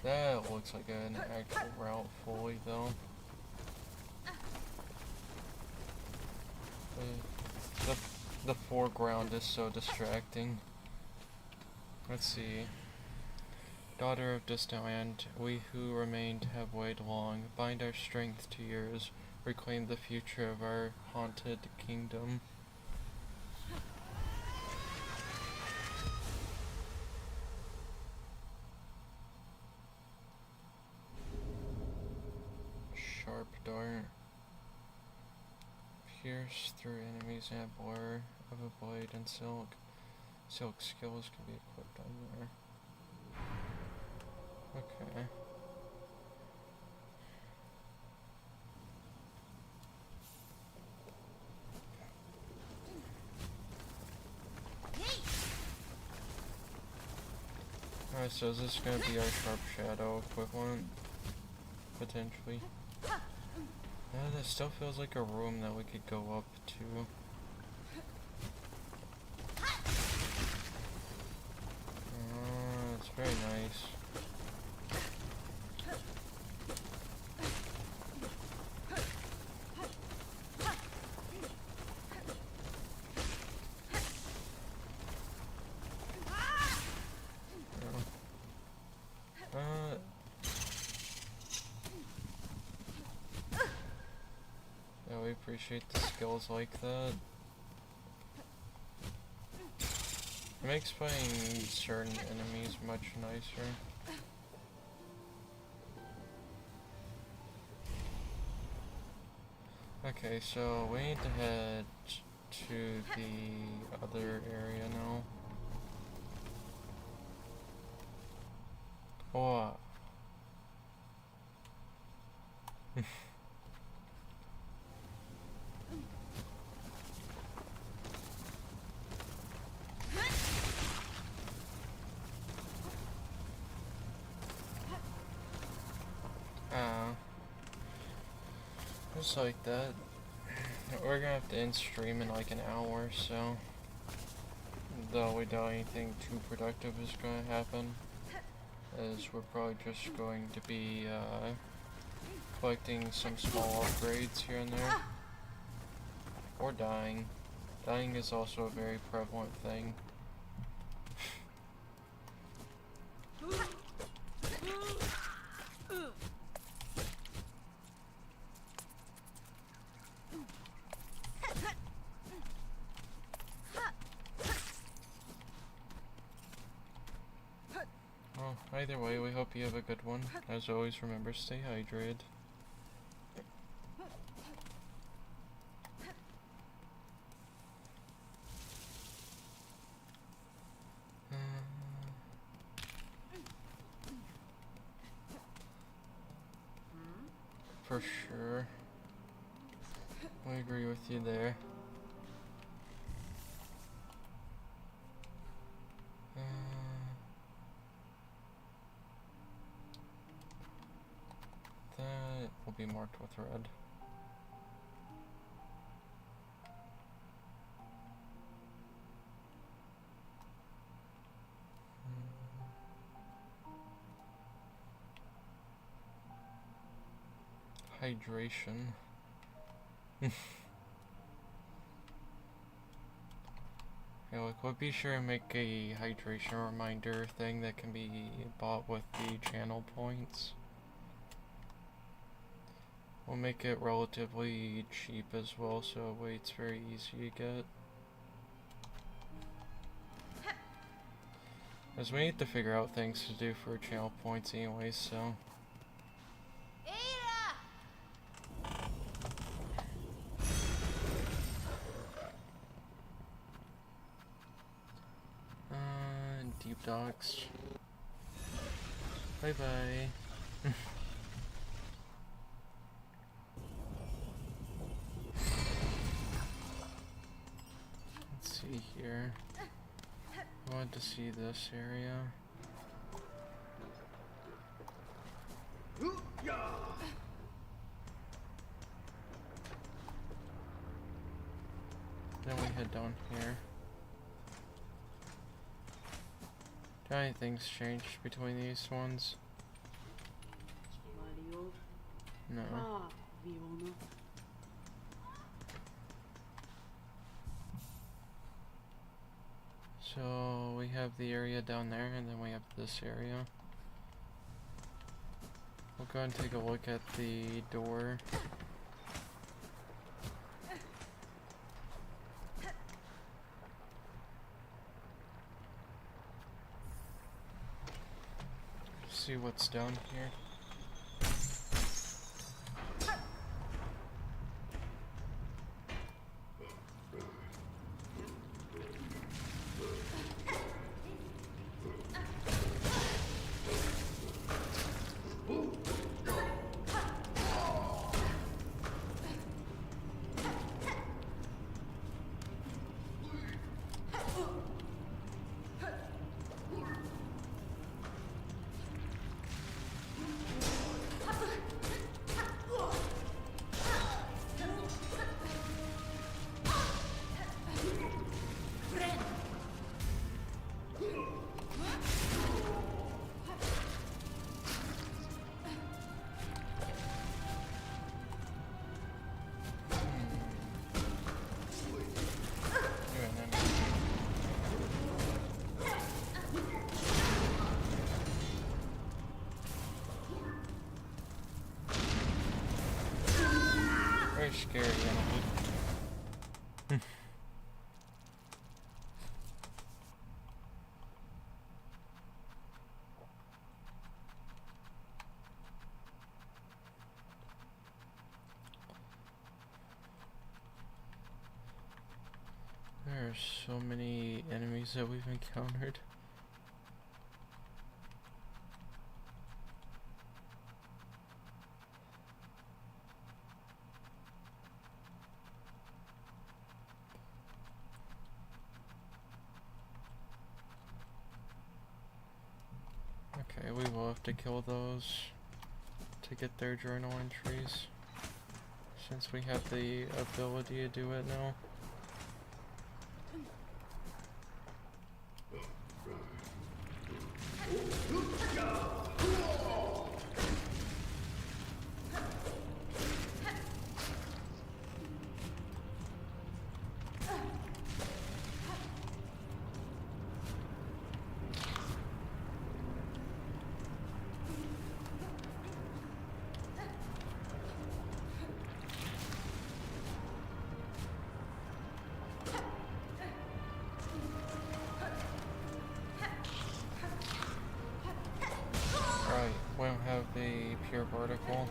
That looks like an actual route fully, though. The foreground is so distracting. Let's see. Daughter of distant land, we who remained have waited long. Bind our strength to yours. Reclaim the future of our haunted kingdom. Sharp dart. Pierce through enemies and blur of a blade and silk. Silk skills can be equipped on there. Okay. Alright, so is this gonna be our sharp shadow equivalent? Potentially. Yeah, this still feels like a room that we could go up to. It's very nice. Yeah, we appreciate the skills like that. It makes playing certain enemies much nicer. Okay, so we need to head to the other area now. Oh. Just like that. We're gonna have to end stream in like an hour, so though we doubt anything too productive is gonna happen, as we're probably just going to be collecting some small upgrades here and there, or dying. Dying is also a very prevalent thing. Well, either way, we hope you have a good one. As always, remember, stay hydrated. For sure. I agree with you there. That will be marked with red. Hydration. Yeah, look, we'll be sure to make a hydration reminder thing that can be bought with the channel points. We'll make it relatively cheap as well, so that way it's very easy to get. As we need to figure out things to do for channel points anyway, so. Deep docks. Bye bye. Let's see here. I wanted to see this area. Then we head down here. Do anything's changed between these ones? No. So we have the area down there, and then we have this area. We'll go and take a look at the door. See what's down here. Very scary enemy. There's so many enemies that we've encountered. Okay, we will have to kill those to get their journal entries, since we have the ability to do it now. We don't have the pure vertical.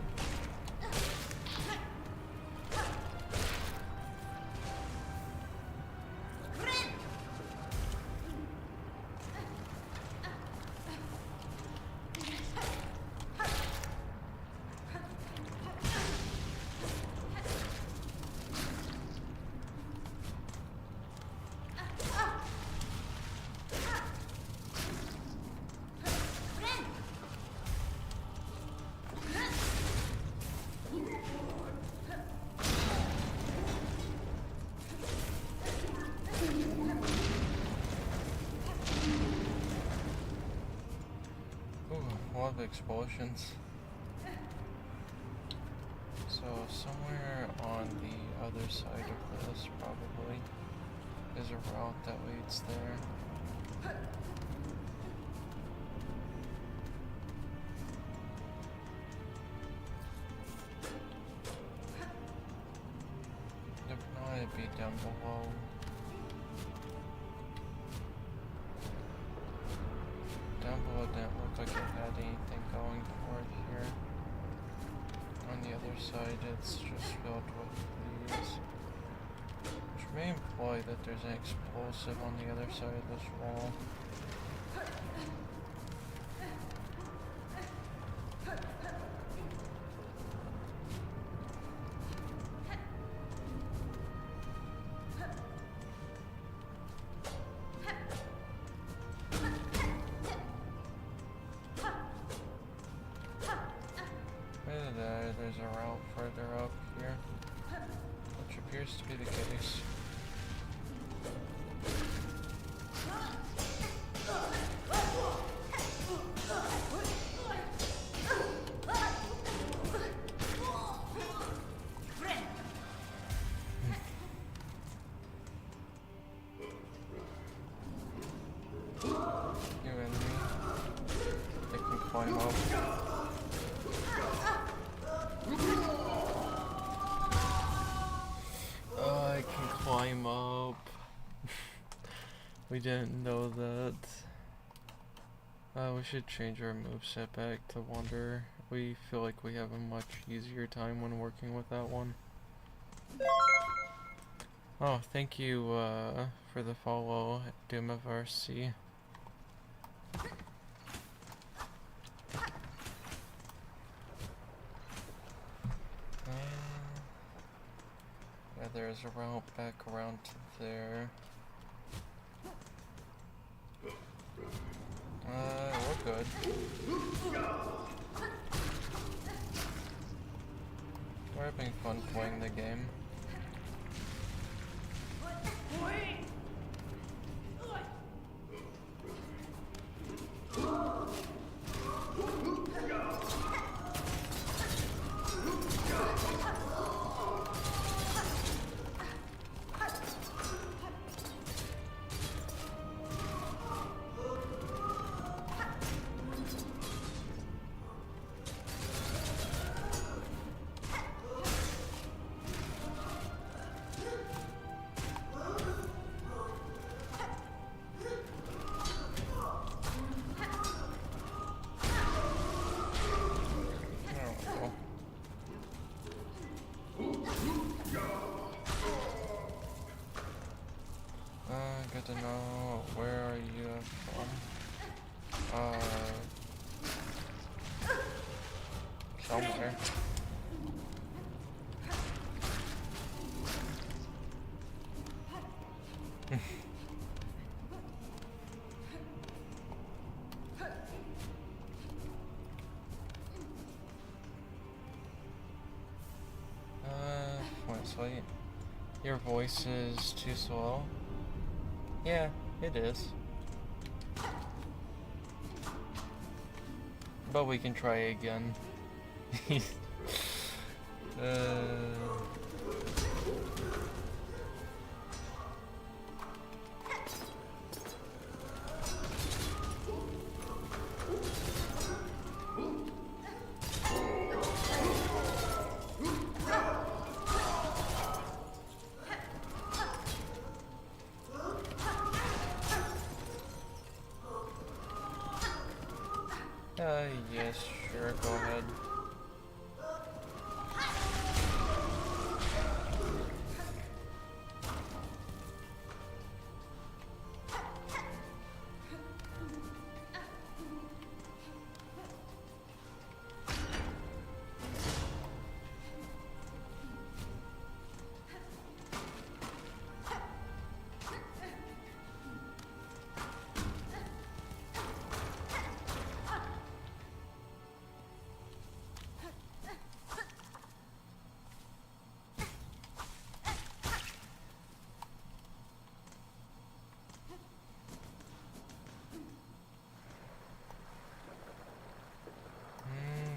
A lot of explosions. So somewhere on the other side of this probably is a route that leads there. If not, it'd be down below. Down below didn't look like it had anything going for it here. On the other side, it's just filled with these, which may imply that there's an explosive on the other side of this wall. There's a route further up here, which appears to be the case. You and me, they can climb up. I can climb up. We didn't know that. We should change our moveset back to Wonder. We feel like we have a much easier time when working with that one. Oh, thank you for the follow, Doom of RC. Yeah, there's a route back around to there. We're good. We're having fun playing the game. somewhere. Wait. Your voice is too slow? Yeah, it is. But we can try again. Yes, sure, go ahead.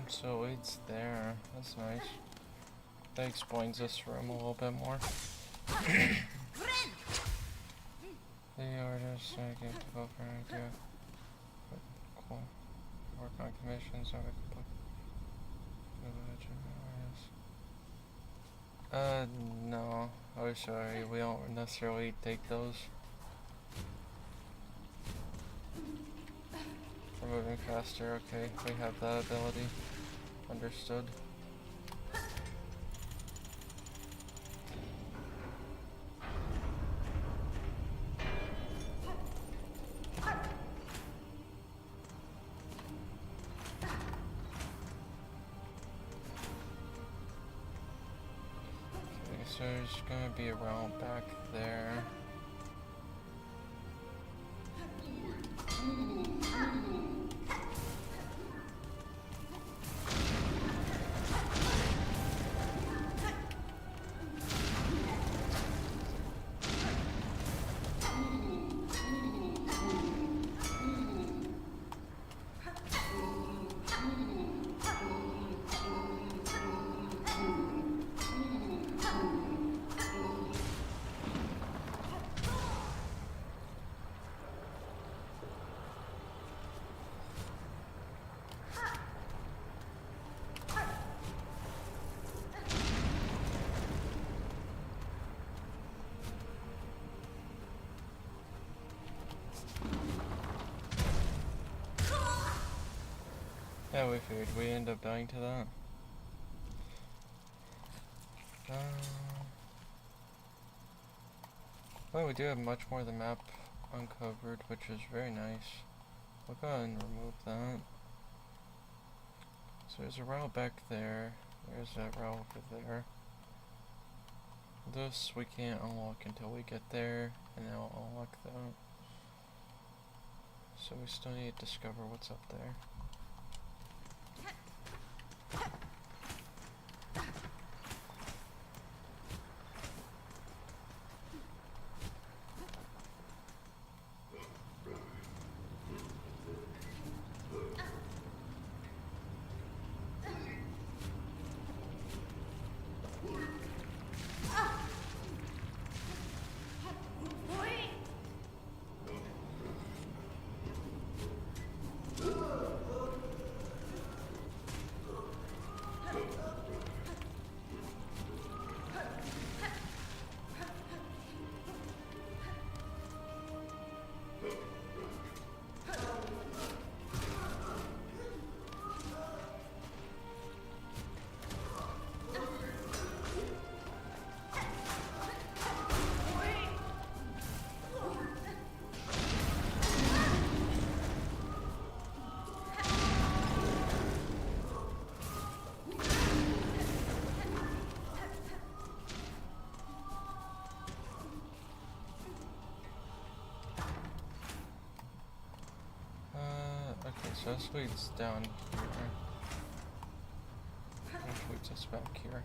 So it's there. That's nice. That explains this room a little bit more. The artist get to vote for an idea. Cool. Work on commissions. No. Oh, sorry. We don't necessarily take those. We're moving faster. Okay, we have that ability. Understood. Okay, so there's gonna be a route back there. Yeah, we figured we end up dying to that. Well, we do have much more of the map uncovered, which is very nice. We'll go ahead and remove that. So there's a route back there. There's that route over there. This we can't unlock until we get there, and then I'll unlock that. So we still need to discover what's up there. this leads down here. Which leads us back here.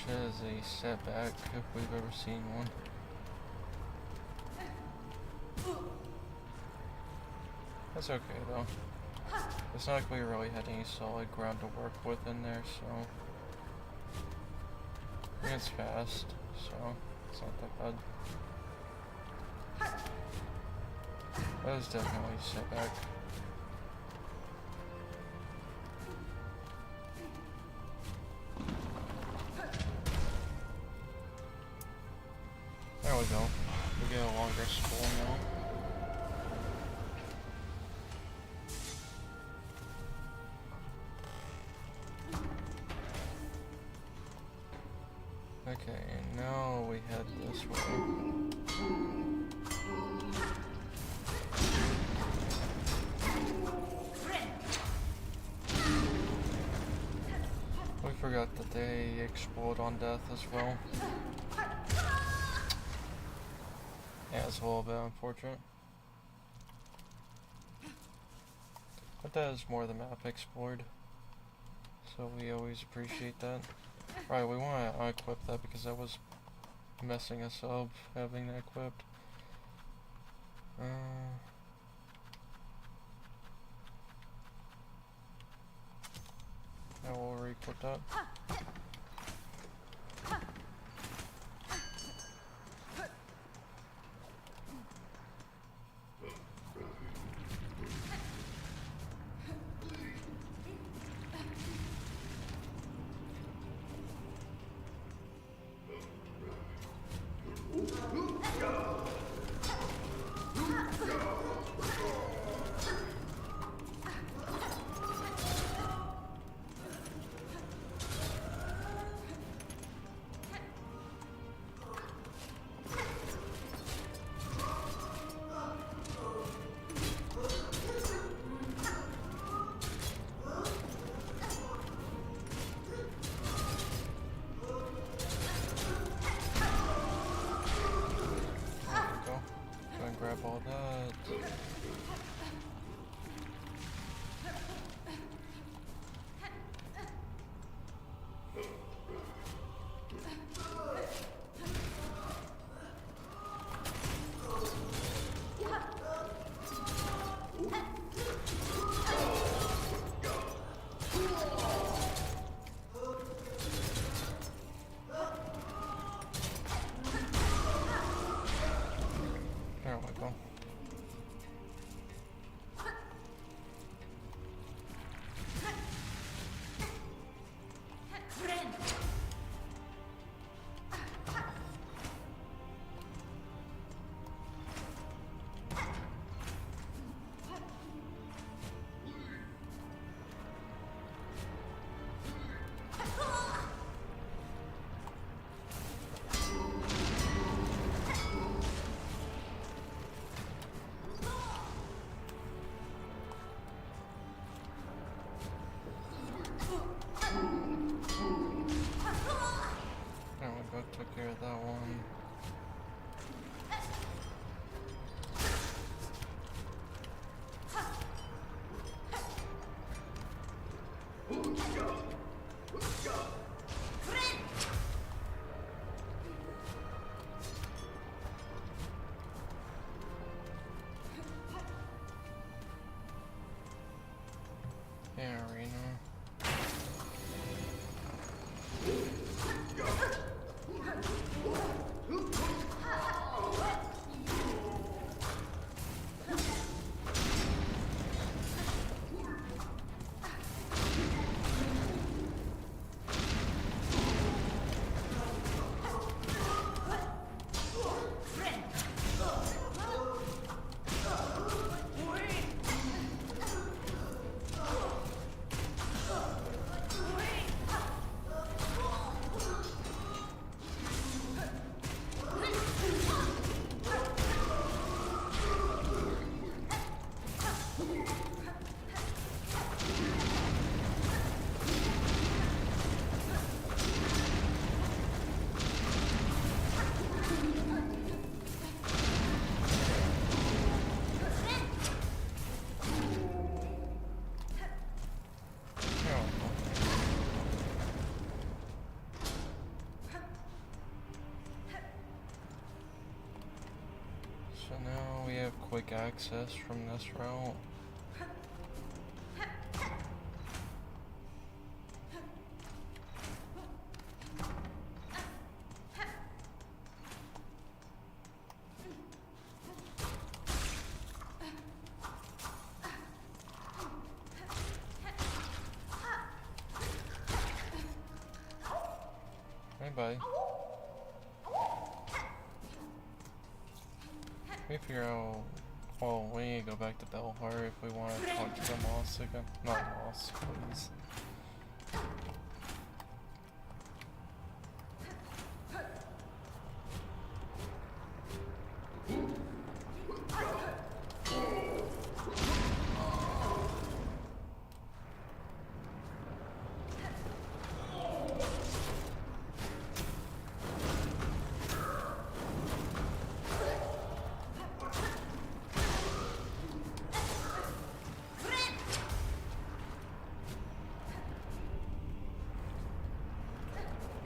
Is a setback if we've ever seen one. That's okay though. It's not like we really had any solid ground to work with in there, so it's fast, so it's not that bad. That is definitely a setback. There we go. We get a longer spool now. Okay, and now we head this way. We forgot that they explode on death as well. Yeah, it's a little bit unfortunate. But that is more the map explored. So we always appreciate that. Right, we want to unequip that because that was messing us up, having that equipped. Now we'll re-equip that. Grab all that. There we go. There we go, took care of that one. Yeah, arena. So now we have quick access from this route. Bye. We figure out. Well, we need to go back to Belhar if we want to talk to the Moss again. Not Moss, please.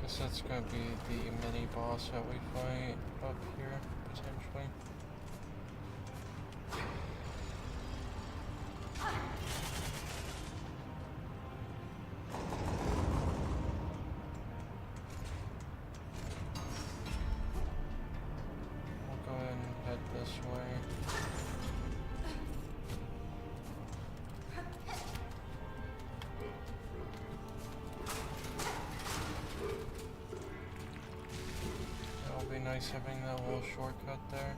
Guess that's gonna be the mini boss that we fight up here, potentially. We'll go ahead and head this way. It'll be nice having that little shortcut there.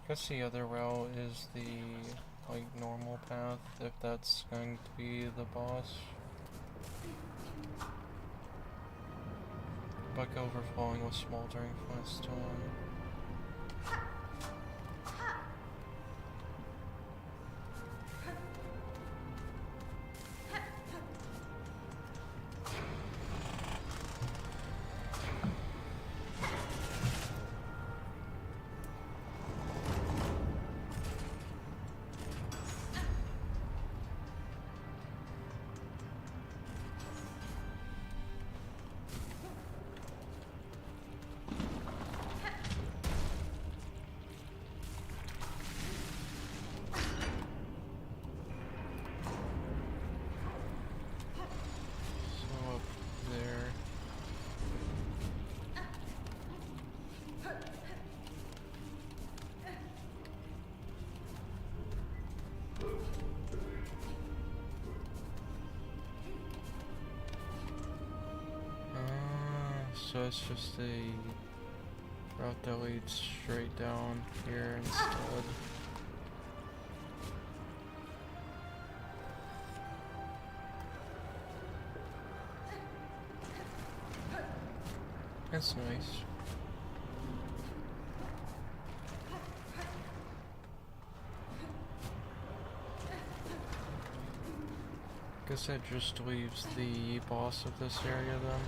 Guess the other route is the normal path, if that's going to be the boss. Buck overflowing with smoldering flintstone. So it's just a route that leads straight down here instead. That's nice. Guess that just leaves the boss of this area then.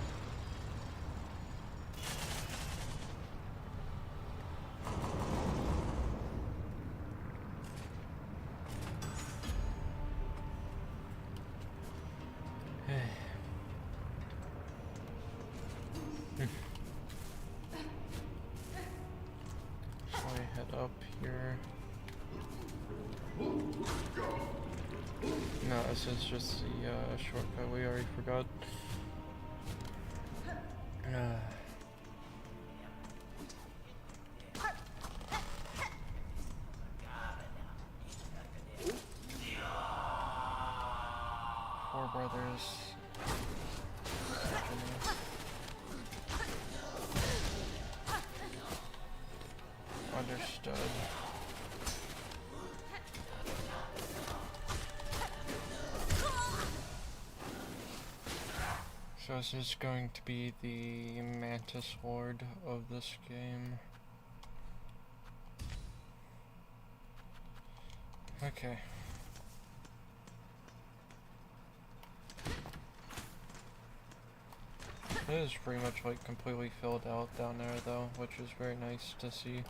Up here. No, this is just the shortcut we already forgot. Four brothers. Understood. So this is going to be the Mantis Lord of this game. Okay. It is pretty much completely filled out down there though, which is very nice to see.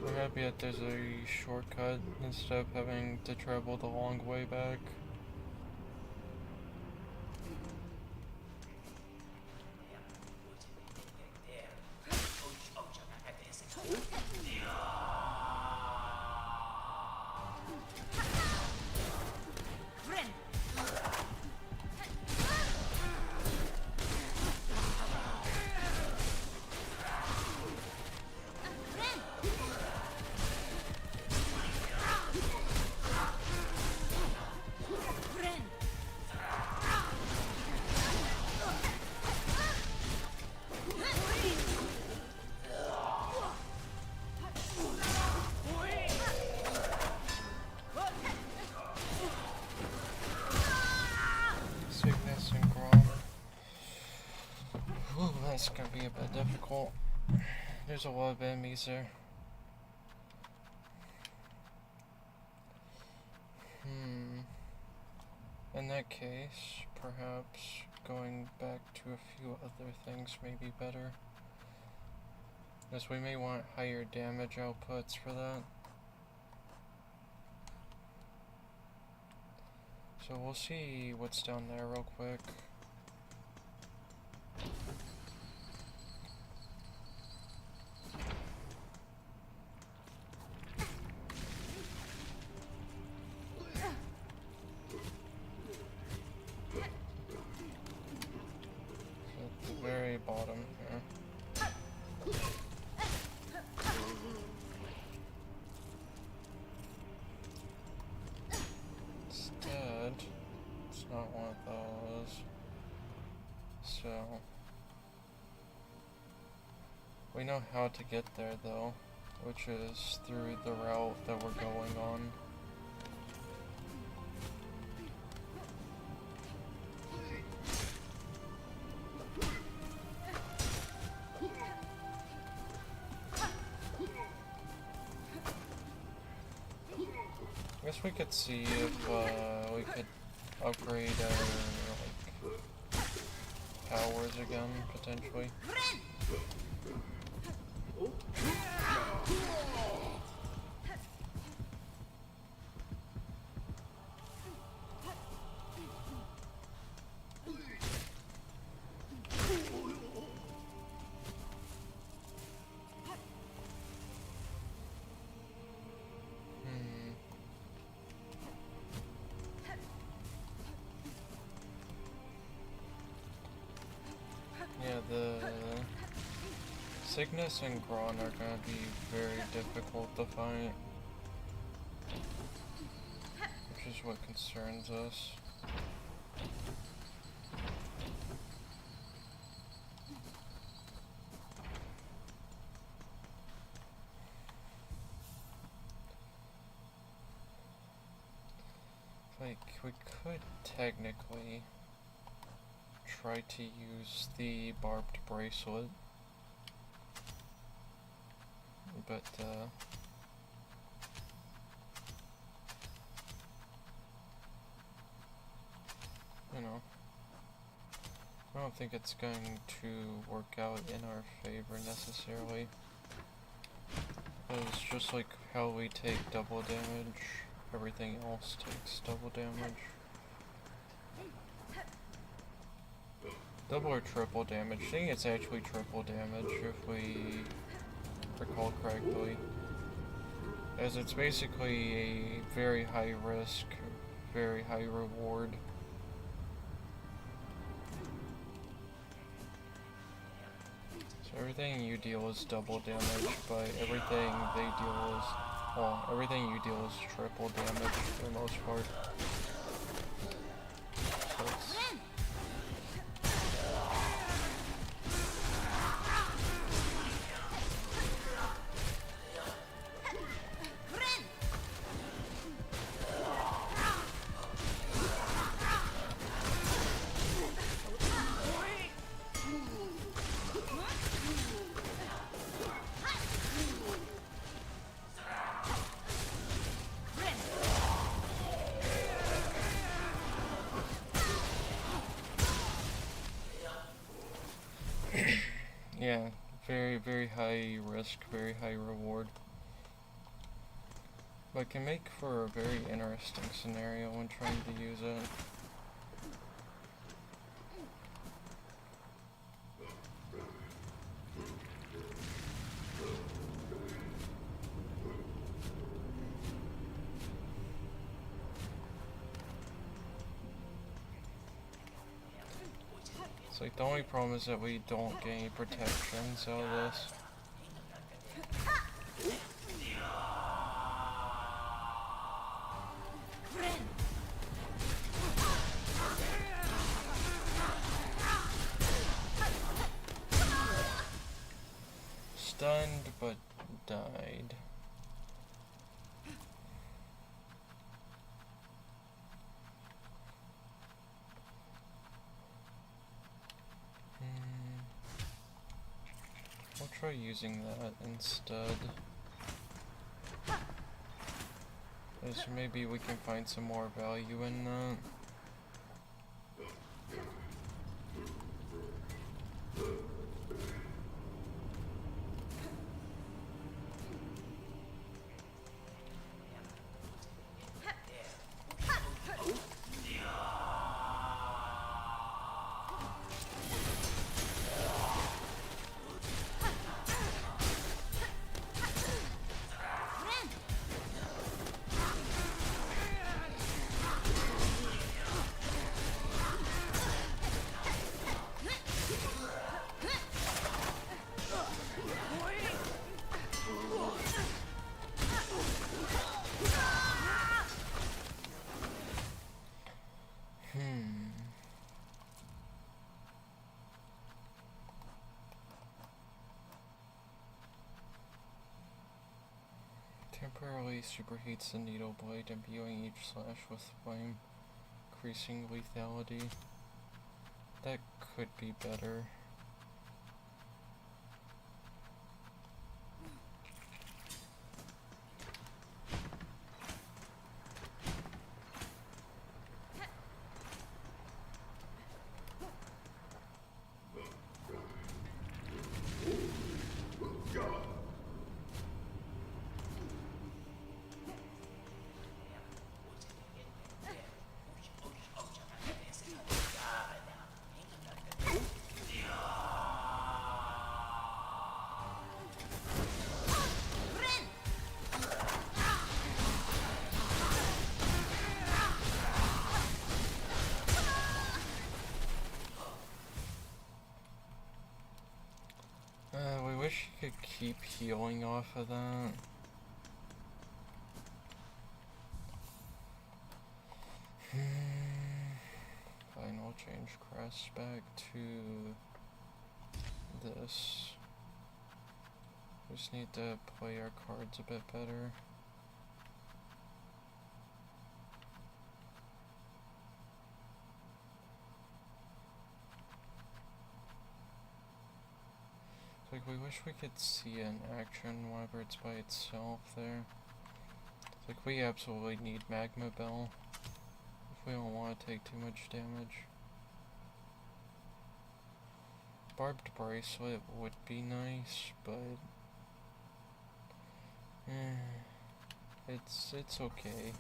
We have happy that there's a shortcut instead of having to travel the long way back. Sickness and Grom. Ooh, that's gonna be a bit difficult. There's a lot of enemies there. In that case, perhaps going back to a few other things may be better. As we may want higher damage outputs for that. So we'll see what's down there real quick. At the very bottom here. Instead, it's not one of those. So we know how to get there though, which is through the route that we're going on. I guess we could see if we could upgrade our powers again, potentially. Yeah, the Cygnus and Gron are gonna be very difficult to fight, which is what concerns us. Like, we could technically try to use the barbed bracelet, but you know, I don't think it's going to work out in our favor necessarily. It's just like how we take double damage, everything else takes double damage. Double or triple damage. I think it's actually triple damage if we recall correctly. As it's basically a very high risk, very high reward. So everything you deal is double damage, but everything they deal is, well, everything you deal is triple damage for the most part. So it's yeah, very, very high risk, very high reward. But can make for a very interesting scenario when trying to use it. It's like the only problem is that we don't get any protections out of this. Stunned, but died. We'll try using that instead. So maybe we can find some more value in that. Temporarily superheats the needle blade, imbuing each slash with flame, increasing lethality. That could be better. We wish you could keep healing off of that. Fine, we'll change crest back to this. We just need to play our cards a bit better. Like, we wish we could see an action whenever it's by itself there. It's like, we absolutely need Magma Bell if we don't want to take too much damage. Barbed Bracelet would be nice, but it's okay.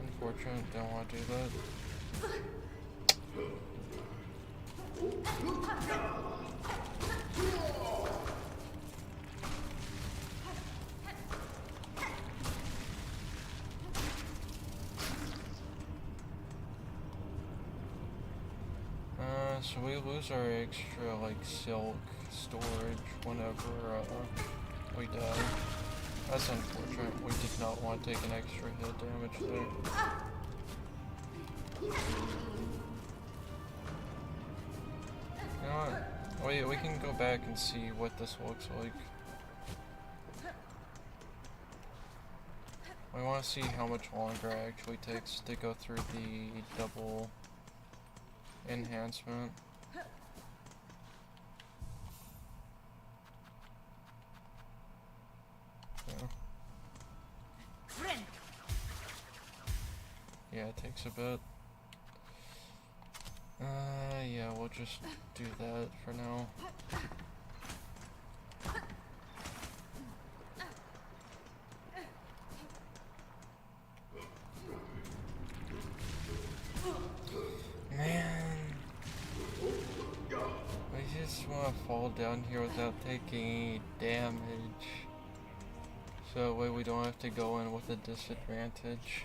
Unfortunate, don't want to do that. So we lose our extra, like, silk storage whenever we die. That's unfortunate. We did not want to take an extra hit damage there. You know what? We can go back and see what this looks like. I want to see how much longer it actually takes to go through the double enhancement. Yeah. that takes a bit. Yeah, we'll just do that for now. Man, I just want to fall down here without taking any damage. So that way we don't have to go in with a disadvantage.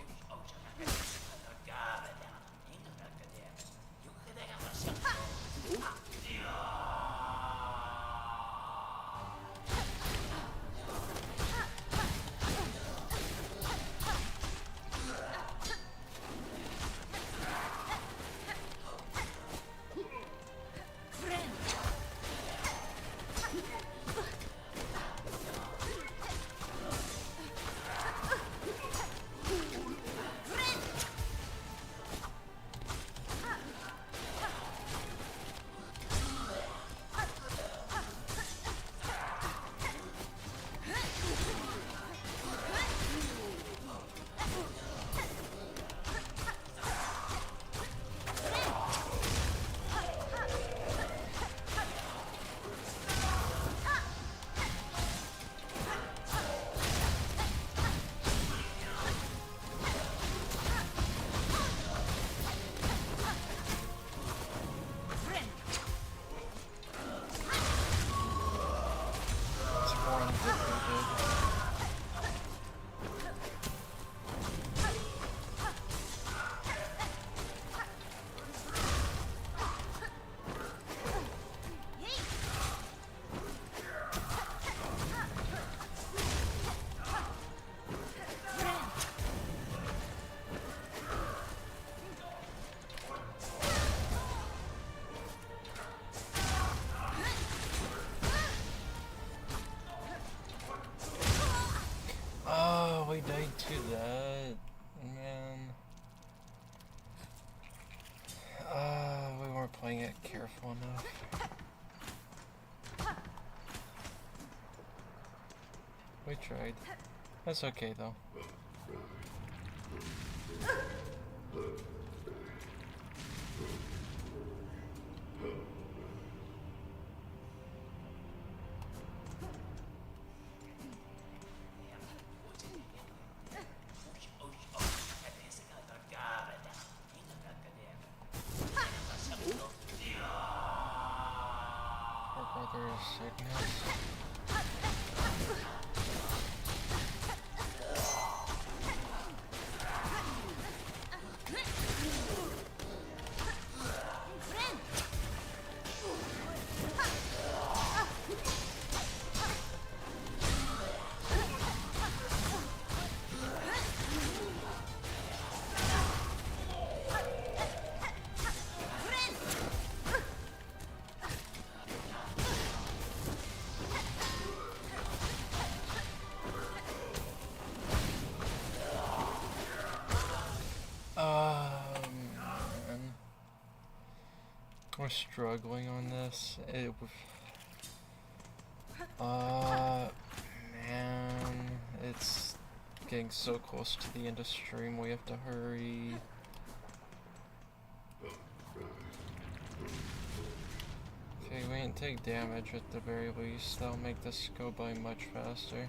We died to that, man. We weren't playing it careful enough. We tried. That's okay though. Man. We're struggling on this. Man, it's getting so close to the end of stream, we have to hurry. Okay, we didn't take damage at the very least. That'll make this go by much faster.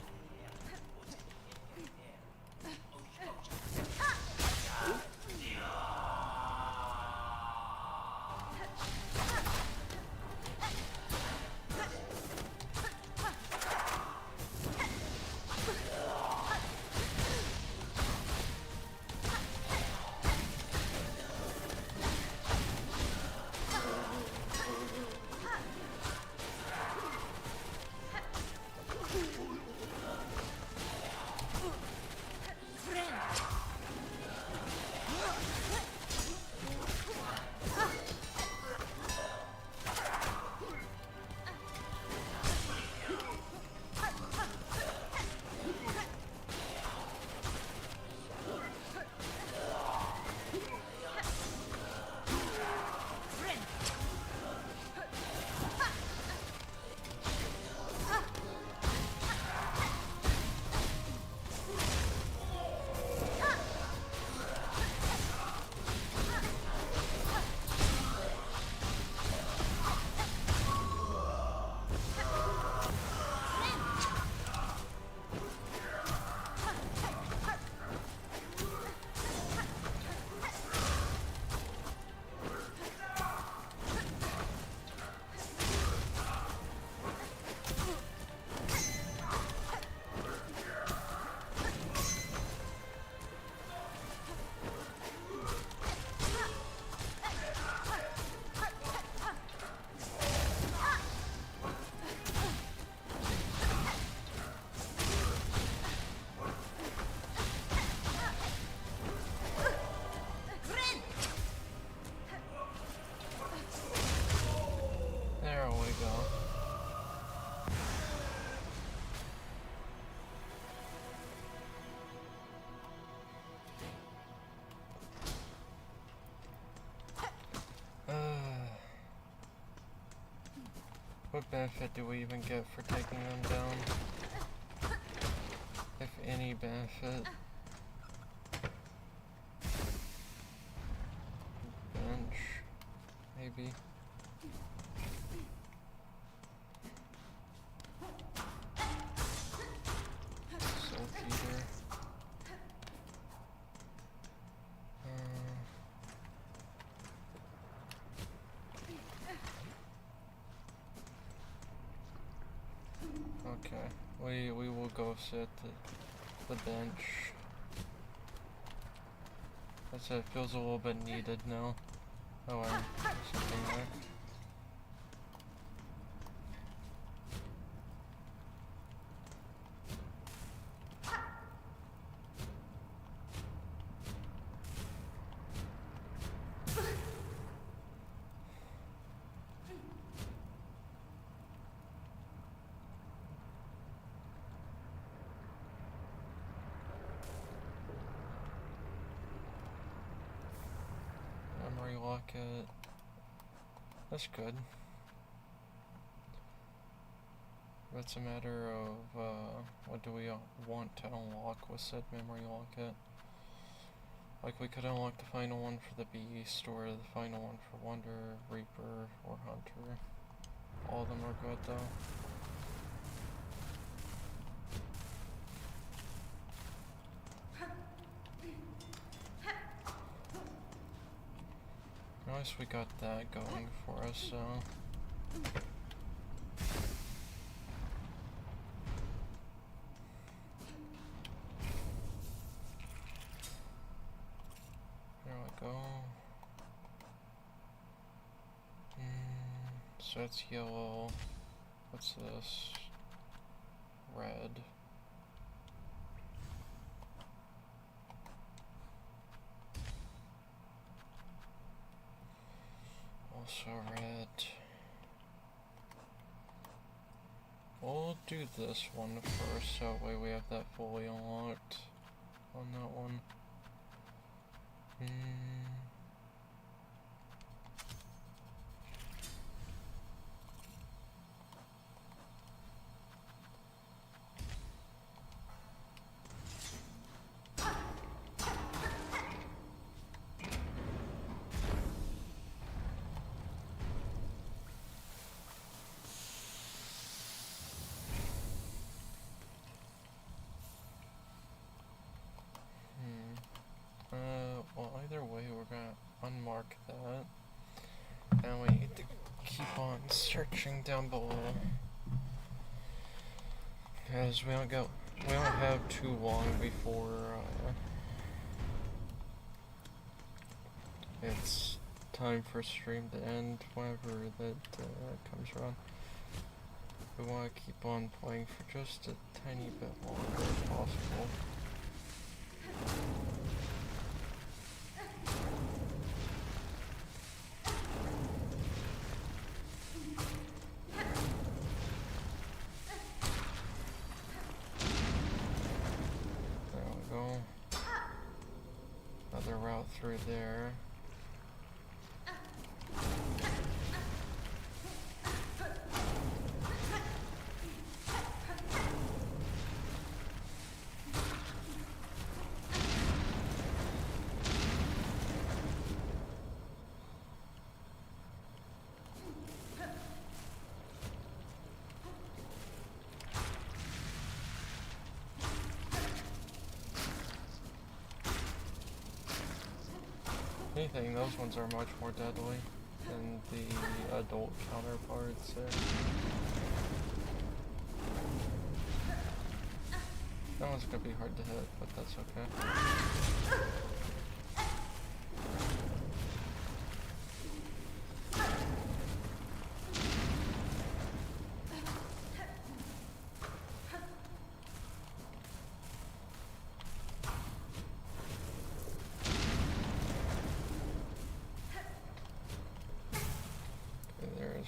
What benefit do we even get for taking them down? If any benefit. Bench, maybe. Silk eater. Okay, we will go sit at the bench. That's it, feels a little bit needed now. Oh, and there's something there. Memory locket. That's good. It's a matter of what do we want to unlock with said memory locket. Like we could unlock the final one for the Beast, or the final one for Wonder, Reaper, or Hunter. All of them are good though. At least we got that going for us, so. There we go. So that's yellow. What's this? Red. Also red. We'll do this one first, so that way we have that fully unlocked on that one. Well, either way, we're gonna unmark that. And we need to keep on searching down below. Because we don't have too long before, it's time for stream to end, whenever that, comes around. We want to keep on playing for just a tiny bit longer if possible. Another route through there. Anything, those ones are much more deadly than the adult counterparts. That one's gonna be hard to hit, but that's okay.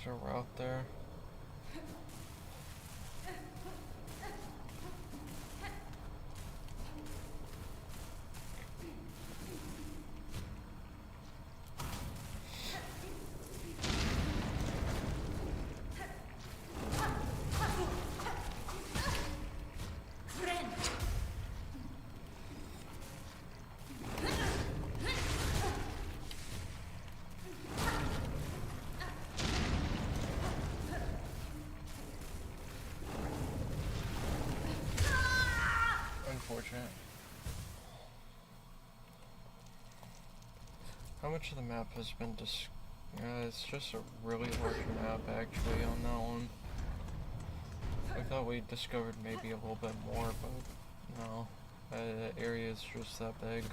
A route there. unfortunate. How much of the map has been it's just a really large map actually on that one. I thought we discovered maybe a little bit more, but no. The area is just that big.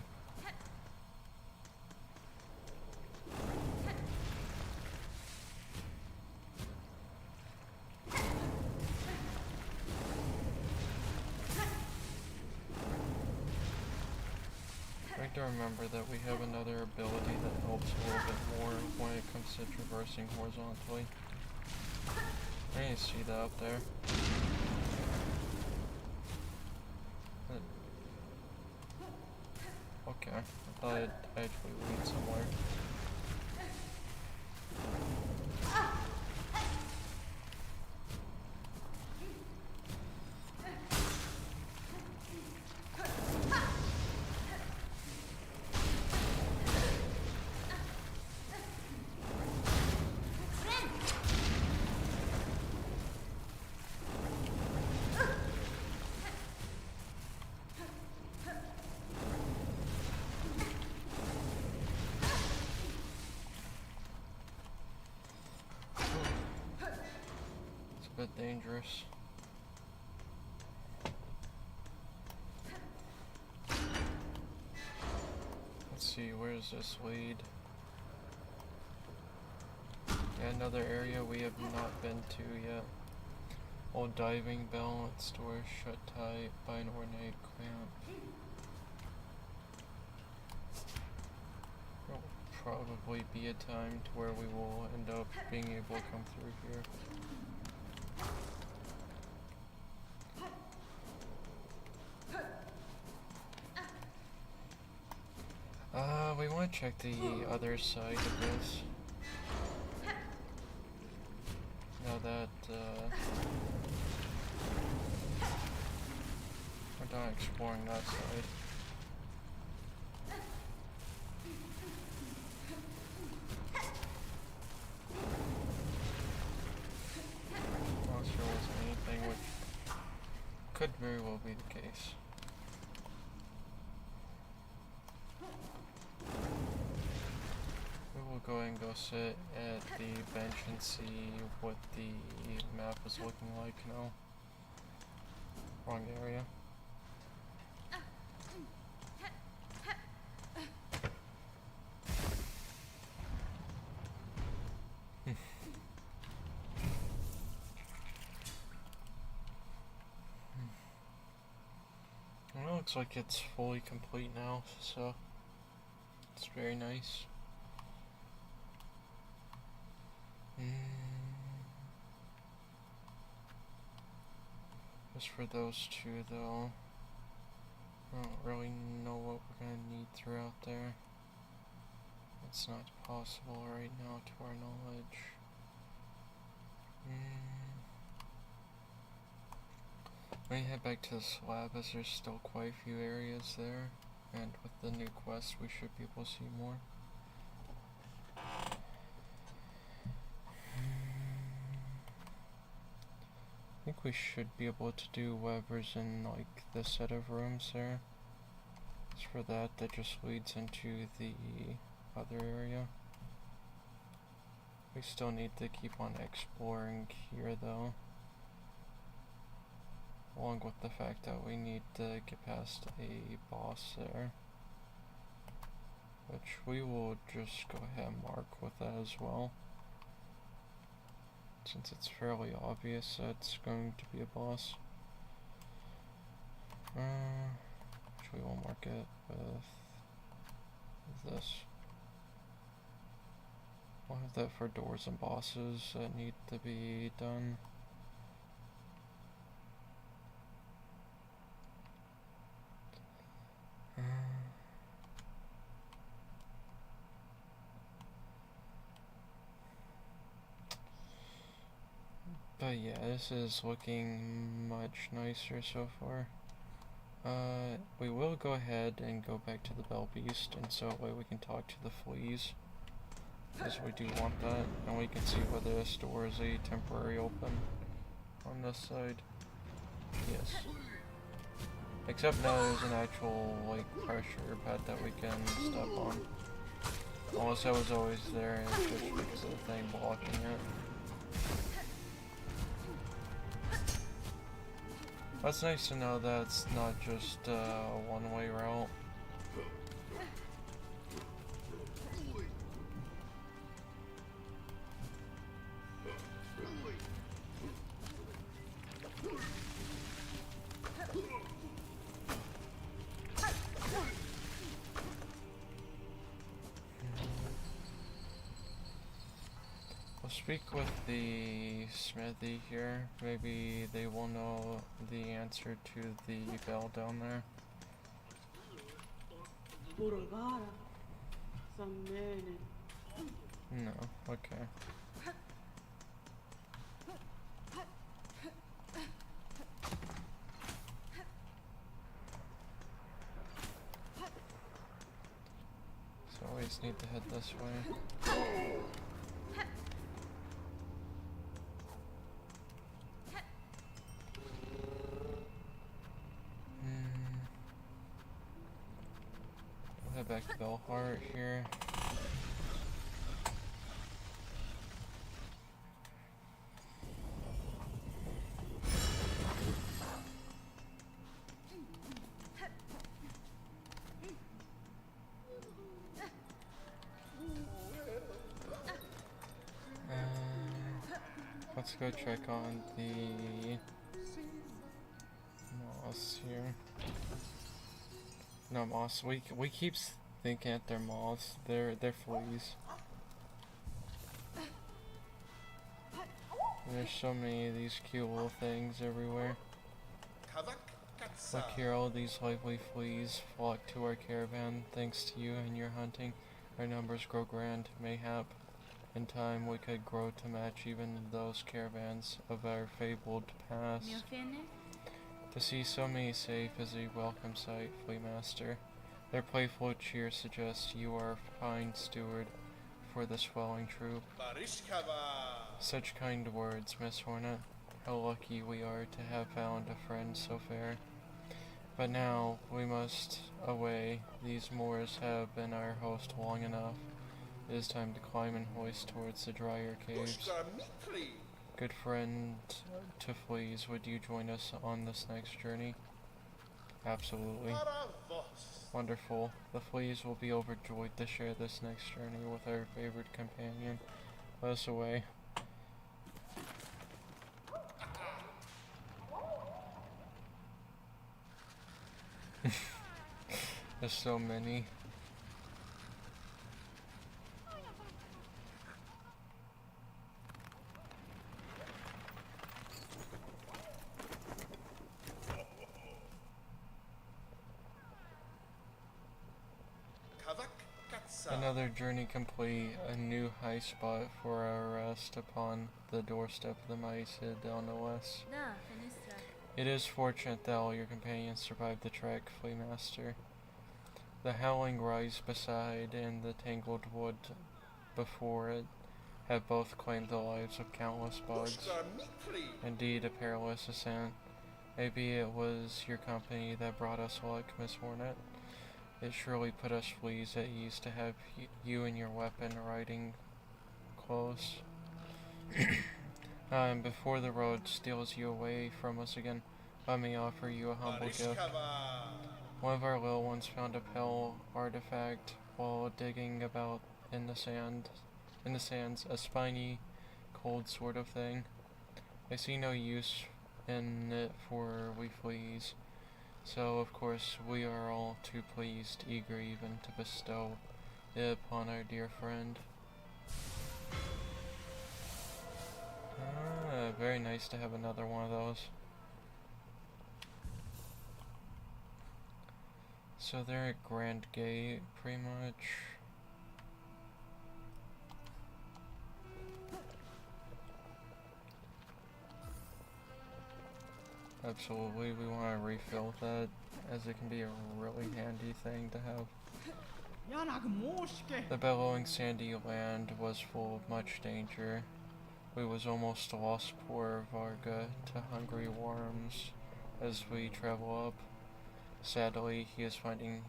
I like to remember that we have another ability that helps a little bit more when it comes to traversing horizontally. I need to see that up there. Okay, I thought it'd actually lead somewhere. Bit dangerous. Let's see, where does this lead? Yeah, another area we have not been to yet. Old diving bell, its door shut tight by an ornate clamp. There'll probably be a time to where we will end up being able to come through here. We want to check the other side of this. Now that, we're done exploring that side. Not sure there wasn't anything, which could very well be the case. Go ahead and go sit at the bench and see what the map is looking like now. Wrong area. Well, it looks like it's fully complete now, so it's very nice. Just for those two though, I don't really know what we're gonna need throughout there. It's not possible right now to our knowledge. When you head back to the slab, as there's still quite a few areas there, and with the new quest we should be able to see more. I think we should be able to do whatever's in like this set of rooms there. As for that, that just leads into the other area. We still need to keep on exploring here though. Along with the fact that we need to get past a boss there. Which we will just go ahead and mark with that as well. Since it's fairly obvious that it's going to be a boss. Actually we'll mark it with this. We'll have that for doors and bosses that need to be done. But yeah, this is looking much nicer so far. We will go ahead and go back to the Bell Beast, and so that way we can talk to the fleas. Because we do want that, and we can see whether this door is a temporary open on this side. Yes. Except now there's an actual, like, pressure pad that we can step on. Unless I was always there and it's just because of the thing blocking it. That's nice to know that it's not just a one-way route. Speak with the smithy here. Maybe they will know the answer to the bell down there. No, okay. So I always need to head this way. Head back to Bellheart here. Let's go check on the moss here. No moss. We keep thinking that they're moths. They're fleas. There's so many of these cute little things everywhere. Look here, all these lively fleas flock to our caravan. Thanks to you and your hunting, our numbers grow grand. Mayhap, in time, we could grow to match even those caravans of our fabled past. To see so many safe is a welcome sight, Flea Master. Their playful cheer suggests you are a fine steward for the swelling troop. Such kind words, Miss Hornet. How lucky we are to have found a friend so fair. But now, we must away. These moors have been our host long enough. It is time to climb and hoist towards the drier caves. Good friend to fleas, would you join us on this next journey? Absolutely. Wonderful. The fleas will be overjoyed to share this next journey with our favorite companion. Let us away. There's so many. Another journey complete, a new high spot for our rest upon the doorstep of the mighty citadel no less. It is fortunate that all your companions survived the trek, Flea Master. The howling rise beside and the tangled wood before it have both claimed the lives of countless bugs. Indeed, a perilous ascent. Maybe it was your company that brought us luck, Miss Hornet. It surely put us fleas at ease to have you and your weapon riding close. And before the road steals you away from us again, let me offer you a humble gift. One of our little ones found a pale artifact while digging about in the sands, a spiny, cold sort of thing. I see no use in it for we fleas. So, of course, we are all too pleased, eager even to bestow it upon our dear friend. Very nice to have another one of those. So they're at Grand Gate, pretty much. Absolutely, we want to refill that, as it can be a really handy thing to have. The bellowing sandy land was full of much danger. We was almost lost poor Varga to hungry worms as we travel up. sadly, he is finding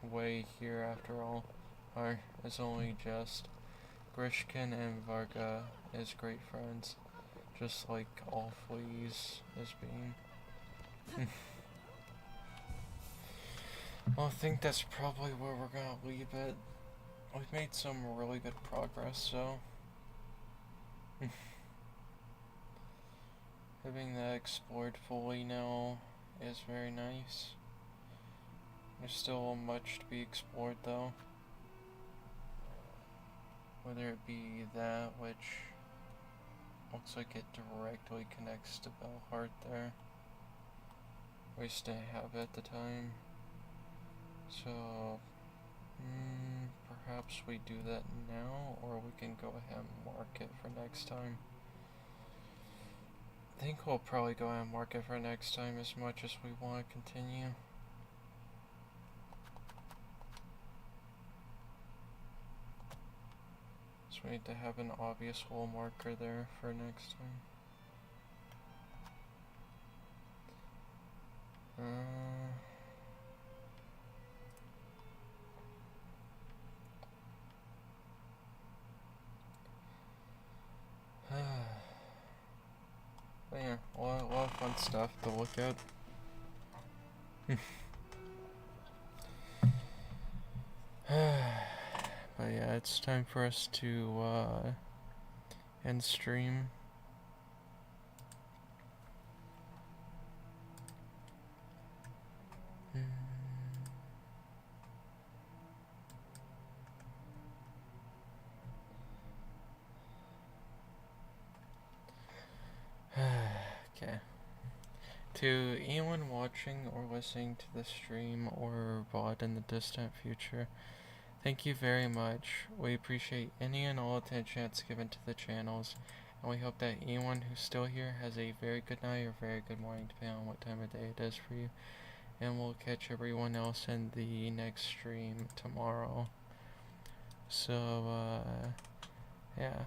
way here after all. It's only just Grishkin and Varga is great friends, just like all fleas is being. Well, I think that's probably where we're gonna leave it. We've made some really good progress, so having that explored fully now is very nice. There's still much to be explored though. Whether it be that, which looks like it directly connects to Belhart there. We just didn't have it at the time. So, perhaps we do that now, or we can go ahead and mark it for next time. I think we'll probably go ahead and mark it for next time as much as we want to continue. So we need to have an obvious hole marker there for next time. But yeah, a lot of fun stuff to look at. But yeah, it's time for us to end stream. Okay. To anyone watching or listening to the stream or VOD in the distant future, thank you very much. We appreciate any and all attention that's given to the channels, and we hope that anyone who's still here has a very good night or very good morning, depending on what time of day it is for you. And we'll catch everyone else in the next stream tomorrow. So, yeah.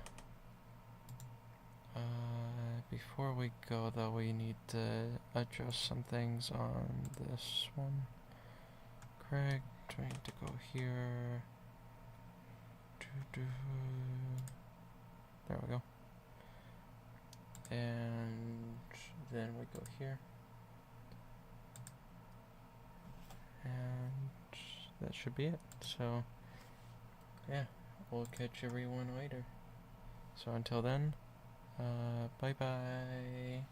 Before we go though, we need to adjust some things on this one. Craig, do I need to go here? There we go. And then we go here. And that should be it. So, yeah, we'll catch everyone later. So until then, bye bye.